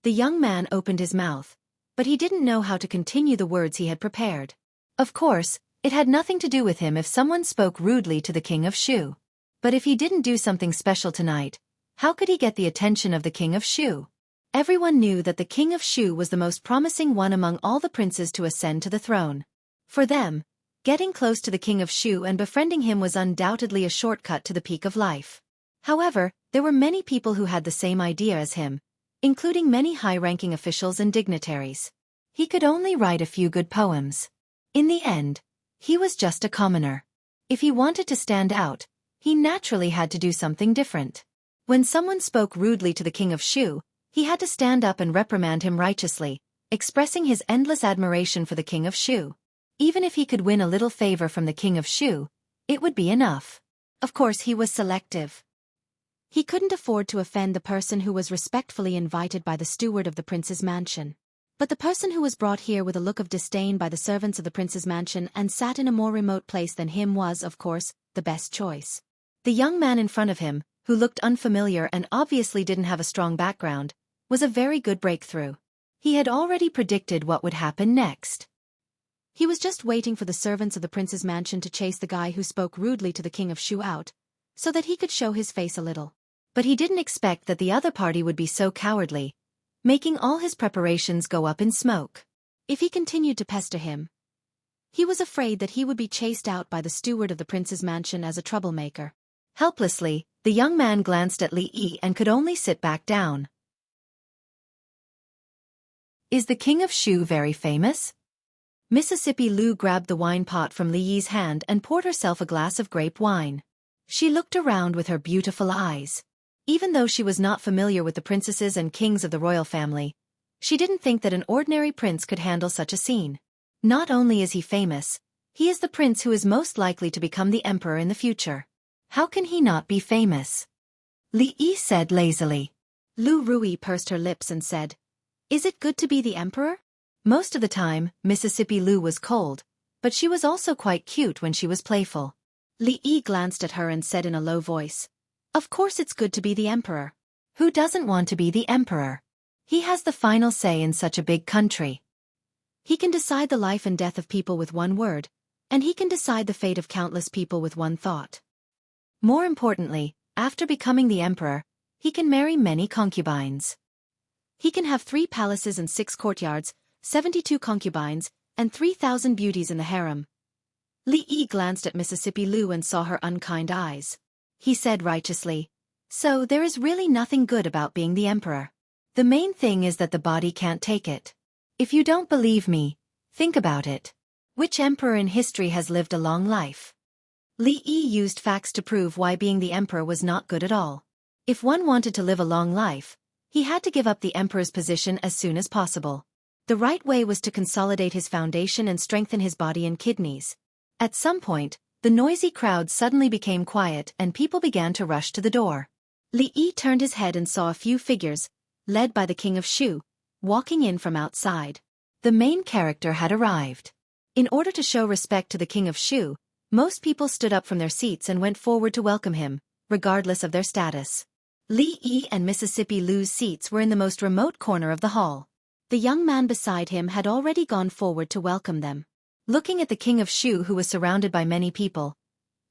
The young man opened his mouth, but he didn't know how to continue the words he had prepared. Of course, it had nothing to do with him if someone spoke rudely to the King of Shu. But if he didn't do something special tonight, how could he get the attention of the King of Shu? Everyone knew that the King of Shu was the most promising one among all the princes to ascend to the throne. For them, getting close to the King of Shu and befriending him was undoubtedly a shortcut to the peak of life. However, there were many people who had the same idea as him, including many high-ranking officials and dignitaries. He could only write a few good poems. In the end, he was just a commoner. If he wanted to stand out, he naturally had to do something different. When someone spoke rudely to the King of Shu, he had to stand up and reprimand him righteously, expressing his endless admiration for the King of Shu. Even if he could win a little favor from the King of Shu, it would be enough. Of course, he was selective. He couldn't afford to offend the person who was respectfully invited by the steward of the prince's mansion. But the person who was brought here with a look of disdain by the servants of the prince's mansion and sat in a more remote place than him was, of course, the best choice. The young man in front of him, who looked unfamiliar and obviously didn't have a strong background, was a very good breakthrough. He had already predicted what would happen next. He was just waiting for the servants of the prince's mansion to chase the guy who spoke rudely to the King of Shu out, so that he could show his face a little. But he didn't expect that the other party would be so cowardly, making all his preparations go up in smoke. If he continued to pester him, he was afraid that he would be chased out by the steward of the prince's mansion as a troublemaker. Helplessly, the young man glanced at Li Yi and could only sit back down. Is the king of Shu very famous? Mississippi Lu grabbed the wine pot from Li Yi's hand and poured herself a glass of grape wine. She looked around with her beautiful eyes. Even though she was not familiar with the princesses and kings of the royal family, she didn't think that an ordinary prince could handle such a scene. Not only is he famous, he is the prince who is most likely to become the emperor in the future. How can he not be famous? Li Yi said lazily. Lu Rui pursed her lips and said, "Is it good to be the emperor?" Most of the time, Mississippi Lu was cold, but she was also quite cute when she was playful. Li Yi glanced at her and said in a low voice, "Of course it's good to be the emperor. Who doesn't want to be the emperor? He has the final say in such a big country. He can decide the life and death of people with one word, and he can decide the fate of countless people with one thought. More importantly, after becoming the emperor, he can marry many concubines. He can have 3 palaces and 6 courtyards, 72 concubines, and 3,000 beauties in the harem." Li Yi glanced at Mississippi Lu and saw her unkind eyes. He said righteously, "So there is really nothing good about being the emperor. The main thing is that the body can't take it. If you don't believe me, think about it. Which emperor in history has lived a long life?" Li Yi used facts to prove why being the emperor was not good at all. If one wanted to live a long life, he had to give up the emperor's position as soon as possible. The right way was to consolidate his foundation and strengthen his body and kidneys. At some point, the noisy crowd suddenly became quiet and people began to rush to the door. Li Yi turned his head and saw a few figures, led by the king of Shu, walking in from outside. The main character had arrived. In order to show respect to the king of Shu, most people stood up from their seats and went forward to welcome him, regardless of their status. Li Yi and Mississippi Lu's seats were in the most remote corner of the hall. The young man beside him had already gone forward to welcome them. Looking at the king of Shu who was surrounded by many people,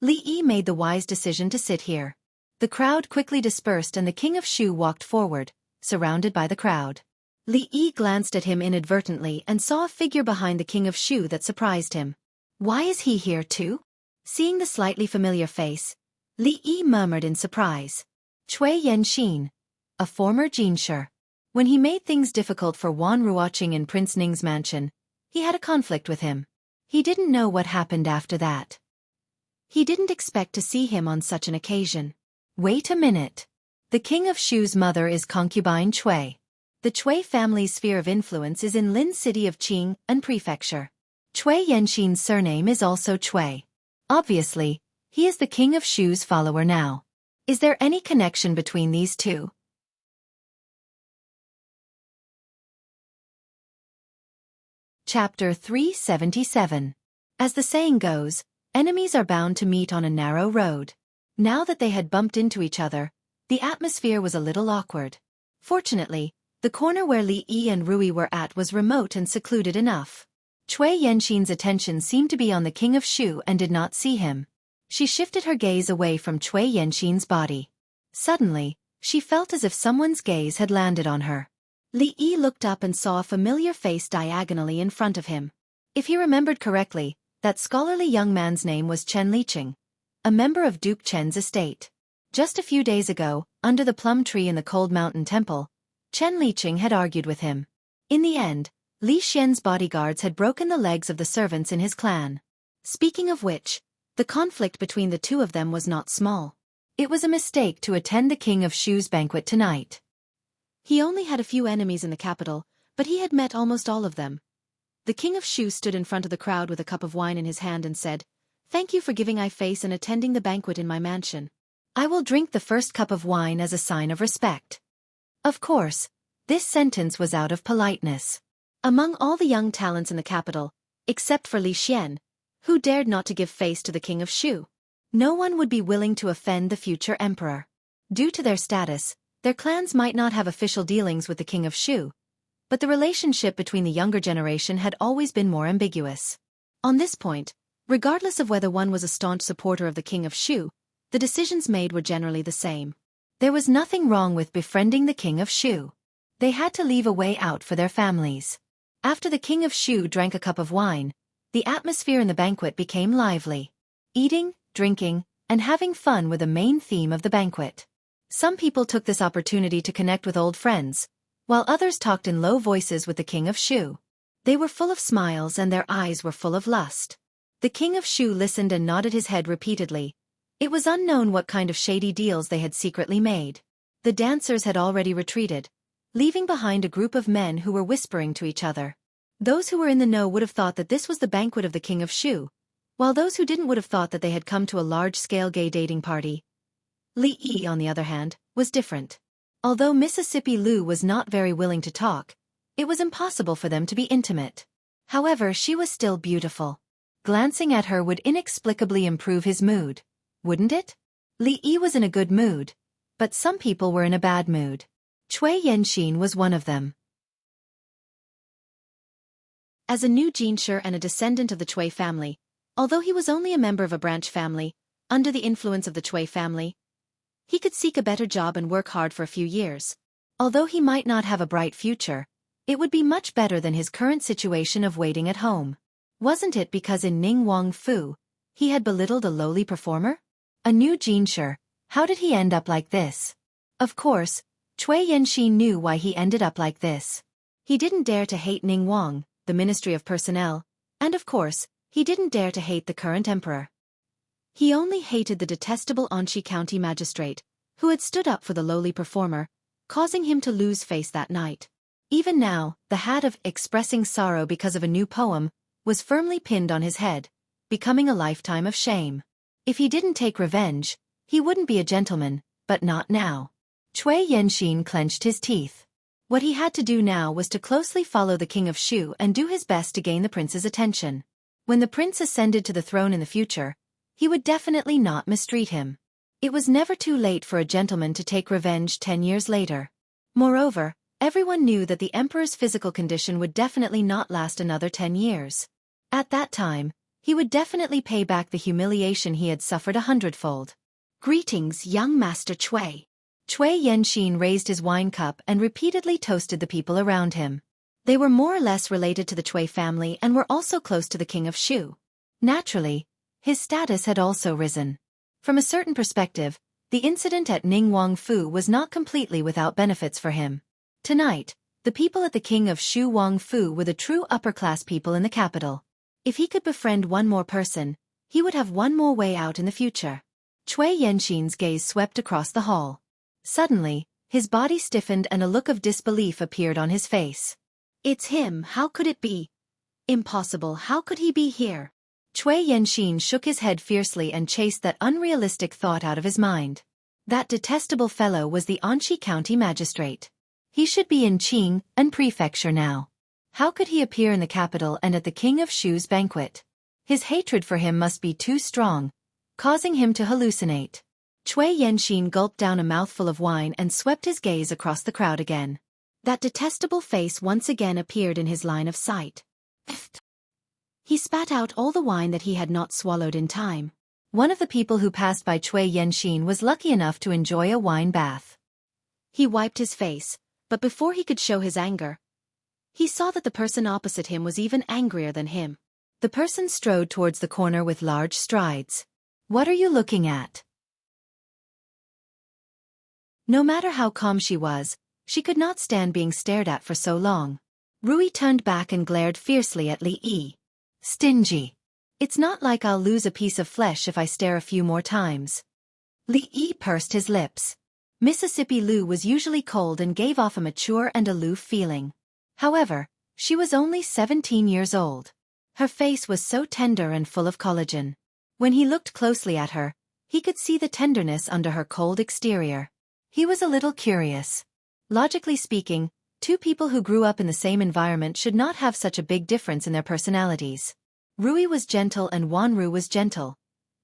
Li Yi made the wise decision to sit here. The crowd quickly dispersed and the king of Shu walked forward, surrounded by the crowd. Li Yi glanced at him inadvertently and saw a figure behind the king of Shu that surprised him. Why is he here too? Seeing the slightly familiar face, Li Yi murmured in surprise. Cui Yanxin, a former Jinsher. When he made things difficult for Wan Ruoqing in Prince Ning's mansion, he had a conflict with him. He didn't know what happened after that. He didn't expect to see him on such an occasion. Wait a minute. The king of Shu's mother is concubine Cui. The Cui family's sphere of influence is in Lin city of Qing and prefecture. Cui Yanxin's surname is also Cui. Obviously, he is the king of Shu's follower now. Is there any connection between these two? Chapter 377. As the saying goes, enemies are bound to meet on a narrow road. Now that they had bumped into each other, the atmosphere was a little awkward. Fortunately, the corner where Li Yi and Rui were at was remote and secluded enough. Cui Yanxin's attention seemed to be on the king of Shu and did not see him. She shifted her gaze away from Cui Yanxin's body. Suddenly, she felt as if someone's gaze had landed on her. Li Yi looked up and saw a familiar face diagonally in front of him. If he remembered correctly, that scholarly young man's name was Chen Liqing, a member of Duke Chen's estate. Just a few days ago, under the plum tree in the Cold Mountain Temple, Chen Liqing had argued with him. In the end, Li Xian's bodyguards had broken the legs of the servants in his clan. Speaking of which, the conflict between the two of them was not small. It was a mistake to attend the king of Shu's banquet tonight. He only had a few enemies in the capital, but he had met almost all of them. The king of Shu stood in front of the crowd with a cup of wine in his hand and said, "Thank you for giving I face and attending the banquet in my mansion. I will drink the first cup of wine as a sign of respect." Of course, this sentence was out of politeness. Among all the young talents in the capital, except for Li Xian, who dared not to give face to the king of Shu, no one would be willing to offend the future emperor. Due to their status, their clans might not have official dealings with the king of Shu, but the relationship between the younger generation had always been more ambiguous. On this point, regardless of whether one was a staunch supporter of the king of Shu, the decisions made were generally the same. There was nothing wrong with befriending the king of Shu. They had to leave a way out for their families. After the king of Shu drank a cup of wine, the atmosphere in the banquet became lively. Eating, drinking, and having fun were the main theme of the banquet. Some people took this opportunity to connect with old friends, while others talked in low voices with the king of Shu. They were full of smiles and their eyes were full of lust. The king of Shu listened and nodded his head repeatedly. It was unknown what kind of shady deals they had secretly made. The dancers had already retreated, leaving behind a group of men who were whispering to each other. Those who were in the know would have thought that this was the banquet of the king of Shu, while those who didn't would have thought that they had come to a large-scale gay dating party. Li Yi, on the other hand, was different. Although Mississippi Lu was not very willing to talk, it was impossible for them to be intimate. However, she was still beautiful. Glancing at her would inexplicably improve his mood, wouldn't it? Li Yi was in a good mood, but some people were in a bad mood. Cui Yanxin was one of them. As a new Jinshi and a descendant of the Cui family, although he was only a member of a branch family, under the influence of the Cui family, he could seek a better job and work hard for a few years. Although he might not have a bright future, it would be much better than his current situation of waiting at home. Wasn't it because in Ningguang Fu, he had belittled a lowly performer? A new Jinshi, how did he end up like this? Of course, Cui Yanxin knew why he ended up like this. He didn't dare to hate Ningguang, the Ministry of Personnel, and of course, he didn't dare to hate the current emperor. He only hated the detestable Anxi County magistrate, who had stood up for the lowly performer, causing him to lose face that night. Even now, the hat of expressing sorrow because of a new poem was firmly pinned on his head, becoming a lifetime of shame. If he didn't take revenge, he wouldn't be a gentleman, but not now. Cui Yanxin clenched his teeth. What he had to do now was to closely follow the king of Shu and do his best to gain the prince's attention. When the prince ascended to the throne in the future, he would definitely not mistreat him. It was never too late for a gentleman to take revenge 10 years later. Moreover, everyone knew that the emperor's physical condition would definitely not last another 10 years. At that time, he would definitely pay back the humiliation he had suffered 100-fold. Greetings, young Master Cui. Cui Yanxin raised his wine cup and repeatedly toasted the people around him. They were more or less related to the Cui family and were also close to the king of Shu. Naturally, his status had also risen. From a certain perspective, the incident at Ningguang Fu was not completely without benefits for him. Tonight, the people at the king of Shu Wang Fu were the true upper-class people in the capital. If he could befriend one more person, he would have one more way out in the future. Cui Yanxin's gaze swept across the hall. Suddenly, his body stiffened and a look of disbelief appeared on his face. It's him, how could it be? Impossible, how could he be here? Cui Yanxin shook his head fiercely and chased that unrealistic thought out of his mind. That detestable fellow was the Anxi County magistrate. He should be in Qing and prefecture now. How could he appear in the capital and at the king of Shu's banquet? His hatred for him must be too strong, causing him to hallucinate. Cui Yanxin gulped down a mouthful of wine and swept his gaze across the crowd again. That detestable face once again appeared in his line of sight. He spat out all the wine that he had not swallowed in time. One of the people who passed by Cui Yanxin was lucky enough to enjoy a wine bath. He wiped his face, but before he could show his anger, he saw that the person opposite him was even angrier than him. The person strode towards the corner with large strides. What are you looking at? No matter how calm she was, she could not stand being stared at for so long. Rui turned back and glared fiercely at Li Yi. Stingy. It's not like I'll lose a piece of flesh if I stare a few more times. Li Yi pursed his lips. Mississippi Lu was usually cold and gave off a mature and aloof feeling. However, she was only 17 years old. Her face was so tender and full of collagen. When he looked closely at her, he could see the tenderness under her cold exterior. He was a little curious. Logically speaking, two people who grew up in the same environment should not have such a big difference in their personalities. Rui was gentle and Wanru was gentle,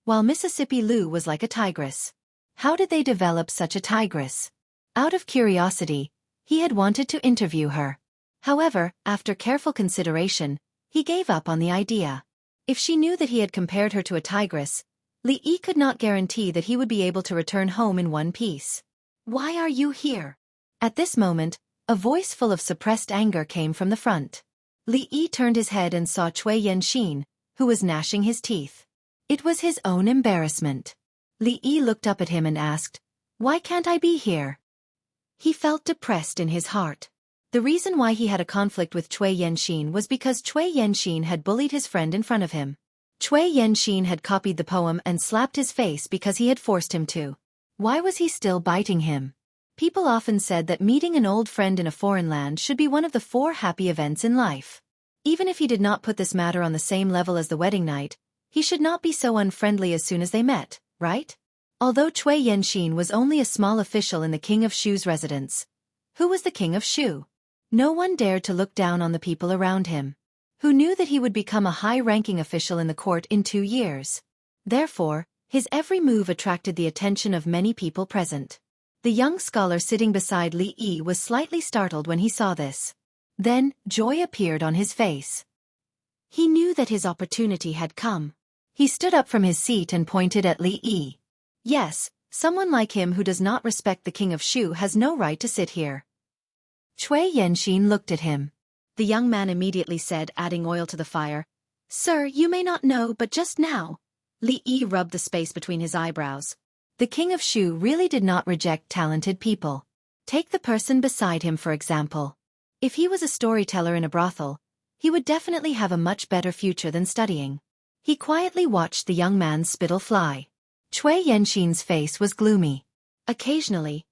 while Mississippi Lu was like a tigress. How did they develop such a tigress? Out of curiosity, he had wanted to interview her. However, after careful consideration, he gave up on the idea. If she knew that he had compared her to a tigress, Li Yi could not guarantee that he would be able to return home in one piece. Why are you here? At this moment, a voice full of suppressed anger came from the front. Li Yi turned his head and saw Cui Yanxin, who was gnashing his teeth. It was his own embarrassment. Li Yi looked up at him and asked, "Why can't I be here?" He felt depressed in his heart. The reason why he had a conflict with Cui Yenxin was because Cui Yenxin had bullied his friend in front of him. Cui Yenxin had copied the poem and slapped his face because he had forced him to. Why was he still biting him? People often said that meeting an old friend in a foreign land should be one of the 4 happy events in life. Even if he did not put this matter on the same level as the wedding night, he should not be so unfriendly as soon as they met, right? Although Cui Yenxin was only a small official in the King of Shu's residence. Who was the King of Shu? No one dared to look down on the people around him, who knew that he would become a high-ranking official in the court in 2 years. Therefore, his every move attracted the attention of many people present. The young scholar sitting beside Li Yi was slightly startled when he saw this. Then, joy appeared on his face. He knew that his opportunity had come. He stood up from his seat and pointed at Li Yi. Yes, someone like him who does not respect the King of Shu has no right to sit here. Cui Yenxin looked at him. The young man immediately said, adding oil to the fire, "Sir, you may not know, but just now." Li Yi rubbed the space between his eyebrows. The King of Shu really did not reject talented people. Take the person beside him for example. If he was a storyteller in a brothel, he would definitely have a much better future than studying. He quietly watched the young man's spittle fly. Cui Yenxin's face was gloomy. Occasionally,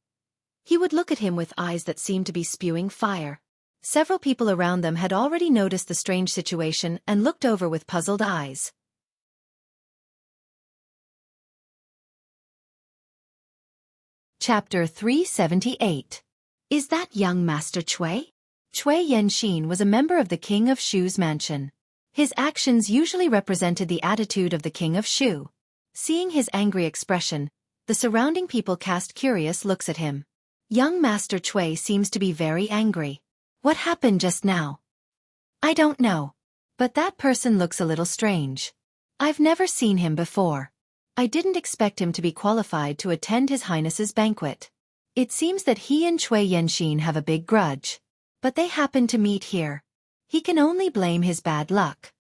he would look at him with eyes that seemed to be spewing fire. Several people around them had already noticed the strange situation and looked over with puzzled eyes. Chapter 378. Is that young Master Cui? Cui Yenxin was a member of the King of Shu's mansion. His actions usually represented the attitude of the King of Shu. Seeing his angry expression, the surrounding people cast curious looks at him. Young Master Cui seems to be very angry. What happened just now? I don't know. But that person looks a little strange. I've never seen him before. I didn't expect him to be qualified to attend His Highness's banquet. It seems that he and Cui Yenxin have a big grudge. But they happened to meet here. He can only blame his bad luck.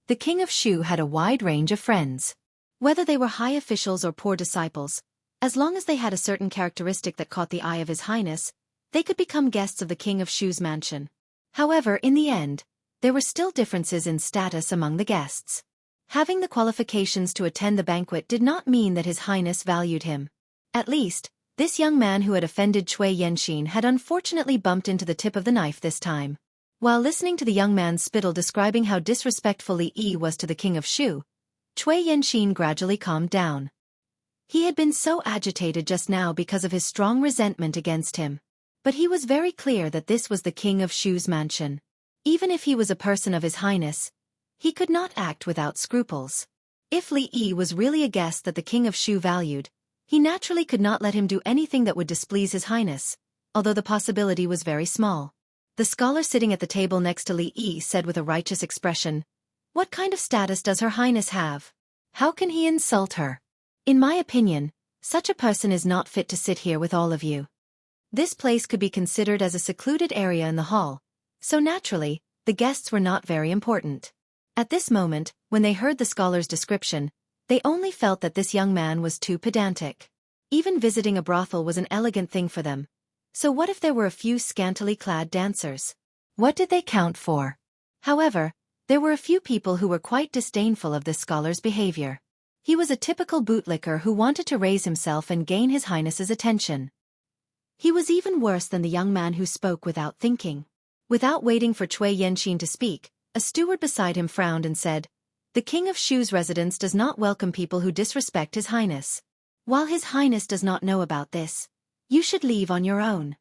The King of Shu had a wide range of friends. Whether they were high officials or poor disciples, as long as they had a certain characteristic that caught the eye of His Highness, they could become guests of the King of Shu's mansion. However, in the end, there were still differences in status among the guests. Having the qualifications to attend the banquet did not mean that His Highness valued him. At least, this young man who had offended Cui Yenxin had unfortunately bumped into the tip of the knife this time. While listening to the young man's spittle describing how disrespectful Li Yi was to the King of Shu, Cui Yenxin gradually calmed down. He had been so agitated just now because of his strong resentment against him. But he was very clear that this was the King of Shu's mansion. Even if he was a person of His Highness, he could not act without scruples. If Li Yi was really a guest that the King of Shu valued, he naturally could not let him do anything that would displease His Highness, although the possibility was very small. The scholar sitting at the table next to Li Yi said with a righteous expression, "What kind of status does Her Highness have? How can he insult her? In my opinion, such a person is not fit to sit here with all of you." This place could be considered as a secluded area in the hall, so naturally, the guests were not very important. At this moment, when they heard the scholar's description, they only felt that this young man was too pedantic. Even visiting a brothel was an elegant thing for them. So what if there were a few scantily clad dancers? What did they count for? However, there were a few people who were quite disdainful of this scholar's behavior. He was a typical bootlicker who wanted to raise himself and gain His Highness's attention. He was even worse than the young man who spoke without thinking. Without waiting for Cui Yenxin to speak, a steward beside him frowned and said, "The King of Shu's residence does not welcome people who disrespect His Highness. While His Highness does not know about this, you should leave on your own."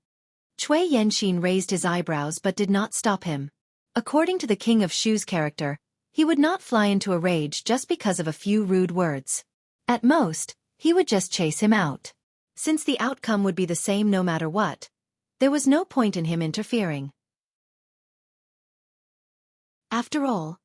Cui Yenxin raised his eyebrows but did not stop him. According to the King of Shu's character, he would not fly into a rage just because of a few rude words. At most, he would just chase him out. Since the outcome would be the same no matter what, there was no point in him interfering. After all,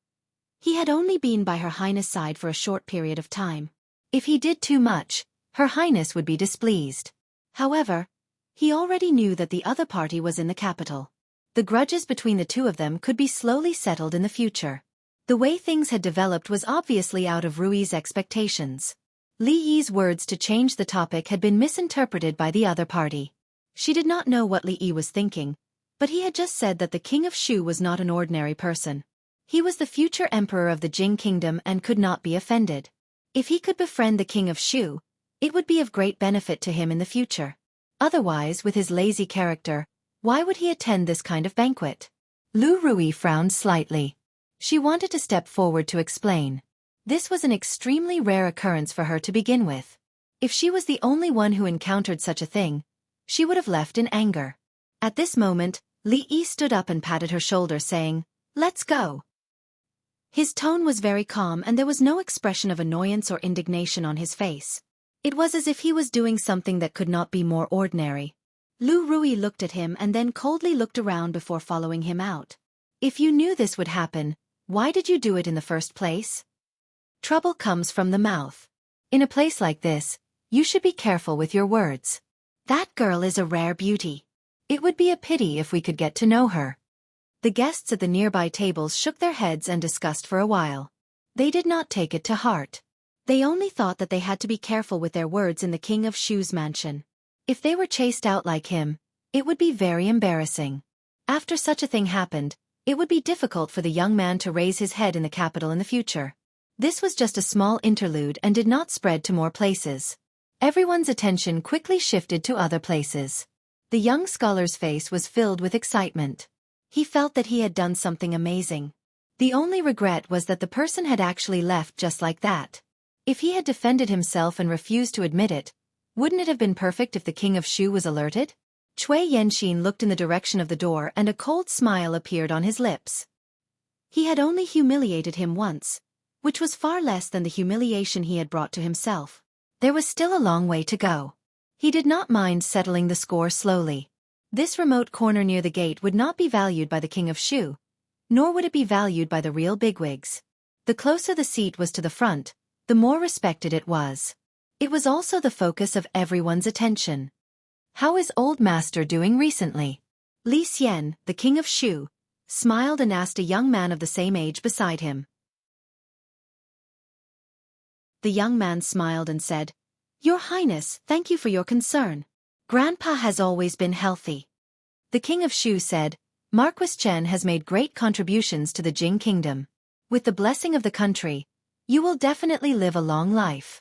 he had only been by Her Highness' side for a short period of time. If he did too much, Her Highness would be displeased. However, he already knew that the other party was in the capital. The grudges between the two of them could be slowly settled in the future. The way things had developed was obviously out of Rui's expectations. Li Yi's words to change the topic had been misinterpreted by the other party. She did not know what Li Yi was thinking, But he had just said that the king of Shu was not an ordinary person. He was the future emperor of the Jing kingdom and could not be offended. If he could befriend the king of Shu, it would be of great benefit to him in the future. Otherwise, with his lazy character, why would he attend this kind of banquet? Lu Rui frowned slightly. She wanted to step forward to explain. This was an extremely rare occurrence for her to begin with. If she was the only one who encountered such a thing, she would have left in anger. At this moment, Li Yi stood up and patted her shoulder saying, "Let's go." His tone was very calm and there was no expression of annoyance or indignation on his face. It was as if he was doing something that could not be more ordinary. Lu Rui looked at him and then coldly looked around before following him out. If you knew this would happen, why did you do it in the first place? Trouble comes from the mouth. In a place like this, you should be careful with your words. That girl is a rare beauty. It would be a pity if we could get to know her. The guests at the nearby tables shook their heads and discussed for a while. They did not take it to heart. They only thought that they had to be careful with their words in the king of Shu's mansion. If they were chased out like him, it would be very embarrassing. After such a thing happened, it would be difficult for the young man to raise his head in the capital in the future. This was just a small interlude and did not spread to more places. Everyone's attention quickly shifted to other places. The young scholar's face was filled with excitement. He felt that he had done something amazing. The only regret was that the person had actually left just like that. If he had defended himself and refused to admit it, wouldn't it have been perfect if the king of Shu was alerted? Cui Yanxin looked in the direction of the door and a cold smile appeared on his lips. He had only humiliated him once, which was far less than the humiliation he had brought to himself. There was still a long way to go. He did not mind settling the score slowly. This remote corner near the gate would not be valued by the king of Shu, nor would it be valued by the real bigwigs. The closer the seat was to the front, the more respected it was. It was also the focus of everyone's attention. How is old master doing recently? Li Xian, the king of Shu, smiled and asked a young man of the same age beside him. The young man smiled and said, "Your Highness, thank you for your concern. Grandpa has always been healthy." The king of Shu said, "Marquis Chen has made great contributions to the Jing kingdom. With the blessing of the country, you will definitely live a long life."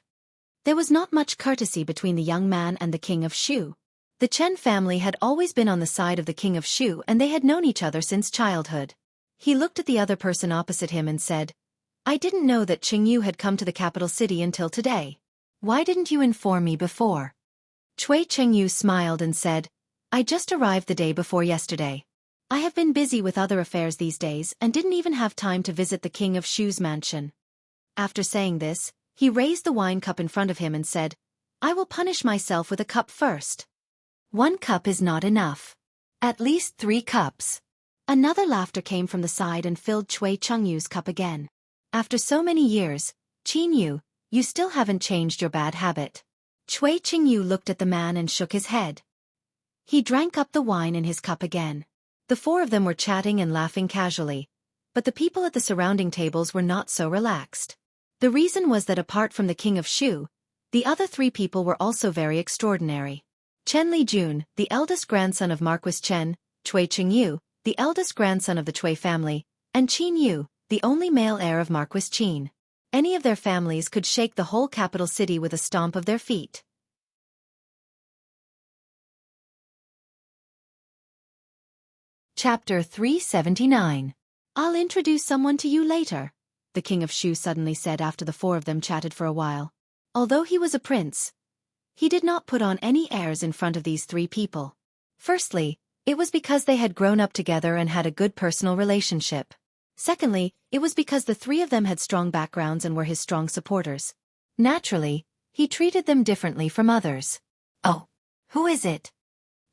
There was not much courtesy between the young man and the king of Shu. The Chen family had always been on the side of the king of Shu and they had known each other since childhood. He looked at the other person opposite him and said, "I didn't know that Qingyu had come to the capital city until today. Why didn't you inform me before?" Cui Qingyu smiled and said, "I just arrived the day before yesterday. I have been busy with other affairs these days and didn't even have time to visit the king of Shu's mansion." After saying this, he raised the wine cup in front of him and said, "I will punish myself with a cup first." "1 cup is not enough. At least 3 cups. Another laughter came from the side and filled Cui Qingyu's cup again. "After so many years, Qinyu, you still haven't changed your bad habit." Cui Qingyu looked at the man and shook his head. He drank up the wine in his cup again. The 4 of them were chatting and laughing casually, but the people at the surrounding tables were not so relaxed. The reason was that apart from the king of Shu, the other 3 people were also very extraordinary. Chen Lijun, the eldest grandson of Marquis Chen, Cui Qingyu, the eldest grandson of the Cui family, and Qin Yu, the only male heir of Marquis Qin. Any of their families could shake the whole capital city with a stomp of their feet. Chapter 379. "I'll introduce someone to you later," the king of Shu suddenly said after the 4 of them chatted for a while. Although he was a prince, he did not put on any airs in front of these 3 people. Firstly, it was because they had grown up together and had a good personal relationship. Secondly, it was because the 3 of them had strong backgrounds and were his strong supporters. Naturally, he treated them differently from others. "Oh, who is it?"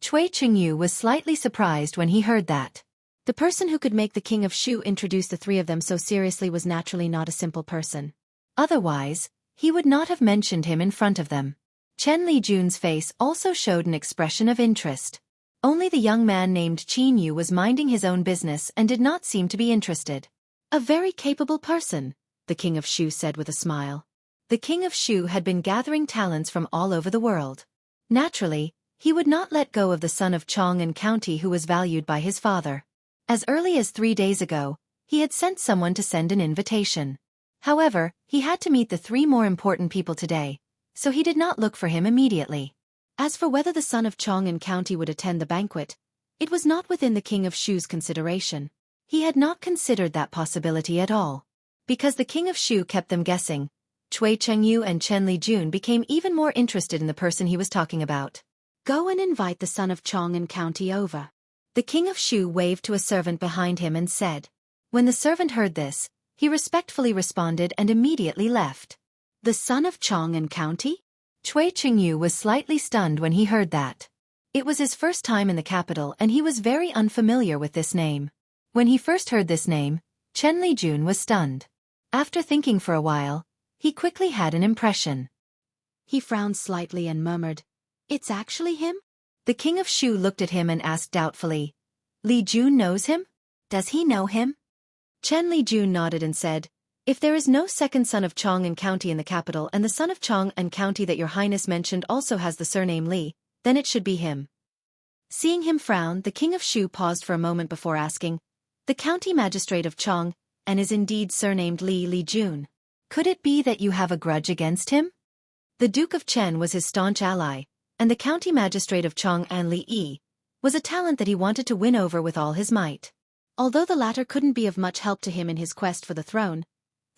Cui Qingyu was slightly surprised when he heard that. The person who could make the king of Shu introduce the 3 of them so seriously was naturally not a simple person. Otherwise, he would not have mentioned him in front of them. Chen Lijun's face also showed an expression of interest. Only the young man named Qin Yu was minding his own business and did not seem to be interested. "A very capable person," the king of Shu said with a smile. The king of Shu had been gathering talents from all over the world. Naturally, He would not let go of the son of Chang'an County who was valued by his father. As early as 3 days ago, he had sent someone to send an invitation. However, he had to meet the 3 more important people today, so he did not look for him immediately. As for whether the son of Chang'an County would attend the banquet, it was not within the King of Shu's consideration. He had not considered that possibility at all. Because the King of Shu kept them guessing, Cui Chengyu and Chen Lijun became even more interested in the person he was talking about. Go and invite the son of Chang'an County over. The King of Shu waved to a servant behind him and said. When the servant heard this, he respectfully responded and immediately left. The son of Chang'an County? Cui Chengyu was slightly stunned when he heard that. It was his first time in the capital and he was very unfamiliar with this name. When he first heard this name, Chen Lijun was stunned. After thinking for a while, he quickly had an impression. He frowned slightly and murmured, "It's actually him?" The King of Shu looked at him and asked doubtfully, "Li Jun knows him? Does he know him?" Chen Lijun nodded and said, "If there is no second son of Chang'an County in the capital and the son of Chang'an County that your highness mentioned also has the surname Li, then it should be him." Seeing him frown, the King of Shu paused for a moment before asking, "The county magistrate of Chang'an is indeed surnamed Li Jun. Could it be that you have a grudge against him?" The Duke of Chen was his staunch ally, and the county magistrate of Chang'an Li was a talent that he wanted to win over with all his might. Although the latter couldn't be of much help to him in his quest for the throne,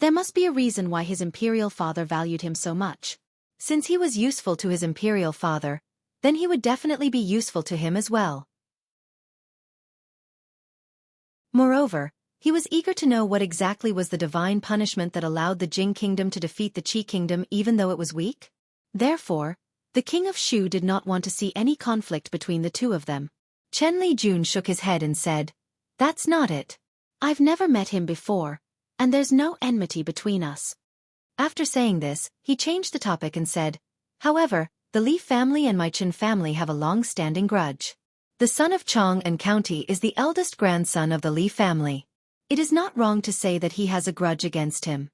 there must be a reason why his imperial father valued him so much. Since he was useful to his imperial father, then he would definitely be useful to him as well. Moreover, he was eager to know what exactly was the divine punishment that allowed the Jing kingdom to defeat the Qi kingdom even though it was weak. Therefore, the King of Shu did not want to see any conflict between the two of them. Chen Lijun shook his head and said, "That's not it. I've never met him before, and there's no enmity between us." After saying this, he changed the topic and said, "However, the Li family and my Chen family have a long-standing grudge. The son of Chang'an County is the eldest grandson of the Li family. It is not wrong to say that he has a grudge against him."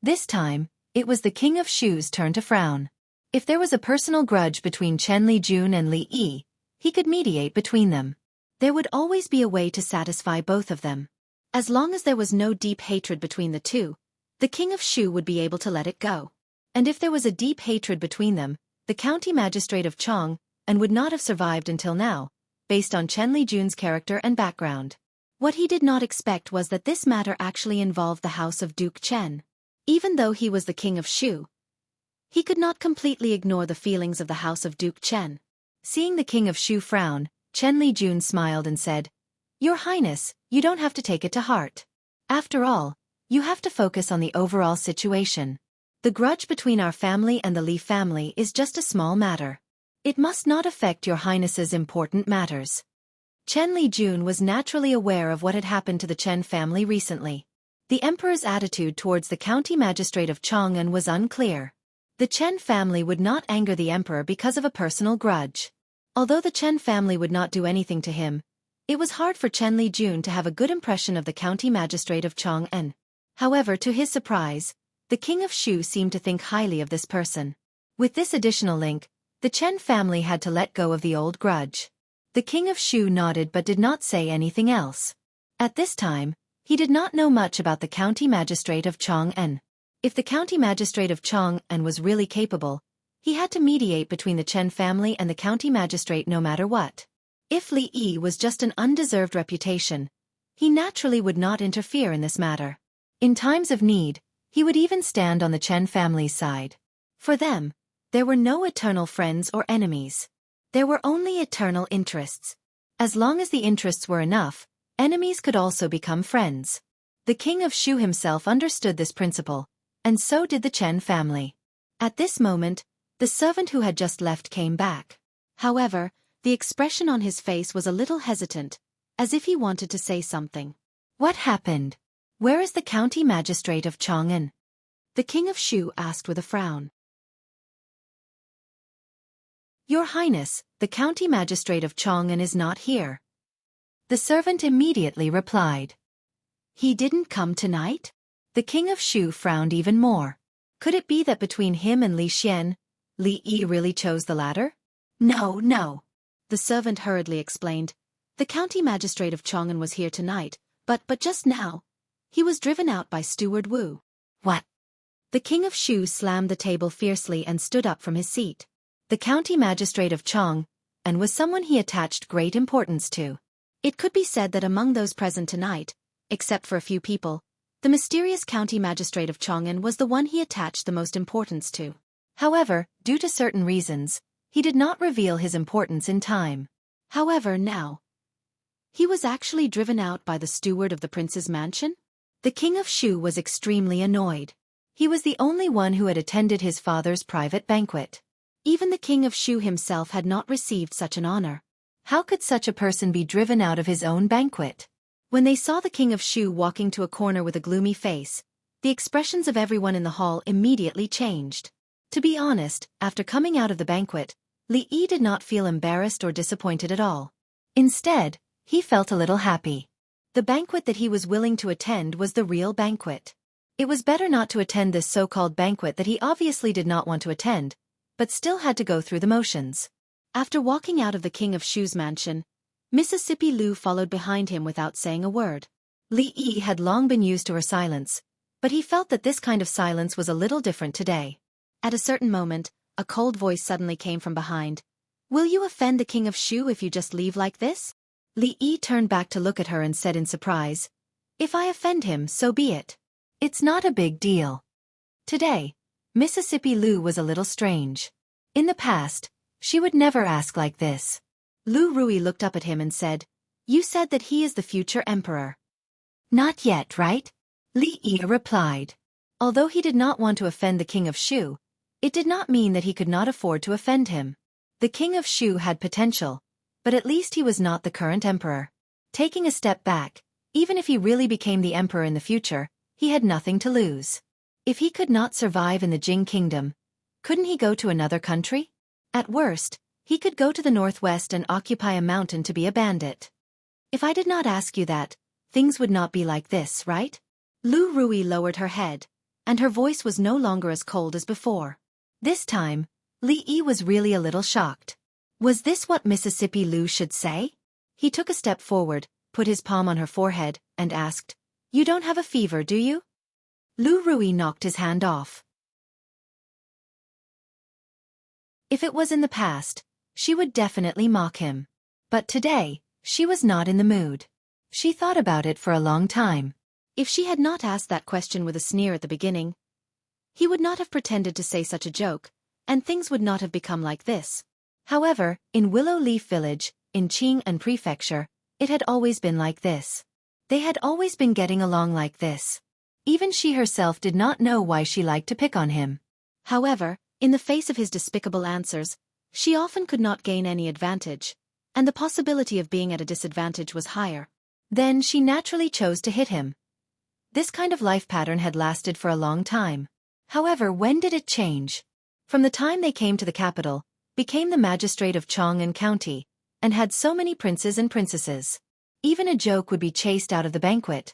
This time, it was the King of Shu's turn to frown. If there was a personal grudge between Chen Lijun and Li Yi, he could mediate between them. There would always be a way to satisfy both of them. As long as there was no deep hatred between the two, the King of Shu would be able to let it go. And if there was a deep hatred between them, the county magistrate of Chang'an would not have survived until now, based on Chen Lijun's character and background. What he did not expect was that this matter actually involved the house of Duke Chen. Even though he was the King of Shu, he could not completely ignore the feelings of the house of Duke Chen. Seeing the King of Shu frown, Chen Lijun smiled and said, "Your Highness, you don't have to take it to heart. After all, you have to focus on the overall situation. The grudge between our family and the Li family is just a small matter. It must not affect your Highness's important matters." Chen Lijun was naturally aware of what had happened to the Chen family recently. The emperor's attitude towards the county magistrate of Chang'an was unclear. The Chen family would not anger the emperor because of a personal grudge. Although the Chen family would not do anything to him, it was hard for Chen Lijun to have a good impression of the county magistrate of Chang'an. However, to his surprise, the King of Shu seemed to think highly of this person. With this additional link, the Chen family had to let go of the old grudge. The King of Shu nodded but did not say anything else. At this time, he did not know much about the county magistrate of Chang'an. If the county magistrate of Chang'an was really capable, he had to mediate between the Chen family and the county magistrate no matter what. If Li Yi was just an undeserved reputation, he naturally would not interfere in this matter. In times of need, he would even stand on the Chen family's side. For them, there were no eternal friends or enemies. There were only eternal interests. As long as the interests were enough, enemies could also become friends. The King of Shu himself understood this principle, and so did the Chen family. At this moment, the servant who had just left came back. However, the expression on his face was a little hesitant, as if he wanted to say something. "What happened? Where is the county magistrate of Chang'an?" The King of Shu asked with a frown. "Your Highness, the county magistrate of Chang'an is not here." The servant immediately replied. "He didn't come tonight?" The King of Shu frowned even more. Could it be that between him and Li Xian, Li Yi really chose the latter? No, no. The servant hurriedly explained. The county magistrate of Chang'an was here tonight, but just now. He was driven out by Steward Wu. What? The king of Shu slammed the table fiercely and stood up from his seat. The county magistrate of Chang'an was someone he attached great importance to. It could be said that among those present tonight, except for a few people, the mysterious county magistrate of Chang'an was the one he attached the most importance to. However, due to certain reasons, he did not reveal his importance in time. However, now, he was actually driven out by the steward of the prince's mansion? The king of Shu was extremely annoyed. He was the only one who had attended his father's private banquet. Even the king of Shu himself had not received such an honor. How could such a person be driven out of his own banquet? When they saw the king of Shu walking to a corner with a gloomy face, the expressions of everyone in the hall immediately changed. To be honest, after coming out of the banquet, Li Yi did not feel embarrassed or disappointed at all. Instead, he felt a little happy. The banquet that he was willing to attend was the real banquet. It was better not to attend this so-called banquet that he obviously did not want to attend, but still had to go through the motions. After walking out of the king of Shu's mansion, Mississippi Lu followed behind him without saying a word. Li Yi had long been used to her silence, but he felt that this kind of silence was a little different today. At a certain moment, a cold voice suddenly came from behind. Will you offend the king of Shu if you just leave like this? Li Yi turned back to look at her and said in surprise, If I offend him, so be it. It's not a big deal. Today, Mississippi Lu was a little strange. In the past, she would never ask like this. Lu Rui looked up at him and said, You said that he is the future emperor. Not yet, right? Li Yi replied. Although he did not want to offend the king of Shu, it did not mean that he could not afford to offend him. The king of Shu had potential, but at least he was not the current emperor. Taking a step back, even if he really became the emperor in the future, he had nothing to lose. If he could not survive in the Jing kingdom, couldn't he go to another country? At worst, he could go to the northwest and occupy a mountain to be a bandit. If I did not ask you that, things would not be like this, right? Lu Rui lowered her head, and her voice was no longer as cold as before. This time, Li Yi was really a little shocked. Was this what Mississippi Lu should say? He took a step forward, put his palm on her forehead, and asked, You don't have a fever, do you? Lu Rui knocked his hand off. If it was in the past, she would definitely mock him. But today, she was not in the mood. She thought about it for a long time. If she had not asked that question with a sneer at the beginning, he would not have pretended to say such a joke, and things would not have become like this. However, in Willow Leaf Village, in Qing'an Prefecture, it had always been like this. They had always been getting along like this. Even she herself did not know why she liked to pick on him. However, in the face of his despicable answers, she often could not gain any advantage, and the possibility of being at a disadvantage was higher. Then she naturally chose to hit him. This kind of life pattern had lasted for a long time. However, when did it change? From the time they came to the capital, became the magistrate of Chang'an County, and had so many princes and princesses. Even a joke would be chased out of the banquet.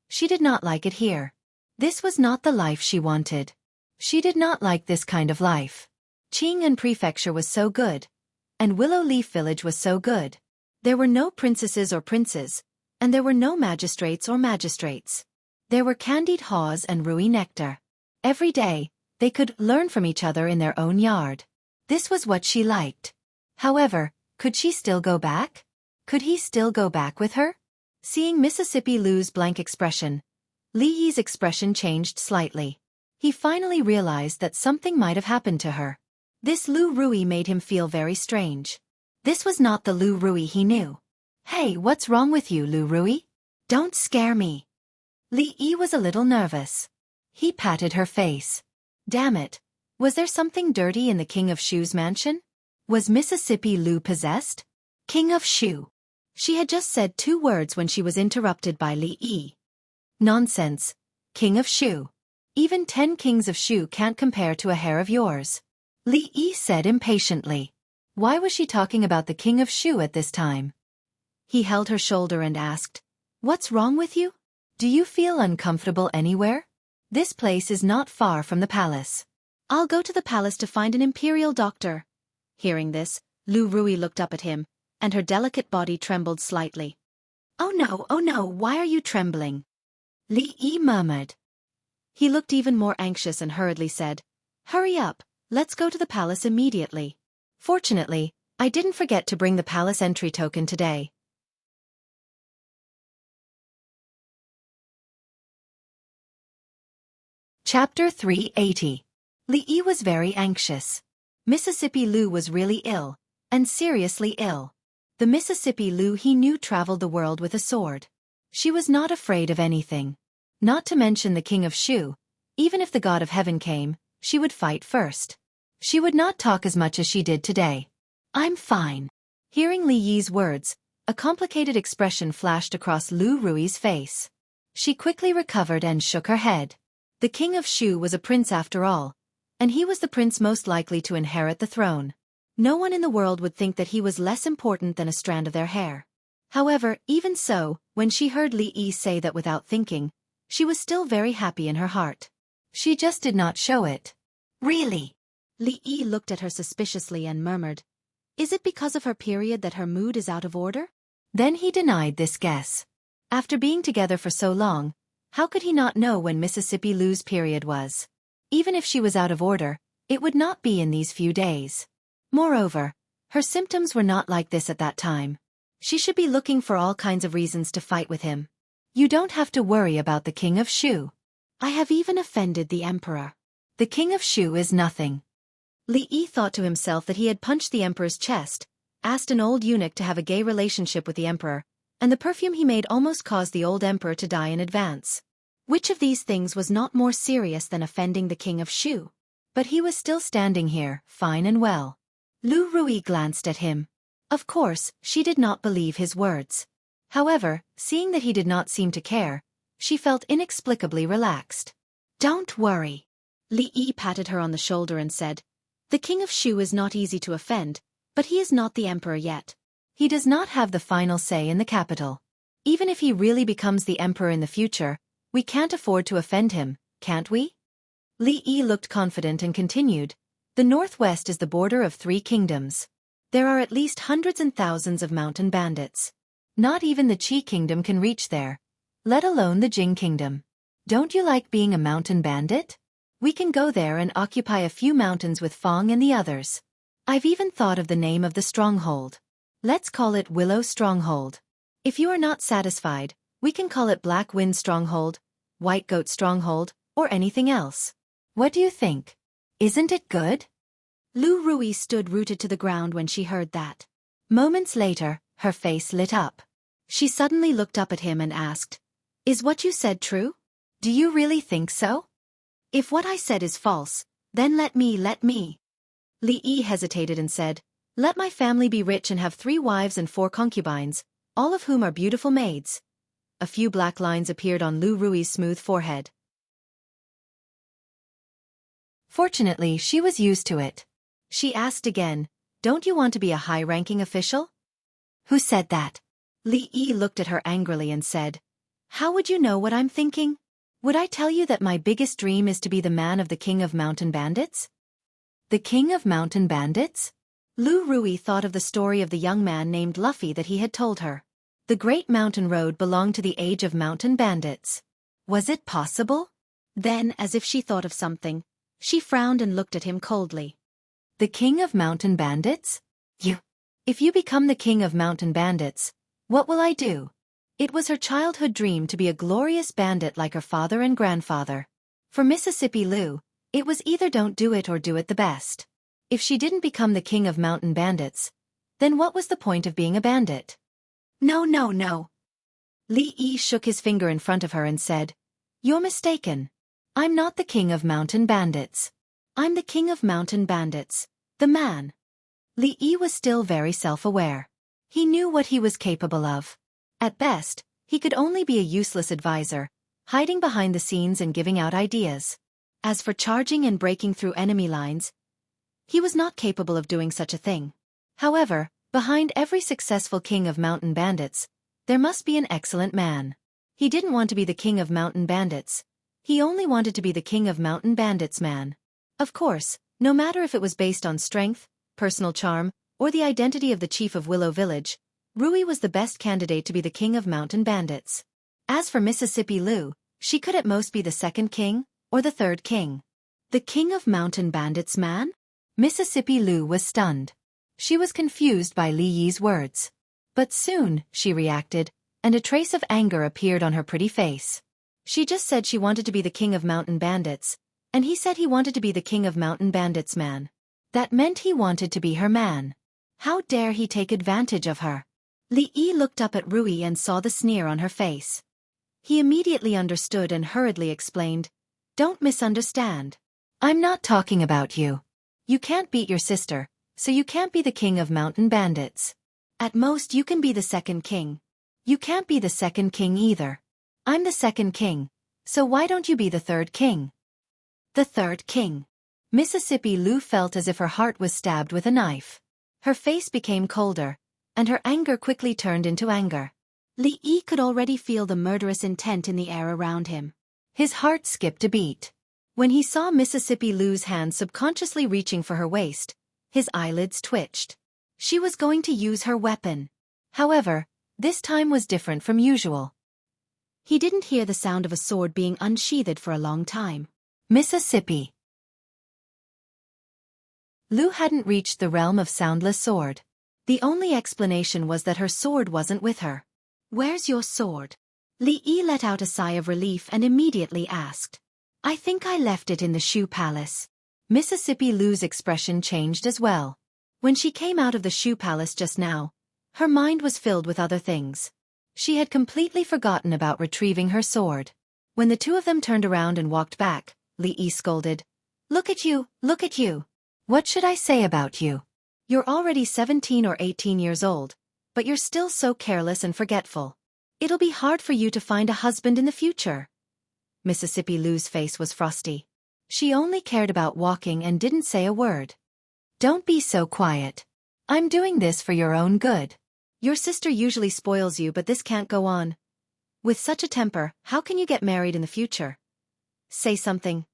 She did not like it here. This was not the life she wanted. She did not like this kind of life. Qing'an Prefecture was so good, and Willow Leaf Village was so good. There were no princesses or princes, and there were no magistrates or magistrates. There were candied haws and rui nectar. Every day, they could learn from each other in their own yard. This was what she liked. However, could she still go back? Could he still go back with her? Seeing Mississippi Lu's blank expression, Li Yi's expression changed slightly. He finally realized that something might have happened to her. This Lu Rui made him feel very strange. This was not the Lu Rui he knew. Hey, what's wrong with you, Lu Rui? Don't scare me. Li Yi was a little nervous. He patted her face. Damn it. Was there something dirty in the King of Shu's mansion? Was Mississippi Lu possessed? King of Shu. She had just said 2 words when she was interrupted by Li Yi. Nonsense. King of Shu. Even 10 kings of Shu can't compare to a hair of yours. Li Yi said impatiently. Why was she talking about the King of Shu at this time? He held her shoulder and asked, What's wrong with you? Do you feel uncomfortable anywhere? This place is not far from the palace. I'll go to the palace to find an imperial doctor. Hearing this, Lu Rui looked up at him, and her delicate body trembled slightly. Oh no, why are you trembling? Li Yi murmured. He looked even more anxious and hurriedly said, Hurry up, let's go to the palace immediately. Fortunately, I didn't forget to bring the palace entry token today. Chapter 380. Li Yi was very anxious. Mississippi Lu was really ill, and seriously ill. The Mississippi Lu he knew traveled the world with a sword. She was not afraid of anything. Not to mention the king of Shu. Even if the god of heaven came, she would fight first. She would not talk as much as she did today. I'm fine. Hearing Li Yi's words, a complicated expression flashed across Lu Rui's face. She quickly recovered and shook her head. The king of Shu was a prince after all, and he was the prince most likely to inherit the throne. No one in the world would think that he was less important than a strand of their hair. However, even so, when she heard Li Yi say that without thinking, she was still very happy in her heart. She just did not show it. Really? Li Yi looked at her suspiciously and murmured, Is it because of her period that her mood is out of order? Then he denied this guess. After being together for so long, how could he not know when Mississippi Lu's period was? Even if she was out of order, it would not be in these few days. Moreover, her symptoms were not like this at that time. She should be looking for all kinds of reasons to fight with him. You don't have to worry about the king of Shu. I have even offended the emperor. The king of Shu is nothing. Li Yi thought to himself that he had punched the emperor's chest, asked an old eunuch to have a gay relationship with the emperor, and the perfume he made almost caused the old emperor to die in advance. Which of these things was not more serious than offending the king of Shu? But he was still standing here, fine and well. Lu Rui glanced at him. Of course, she did not believe his words. However, seeing that he did not seem to care, she felt inexplicably relaxed. Don't worry. Li Yi patted her on the shoulder and said, The king of Shu is not easy to offend, but he is not the emperor yet. He does not have the final say in the capital. Even if he really becomes the emperor in the future, we can't afford to offend him, can't we? Li Yi looked confident and continued, The northwest is the border of 3 kingdoms. There are at least hundreds and thousands of mountain bandits. Not even the Qi kingdom can reach there, let alone the Jing kingdom. Don't you like being a mountain bandit? We can go there and occupy a few mountains with Fong and the others. I've even thought of the name of the stronghold. Let's call it Willow Stronghold. If you are not satisfied, we can call it Black Wind Stronghold, White Goat Stronghold, or anything else. What do you think? Isn't it good? Lu Rui stood rooted to the ground when she heard that. Moments later, her face lit up. She suddenly looked up at him and asked, Is what you said true? Do you really think so? If what I said is false, then let me. Li Yi hesitated and said, Let my family be rich and have 3 wives and 4 concubines, all of whom are beautiful maids. A few black lines appeared on Lu Rui's smooth forehead. Fortunately, she was used to it. She asked again, Don't you want to be a high-ranking official? Who said that? Li Yi looked at her angrily and said, How would you know what I'm thinking? Would I tell you that my biggest dream is to be the man of the king of mountain bandits? The king of mountain bandits? Lu Rui thought of the story of the young man named Luffy that he had told her. The Great Mountain Road belonged to the age of mountain bandits. Was it possible? Then, as if she thought of something, she frowned and looked at him coldly. The king of mountain bandits? You. If you become the king of mountain bandits, what will I do? It was her childhood dream to be a glorious bandit like her father and grandfather. For Mississippi Lu, it was either don't do it or do it the best. If she didn't become the king of mountain bandits, then what was the point of being a bandit? No. Li Yi shook his finger in front of her and said, You're mistaken. I'm not the king of mountain bandits. I'm the king of mountain bandits, the man. Li Yi was still very self-aware. He knew what he was capable of. At best, he could only be a useless advisor, hiding behind the scenes and giving out ideas. As for charging and breaking through enemy lines, he was not capable of doing such a thing. However, behind every successful king of mountain bandits, there must be an excellent man. He didn't want to be the king of mountain bandits. He only wanted to be the king of mountain bandits man. Of course, no matter if it was based on strength, personal charm, or the identity of the chief of Willow Village, Rui was the best candidate to be the king of mountain bandits. As for Mississippi Lu, she could at most be the second king, or the third king. The king of mountain bandits, man? Mississippi Lu was stunned. She was confused by Li Yi's words. But soon, she reacted, and a trace of anger appeared on her pretty face. She just said she wanted to be the king of mountain bandits, and he said he wanted to be the king of mountain bandits, man. That meant he wanted to be her man. How dare he take advantage of her? Li Yi looked up at Rui and saw the sneer on her face. He immediately understood and hurriedly explained, "Don't misunderstand. I'm not talking about you. You can't beat your sister, so you can't be the king of mountain bandits. At most you can be the second king. You can't be the second king either. I'm the second king, so why don't you be the third king?" The third king. Mississippi Lu felt as if her heart was stabbed with a knife. Her face became colder, and her anger quickly turned into anger. Li Yi could already feel the murderous intent in the air around him. His heart skipped a beat. When he saw Mississippi Lu's hand subconsciously reaching for her waist, his eyelids twitched. She was going to use her weapon. However, this time was different from usual. He didn't hear the sound of a sword being unsheathed for a long time. Mississippi Lu hadn't reached the realm of soundless sword. The only explanation was that her sword wasn't with her. "Where's your sword?" Li Yi let out a sigh of relief and immediately asked. "I think I left it in the Shu Palace." Mississippi Lu's expression changed as well. When she came out of the Shu Palace just now, her mind was filled with other things. She had completely forgotten about retrieving her sword. When the two of them turned around and walked back, Li Yi scolded, "Look at you, look at you. What should I say about you? You're already 17 or 18 years old, but you're still so careless and forgetful. It'll be hard for you to find a husband in the future." Mississippi Lu's face was frosty. She only cared about walking and didn't say a word. "Don't be so quiet. I'm doing this for your own good. Your sister usually spoils you, but this can't go on. With such a temper, how can you get married in the future? Say something."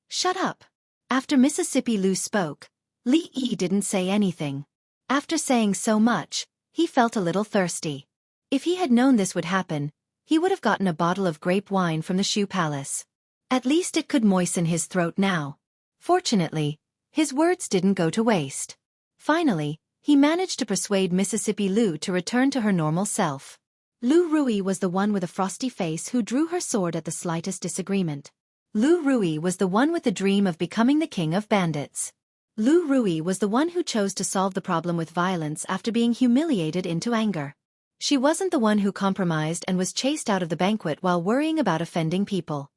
"Shut up." After Mississippi Lu spoke, Li Yi didn't say anything. After saying so much, he felt a little thirsty. If he had known this would happen, he would have gotten a bottle of grape wine from the Shu Palace. At least it could moisten his throat now. Fortunately, his words didn't go to waste. Finally, he managed to persuade Mississippi Lu to return to her normal self. Lu Rui was the one with a frosty face who drew her sword at the slightest disagreement. Lu Rui was the one with the dream of becoming the king of bandits. Lu Rui was the one who chose to solve the problem with violence after being humiliated into anger. She wasn't the one who compromised and was chased out of the banquet while worrying about offending people.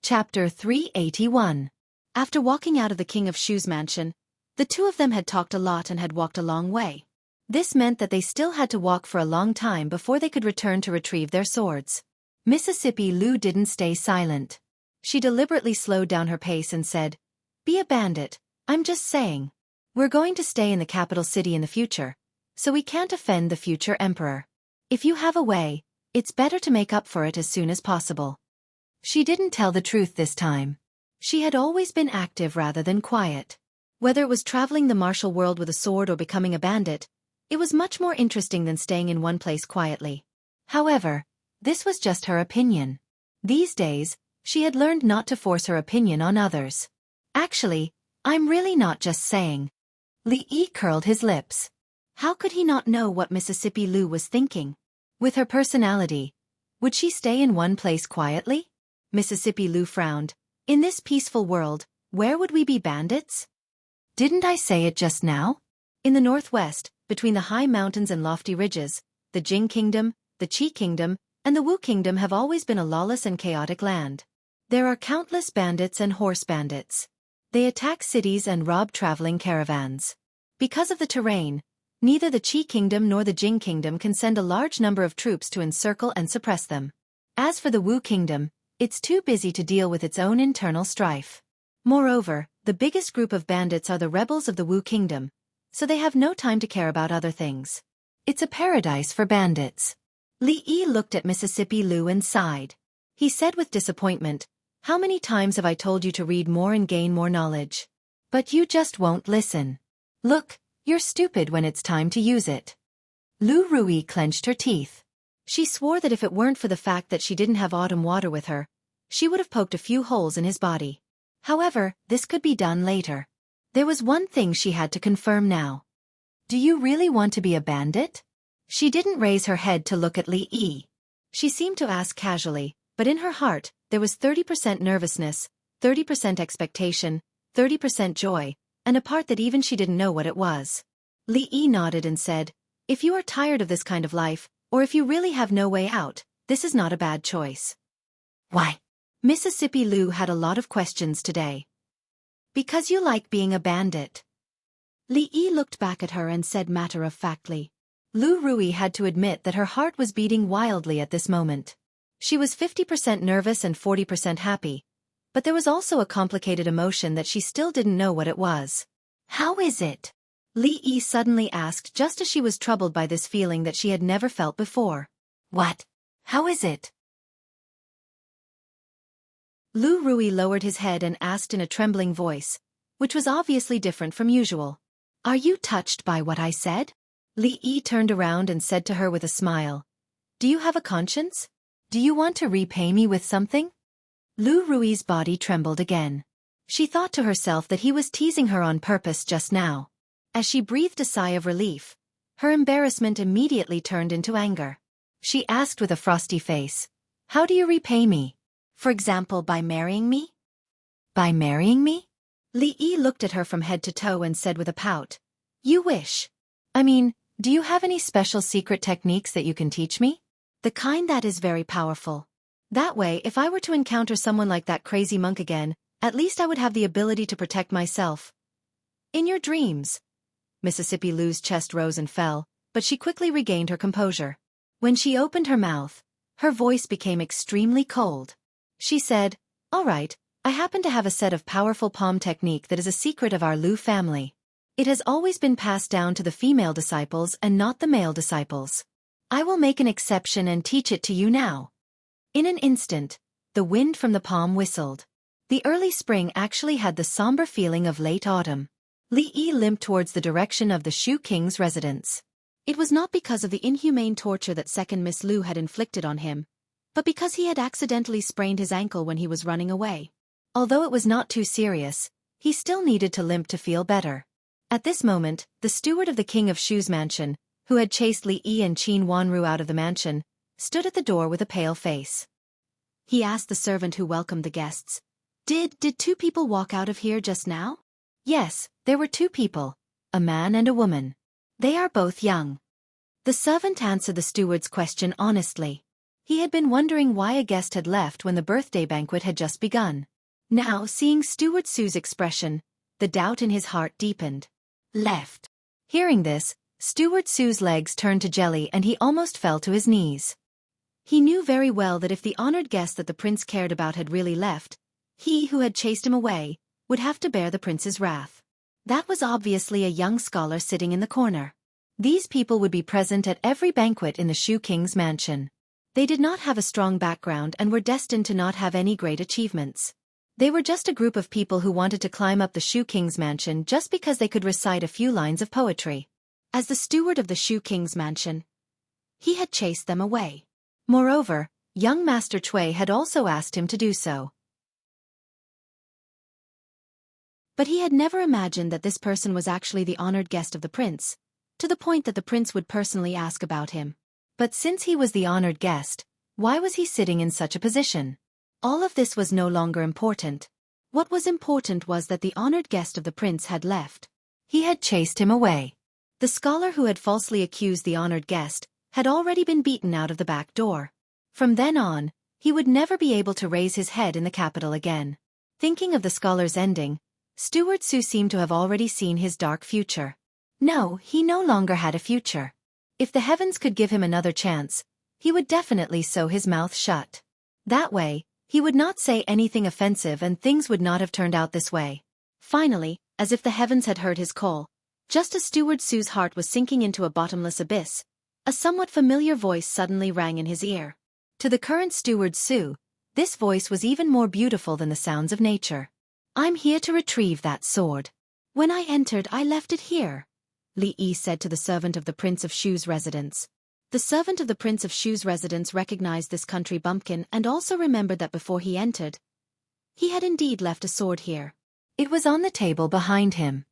Chapter 381. After walking out of the King of Shu's mansion, the two of them had talked a lot and had walked a long way. This meant that they still had to walk for a long time before they could return to retrieve their swords. Mississippi Lu didn't stay silent. She deliberately slowed down her pace and said, "Be a bandit, I'm just saying. We're going to stay in the capital city in the future, so we can't offend the future emperor. If you have a way, it's better to make up for it as soon as possible." She didn't tell the truth this time. She had always been active rather than quiet. Whether it was traveling the martial world with a sword or becoming a bandit, it was much more interesting than staying in one place quietly. However, this was just her opinion. These days, she had learned not to force her opinion on others. "Actually, I'm really not just saying." Li Yi curled his lips. How could he not know what Mississippi Lu was thinking? With her personality, would she stay in one place quietly? Mississippi Lu frowned. "In this peaceful world, where would we be bandits?" "Didn't I say it just now?" In the northwest, between the high mountains and lofty ridges, the Jing Kingdom, the Qi Kingdom, and the Wu Kingdom have always been a lawless and chaotic land. There are countless bandits and horse bandits. They attack cities and rob traveling caravans. Because of the terrain, neither the Qi Kingdom nor the Jing Kingdom can send a large number of troops to encircle and suppress them. As for the Wu Kingdom, it's too busy to deal with its own internal strife. Moreover, the biggest group of bandits are the rebels of the Wu Kingdom, so they have no time to care about other things. It's a paradise for bandits. Li Yi looked at Mississippi Lu and sighed. He said with disappointment, How many times have I told you to read more and gain more knowledge? But you just won't listen. Look, you're stupid when it's time to use it. Lu Rui clenched her teeth. She swore that if it weren't for the fact that she didn't have autumn water with her, she would have poked a few holes in his body. However, this could be done later. There was one thing she had to confirm now. Do you really want to be a bandit? She didn't raise her head to look at Li Yi. She seemed to ask casually, but in her heart, there was 30% nervousness, 30% expectation, 30% joy, and a part that even she didn't know what it was. Li Yi nodded and said, if you are tired of this kind of life, or if you really have no way out, this is not a bad choice. Why? Mississippi Lu had a lot of questions today. Because you like being a bandit. Li Yi looked back at her and said matter-of-factly. Lu Rui had to admit that her heart was beating wildly at this moment. She was 50% nervous and 40% happy, but there was also a complicated emotion that she still didn't know what it was. How is it? Li Yi suddenly asked just as she was troubled by this feeling that she had never felt before. What? How is it? Lu Rui lowered his head and asked in a trembling voice, which was obviously different from usual. Are you touched by what I said? Li Yi turned around and said to her with a smile. Do you have a conscience? Do you want to repay me with something? Lu Rui's body trembled again. She thought to herself that he was teasing her on purpose just now. As she breathed a sigh of relief, her embarrassment immediately turned into anger. She asked with a frosty face, how do you repay me? For example, by marrying me? By marrying me? Li Yi looked at her from head to toe and said with a pout, you wish. I mean, do you have any special secret techniques that you can teach me? The kind that is very powerful. That way, if I were to encounter someone like that crazy monk again, at least I would have the ability to protect myself. In your dreams. Mississippi Lu's chest rose and fell, but she quickly regained her composure. When she opened her mouth, her voice became extremely cold. She said, all right, I happen to have a set of powerful palm technique that is a secret of our Lu family. It has always been passed down to the female disciples and not the male disciples. I will make an exception and teach it to you now. In an instant, the wind from the palm whistled. The early spring actually had the somber feeling of late autumn. Li Yi limped towards the direction of the Shu King's residence. It was not because of the inhumane torture that Second Miss Lu had inflicted on him, but because he had accidentally sprained his ankle when he was running away. Although it was not too serious, he still needed to limp to feel better. At this moment, the steward of the King of Shu's mansion, who had chased Li Yi and Qin Wanru out of the mansion, stood at the door with a pale face. He asked the servant who welcomed the guests, Did 2 people walk out of here just now? Yes, there were 2 people, a man and a woman. They are both young. The servant answered the steward's question honestly. He had been wondering why a guest had left when the birthday banquet had just begun. Now, seeing Steward Su's expression, the doubt in his heart deepened. Left. Hearing this, Steward Su's legs turned to jelly and he almost fell to his knees. He knew very well that if the honored guest that the prince cared about had really left, he who had chased him away would have to bear the prince's wrath. That was obviously a young scholar sitting in the corner. These people would be present at every banquet in the Shu King's mansion. They did not have a strong background and were destined to not have any great achievements. They were just a group of people who wanted to climb up the Shu King's mansion just because they could recite a few lines of poetry. As the steward of the Shu King's mansion, he had chased them away. Moreover, young Master Cui had also asked him to do so. But he had never imagined that this person was actually the honored guest of the prince, to the point that the prince would personally ask about him. But since he was the honored guest, why was he sitting in such a position? All of this was no longer important. What was important was that the honored guest of the prince had left. He had chased him away. The scholar who had falsely accused the honored guest had already been beaten out of the back door. From then on, he would never be able to raise his head in the capital again. Thinking of the scholar's ending, Steward Su seemed to have already seen his dark future. No, he no longer had a future. If the heavens could give him another chance, he would definitely sew his mouth shut. That way, he would not say anything offensive and things would not have turned out this way. Finally, as if the heavens had heard his call, just as Steward Su's heart was sinking into a bottomless abyss, a somewhat familiar voice suddenly rang in his ear. To the current Steward Su, This voice was even more beautiful than the sounds of nature. "I'm here to retrieve that sword. When I entered, I left it here," Li Yi said to the servant of the Prince of Shu's residence. The servant of the Prince of Shu's residence recognized this country bumpkin and also remembered that before he entered, he had indeed left a sword here. It was on the table behind him.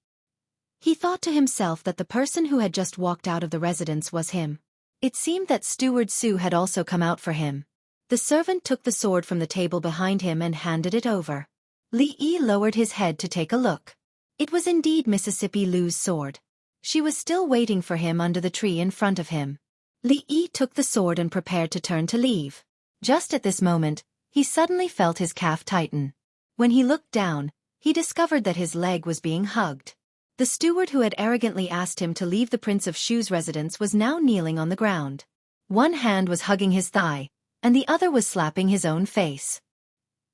He thought to himself that the person who had just walked out of the residence was him. It seemed that Steward Su had also come out for him. The servant took the sword from the table behind him and handed it over. Li Yi lowered his head to take a look. It was indeed Mississippi Lu's sword. She was still waiting for him under the tree in front of him. Li Yi took the sword and prepared to turn to leave. Just at this moment, he suddenly felt his calf tighten. When he looked down, he discovered that his leg was being hugged. The steward who had arrogantly asked him to leave the Prince of Shu's residence was now kneeling on the ground. One hand was hugging his thigh, and the other was slapping his own face.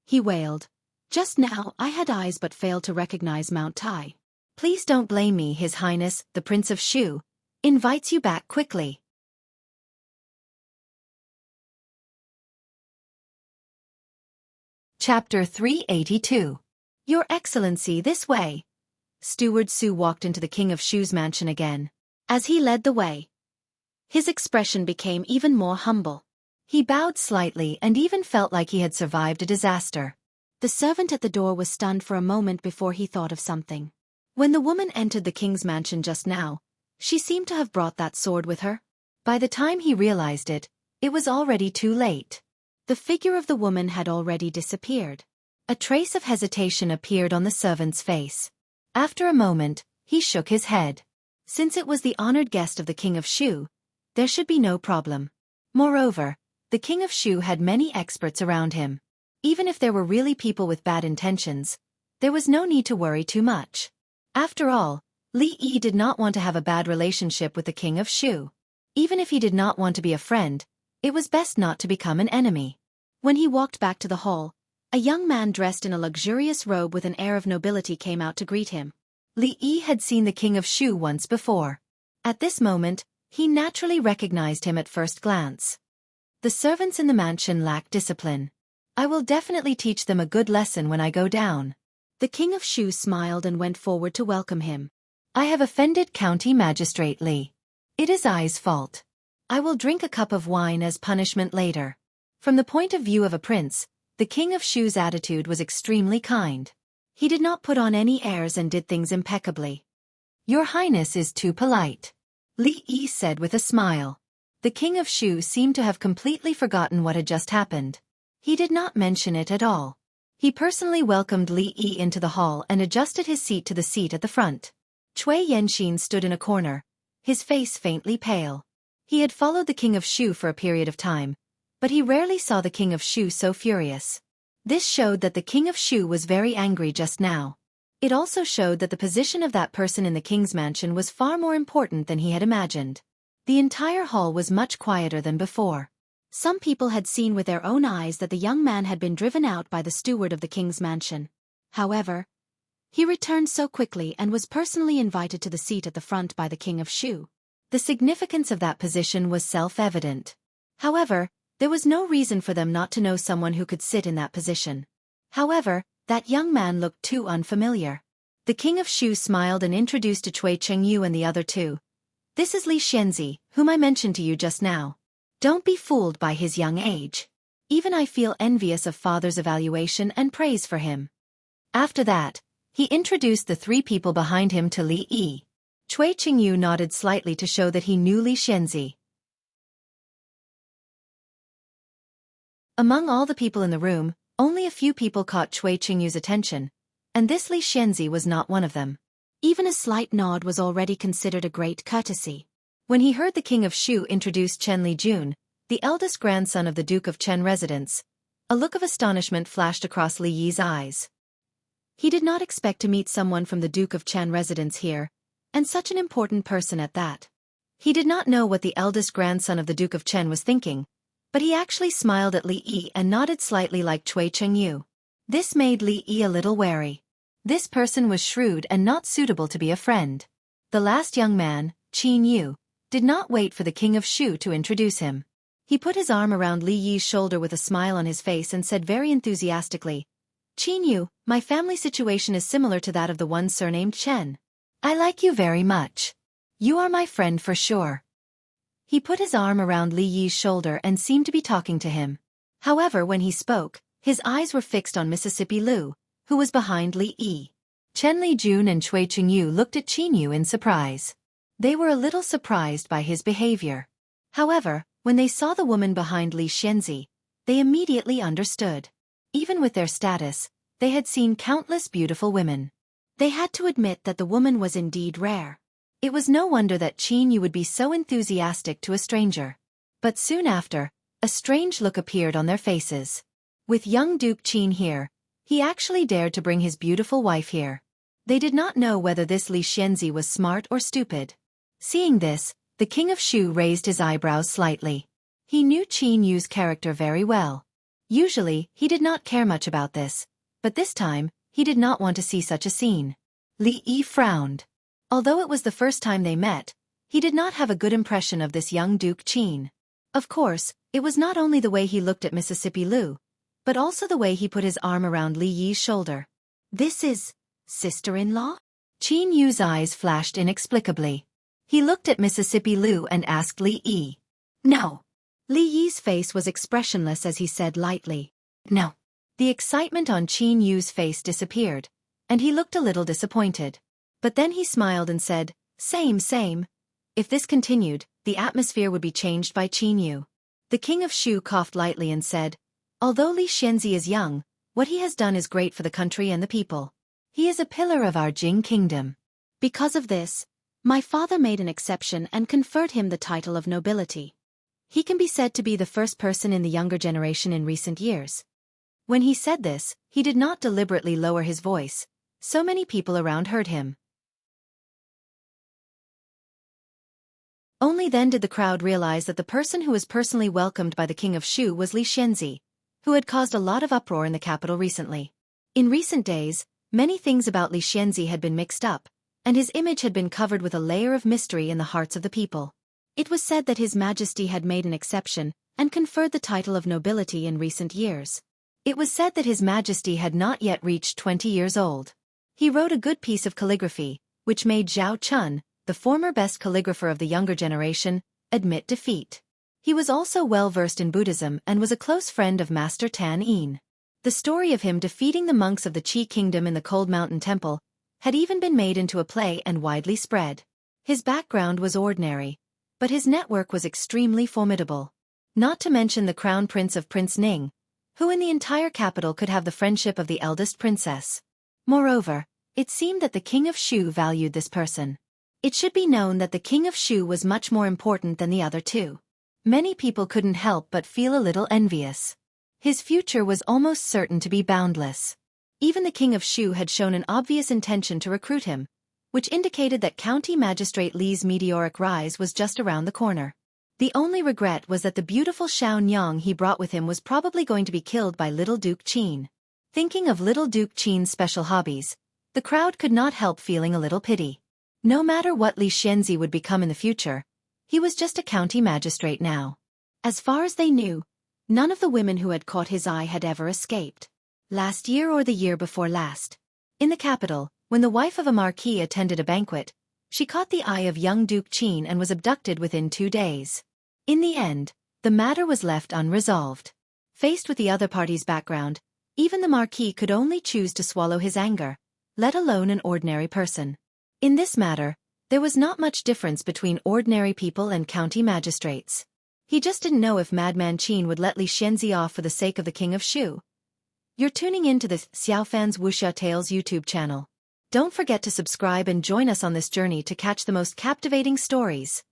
He wailed, "Just now I had eyes but failed to recognize Mount Tai. Please don't blame me, His Highness, the Prince of Shu invites you back quickly." Chapter 382. Your Excellency, this way. Steward Su walked into the King of Shu's mansion again. As he led the way, his expression became even more humble. He bowed slightly and even felt like he had survived a disaster. The servant at the door was stunned for a moment before he thought of something. When the woman entered the king's mansion just now, she seemed to have brought that sword with her. By the time he realized it, it was already too late. The figure of the woman had already disappeared. A trace of hesitation appeared on the servant's face. After a moment, he shook his head. Since it was the honored guest of the King of Shu, there should be no problem. Moreover, the King of Shu had many experts around him. Even if there were really people with bad intentions, there was no need to worry too much. After all, Li Yi did not want to have a bad relationship with the King of Shu. Even if he did not want to be a friend, it was best not to become an enemy. When he walked back to the hall, a young man dressed in a luxurious robe with an air of nobility came out to greet him. Li Yi had seen the King of Shu once before. At this moment, he naturally recognized him at first glance. The servants in the mansion lack discipline. I will definitely teach them a good lesson when I go down. The King of Shu smiled and went forward to welcome him. I have offended County Magistrate Li. It is I's fault. I will drink a cup of wine as punishment later. From the point of view of a prince, the King of Shu's attitude was extremely kind. He did not put on any airs and did things impeccably. Your Highness is too polite, Li Yi said with a smile. The King of Shu seemed to have completely forgotten what had just happened. He did not mention it at all. He personally welcomed Li Yi into the hall and adjusted his seat to the seat at the front. Cui Yanxin stood in a corner, his face faintly pale. He had followed the King of Shu for a period of time, but he rarely saw the King of Shu so furious. This showed that the King of Shu was very angry just now. It also showed that the position of that person in the king's mansion was far more important than he had imagined. The entire hall was much quieter than before. Some people had seen with their own eyes that the young man had been driven out by the steward of the king's mansion. However, he returned so quickly and was personally invited to the seat at the front by the King of Shu. The significance of that position was self-evident. However, there was no reason for them not to know someone who could sit in that position. However, that young man looked too unfamiliar. The King of Shu smiled and introduced to Cui Chengyu and the other two. This is Li Xianzi, whom I mentioned to you just now. Don't be fooled by his young age. Even I feel envious of father's evaluation and praise for him. After that, he introduced the three people behind him to Li Yi. Cui Chengyu nodded slightly to show that he knew Li Xianzi. Among all the people in the room, only a few people caught Cui Chengyu's attention, and this Li Xianzi was not one of them. Even a slight nod was already considered a great courtesy. When he heard the King of Shu introduce Chen Lijun, the eldest grandson of the Duke of Chen residence, a look of astonishment flashed across Li Yi's eyes. He did not expect to meet someone from the Duke of Chen residence here, and such an important person at that. He did not know what the eldest grandson of the Duke of Chen was thinking, but he actually smiled at Li Yi and nodded slightly like Cui Chengyu. This made Li Yi a little wary. This person was shrewd and not suitable to be a friend. The last young man, Qin Yu, did not wait for the King of Shu to introduce him. He put his arm around Li Yi's shoulder with a smile on his face and said very enthusiastically, "Qin Yu, my family situation is similar to that of the one surnamed Chen. I like you very much. You are my friend for sure." He put his arm around Li Yi's shoulder and seemed to be talking to him. However, when he spoke, his eyes were fixed on Mississippi Lu, who was behind Li Yi. Chen Li Jun and Cui Chengyu looked at Qin Yu in surprise. They were a little surprised by his behavior. However, when they saw the woman behind Li Xianzi, they immediately understood. Even with their status, they had seen countless beautiful women. They had to admit that the woman was indeed rare. It was no wonder that Qin Yu would be so enthusiastic to a stranger. But soon after, a strange look appeared on their faces. With young Duke Qin here, he actually dared to bring his beautiful wife here. They did not know whether this Li Xianzi was smart or stupid. Seeing this, the king of Shu raised his eyebrows slightly. He knew Qin Yu's character very well. Usually, he did not care much about this, but this time, he did not want to see such a scene. Li Yi frowned. Although it was the first time they met, he did not have a good impression of this young Duke Qin. Of course, it was not only the way he looked at Mississippi Lu, but also the way he put his arm around Li Yi's shoulder. "This is sister-in-law?" Qin Yu's eyes flashed inexplicably. He looked at Mississippi Lu and asked Li Yi. "No." Li Yi's face was expressionless as he said lightly, "No." The excitement on Qin Yu's face disappeared, and he looked a little disappointed. But then he smiled and said, Same. If this continued, the atmosphere would be changed by Qin Yu." The king of Shu coughed lightly and said, "Although Li Xianzi is young, what he has done is great for the country and the people. He is a pillar of our Jing kingdom. Because of this, my father made an exception and conferred him the title of nobility. He can be said to be the first person in the younger generation in recent years." When he said this, he did not deliberately lower his voice. So many people around heard him. Only then did the crowd realize that the person who was personally welcomed by the king of Shu was Li Xianzi, who had caused a lot of uproar in the capital recently. In recent days, many things about Li Xianzi had been mixed up, and his image had been covered with a layer of mystery in the hearts of the people. It was said that His Majesty had made an exception and conferred the title of nobility in recent years. It was said that His Majesty had not yet reached 20 years old. He wrote a good piece of calligraphy, which made Zhao Chun, the former best calligrapher of the younger generation, admit defeat. He was also well versed in Buddhism and was a close friend of Master Tan Yin. The story of him defeating the monks of the Qi Kingdom in the Cold Mountain Temple had even been made into a play and widely spread. His background was ordinary, but his network was extremely formidable. Not to mention the crown prince of Prince Ning, who in the entire capital could have the friendship of the eldest princess. Moreover, it seemed that the king of Shu valued this person. It should be known that the king of Shu was much more important than the other two. Many people couldn't help but feel a little envious. His future was almost certain to be boundless. Even the king of Shu had shown an obvious intention to recruit him, which indicated that County Magistrate Li's meteoric rise was just around the corner. The only regret was that the beautiful Xiao Nyang he brought with him was probably going to be killed by little Duke Qin. Thinking of little Duke Qin's special hobbies, the crowd could not help feeling a little pity. No matter what Li Xianzi would become in the future, he was just a county magistrate now. As far as they knew, none of the women who had caught his eye had ever escaped. Last year or the year before last, in the capital, when the wife of a marquis attended a banquet, she caught the eye of young Duke Qin and was abducted within 2 days. In the end, the matter was left unresolved. Faced with the other party's background, even the marquis could only choose to swallow his anger, let alone an ordinary person. In this matter, there was not much difference between ordinary people and county magistrates. He just didn't know if Madman Qin would let Li Xianzi off for the sake of the king of Shu. You're tuning in to the Xiaofan's Wuxia Tales YouTube channel. Don't forget to subscribe and join us on this journey to catch the most captivating stories.